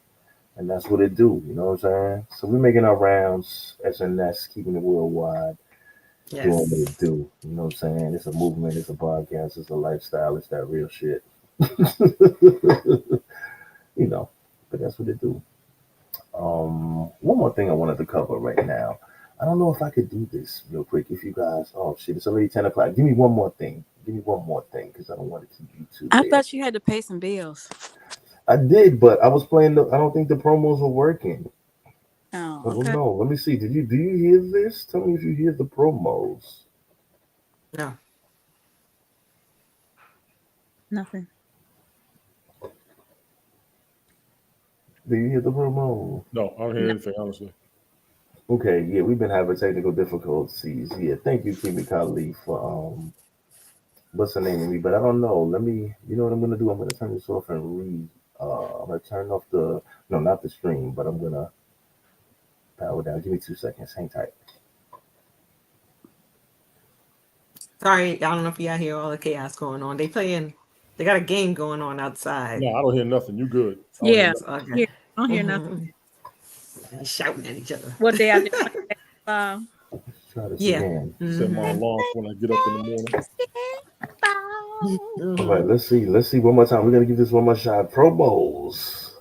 And that's what it do, you know what I'm saying? So we're making our rounds, SNS, keeping it worldwide, doing what it do. You know what I'm saying? It's a movement, it's a podcast, it's a lifestyle, it's that real shit. You know, but that's what it do. One more thing I wanted to cover right now. I don't know if I could do this real quick. If you guys, oh shit, it's already 10 o'clock. Give me one more thing. Because I don't want to keep you too I late. thought you had to pay some bills. I did, but I was playing I don't think the promos were working. Oh. I don't know. Let me see. Do you hear this? Tell me if you hear the promos. No. Nothing. Do you hear the promo? No, I don't hear anything, honestly. Okay, yeah, we've been having technical difficulties. Yeah, thank you, Kimi Kali, for what's the name of me? But I don't know. Let me. You know what I'm gonna do? I'm gonna turn this off and read. I'm gonna turn off not the stream, but I'm gonna power down. Give me 2 seconds. Hang tight. Sorry, I don't know if y'all hear all the chaos going on. They got a game going on outside. No, I don't hear nothing. You good? Yeah, Okay. I don't hear nothing. Shouting at each other. What they out there? Try this Yeah. again. Set my alarm when I get up in the morning. All right, let's see. Let's see one more time. We're gonna give this one more shot. Promos.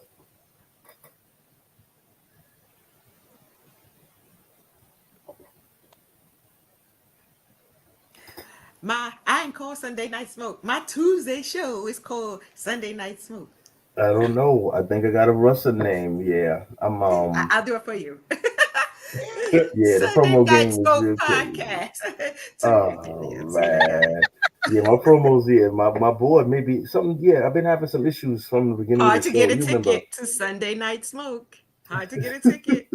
I ain't called Sunday Night Smoke. My Tuesday show is called Sunday Night Smoke. I don't know. I think I got a Russell name. Yeah, I'm I'll do it for you. Yeah, the promo game is real podcast. Oh man. Yeah, my promos, my board maybe something. Yeah, I've been having some issues from the beginning Hard of the to show. get a You ticket remember? to Sunday Night Smoke. Hard to get a ticket.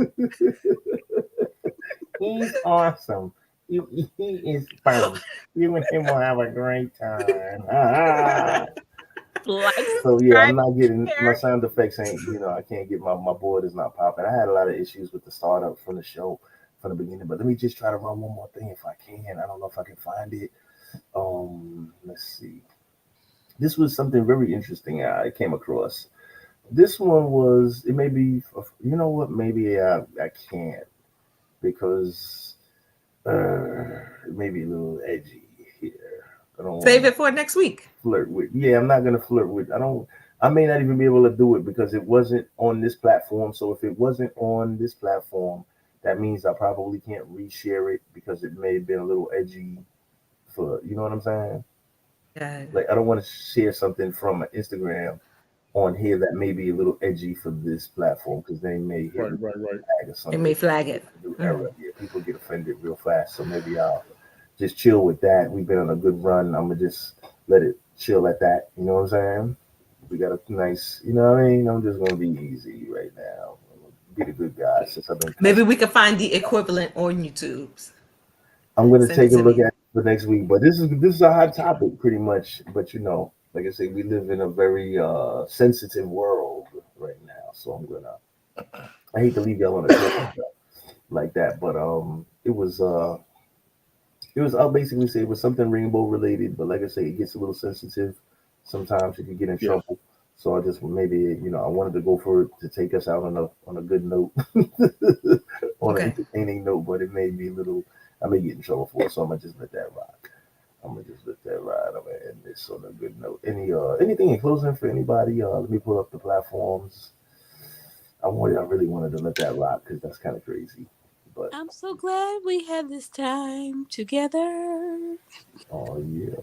He's awesome. He is fun. You and him will have a great time. So yeah, I'm not getting my sound effects. I can't get my board is not popping. I had a lot of issues with the startup from the show from the beginning, but let me just try to run one more thing if I can. I don't know if I can find it. Let's see. This was something very interesting I came across. This one was, it may be, you know what? Maybe I can't because it may be a little edgy here. I don't Save it for next week. Flirt with. Yeah, I'm not gonna flirt with. I may not even be able to do it because it wasn't on this platform. So if it wasn't on this platform, that means I probably can't reshare it because it may have been a little edgy for, you know what I'm saying? Yeah. Like I don't want to share something from Instagram on here that may be a little edgy for this platform because they may hit right. flag or something. It may flag it. Error. Yeah, people get offended real fast. So maybe I'll just chill with that. We've been on a good run. I'm gonna just let it chill at that. You know what I'm saying? We got a nice, you know what I mean? I'm just gonna be easy right now. Be the good guy since I've been. Maybe we can find the equivalent on YouTube. I'm gonna take a look at it for next week. But this is a hot topic, pretty much. But like I say, we live in a very sensitive world right now. So I hate to leave y'all on a cliff like that, but it was I'll basically say it was something rainbow related, but like I say, it gets a little sensitive. Sometimes you can get in trouble. So I just maybe I wanted to go for it to take us out on a good note, on an entertaining note, but it may be a little. I may get in trouble for it, so I'm gonna just let that rock. I'm gonna end this on a good note. Anything in closing for anybody? Let me pull up the platforms. I really wanted to let that rock because that's kind of crazy. But I'm so glad we had this time together. Oh yeah.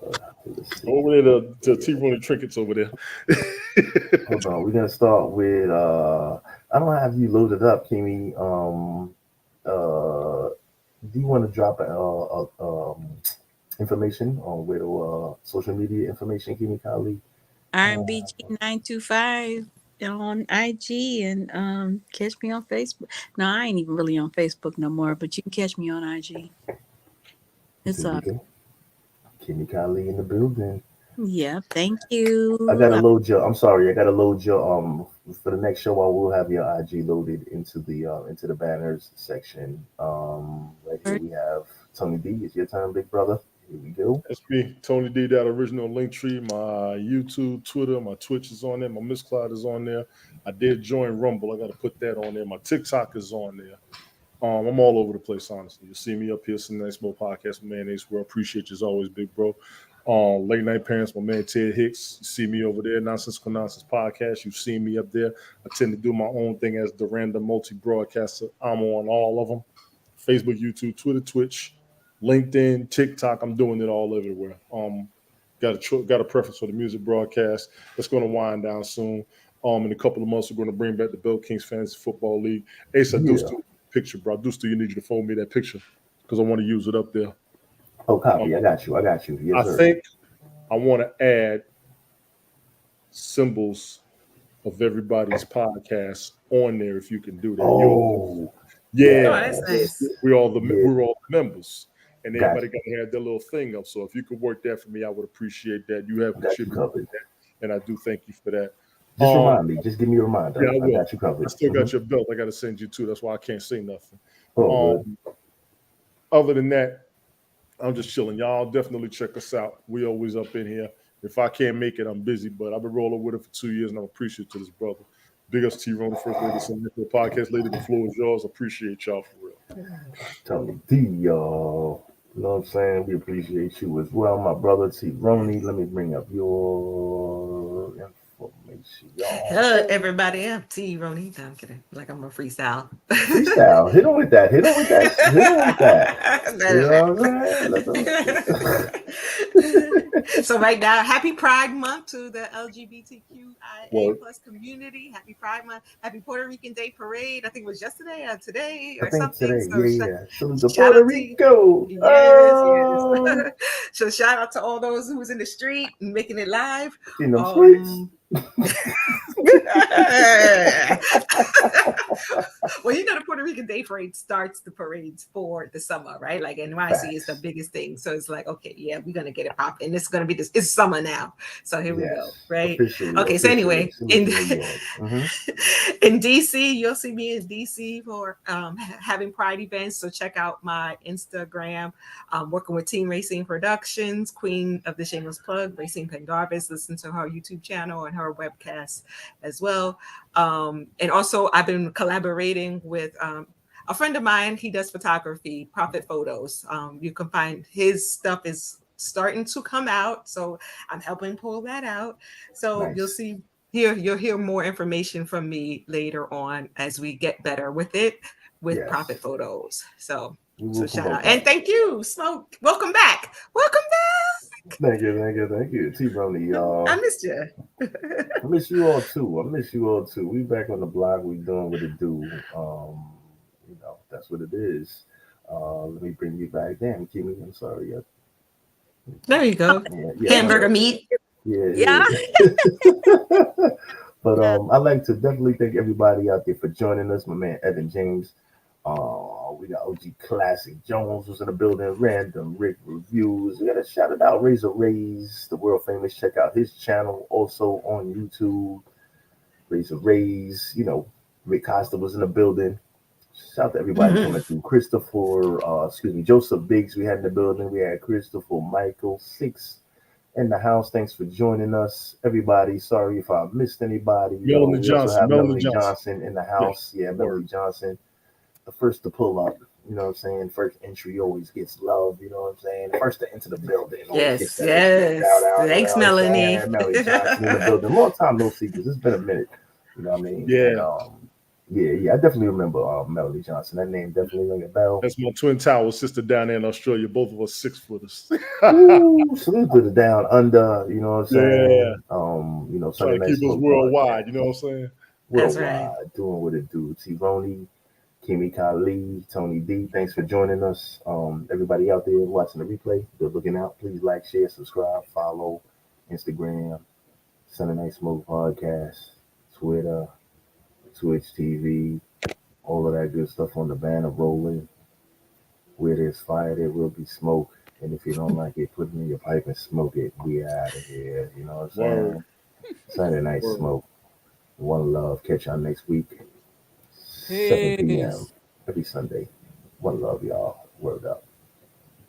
Over there, the T-Rooney trinkets over there. Hold on, we're gonna start with I don't have you loaded up, Kimi. Do you want to drop information on where to social media information, Kimi Kali? RMBG925 on IG and catch me on Facebook. No, I ain't even really on Facebook no more, but you can catch me on IG. It's up. Kimi Kali in the building. Yeah, thank you. I gotta load your. I'm sorry, I gotta load your. For the next show, I will have your IG loaded into the banners section. Right here we have Tony D. It's your turn, big brother. Here we go. That's me, Tony D. That original link tree. My YouTube, Twitter, my Twitch is on there. My Miss Cloud is on there. I did join Rumble. I got to put that on there. My TikTok is on there. I'm all over the place, honestly. You see me up here, SundayNiteSmoke PodCast, my man Ace World. Appreciate you as always, big bro. Late Night Parents, my man Ted Hicks. You see me over there, Nonsensical Nonsense Podcast. You've seen me up there. I tend to do my own thing as the random multi-broadcaster. I'm on all of them. Facebook, YouTube, Twitter, Twitch, LinkedIn, TikTok. I'm doing it all everywhere. Got a preference for the music broadcast. That's going to wind down soon. In a couple of months, we're going to bring back the Bill Kings Fantasy Football League. Ace, I do still picture, bro. Duster, you need you to phone me that picture because I want to use it up there. Oh, copy. I got you. Yes, I sir. think I want to add symbols of everybody's podcast on there if you can do that. Oh, that's nice. We're all the members, and everybody got to have their little thing up. So if you could work that for me, I would appreciate that. You have contributed to that, and I do thank you for that. Just remind me. Just give me a reminder. Yeah, I will. Got you covered. I still got your belt. I got to send you too. That's why I can't say nothing. Good. Other than that, I'm just chilling. Y'all definitely check us out. We always up in here. If I can't make it, I'm busy, but I've been rolling with it for 2 years, and I'm appreciative to this brother. Big ups to T. Rona, First Lady, SundayNiteSmoke PodCast. Lady, the floor is yours. Appreciate y'all for real. Tony D, y'all. You know what I'm saying? We appreciate you as well, my brother T. Roney. Let me bring up your information, y'all. Hello, everybody. I'm T. Roney. No, I'm kidding. Like I'm a freestyle. Freestyle. Hit him with that. You know what I'm saying? So right now, happy Pride Month to the LGBTQIA plus community. Happy Pride Month. Happy Puerto Rican Day Parade. I think it was yesterday or today or something. Today. So Salute to Puerto Rico. Yes. So shout out to all those who was in the street and making it live. In the streets. Well, you know, the Puerto Rican Day Parade starts the parades for the summer, right? Like NYC is the biggest thing. So it's like, okay, yeah, we're going to get it popping. It's going to be this. It's summer now. So here we go, right? So anyway, in DC, you'll see me in DC for having Pride events. So check out my Instagram. Working with Team Racing Productions, Queen of the Shameless Plug, Racing Pendarvis. Listen to her YouTube channel and her webcast as well. And also I've been collaborating with a friend of mine. He does photography, Profit Photos. You can find his stuff is starting to come out. So I'm helping pull that out. So you'll see here, you'll hear more information from me later on as we get better with it with Profit Photos. So shout out. And thank you, Smoke. Welcome back. Thank you. T-Roney, y'all. I missed you. I miss you all too. We back on the block. We doing what it do. You know, that's what it is. Let me bring you back. Damn, Kimmy, I'm sorry. There you go. Hamburger meat. Yeah. But I'd like to definitely thank everybody out there for joining us. My man Evan James. We got OG Classic Jones was in the building. Random Rick Reviews. We got to shout it out. Razor Rays, the world famous. Check out his channel also on YouTube. Razor Rays. You know, Rick Costa was in the building. Shout out to everybody coming through. Joseph Biggs we had in the building. We had Christopher Michael 6 in the house. Thanks for joining us, everybody. Sorry if I missed anybody. Melanie Johnson in the house. Yeah, Melanie Johnson. The first to pull up, you know what I'm saying? First entry always gets love, you know what I'm saying? First to enter the building. Yes. Thanks, Melanie. Melanie Johnson in the building. Long time no see, because it's been a minute. You know what I mean? Yeah. And, I definitely remember Melanie Johnson. That name definitely rang a bell. That's my twin tower sister down there in Australia. Both of us 6-footers. Ooh, salute to the down under, you know what I'm saying? Yeah. You know, trying to keep us worldwide, you know what I'm saying? Worldwide, doing what it do. T-Roney, Kimmy Kali, Tony D, thanks for joining us. Everybody out there watching the replay, they're looking out. Please like, share, subscribe, follow Instagram, SundayNiteSmoke PodCast, Twitter, Twitch TV, all of that good stuff on the banner rolling. Where there's fire, there will be smoke. And if you don't like it, put it in your pipe and smoke it. We out of here. You know what I'm saying? Sunday Night Smoke. One love. Catch y'all next week. 7 p.m. every Sunday. One love, y'all. Word up.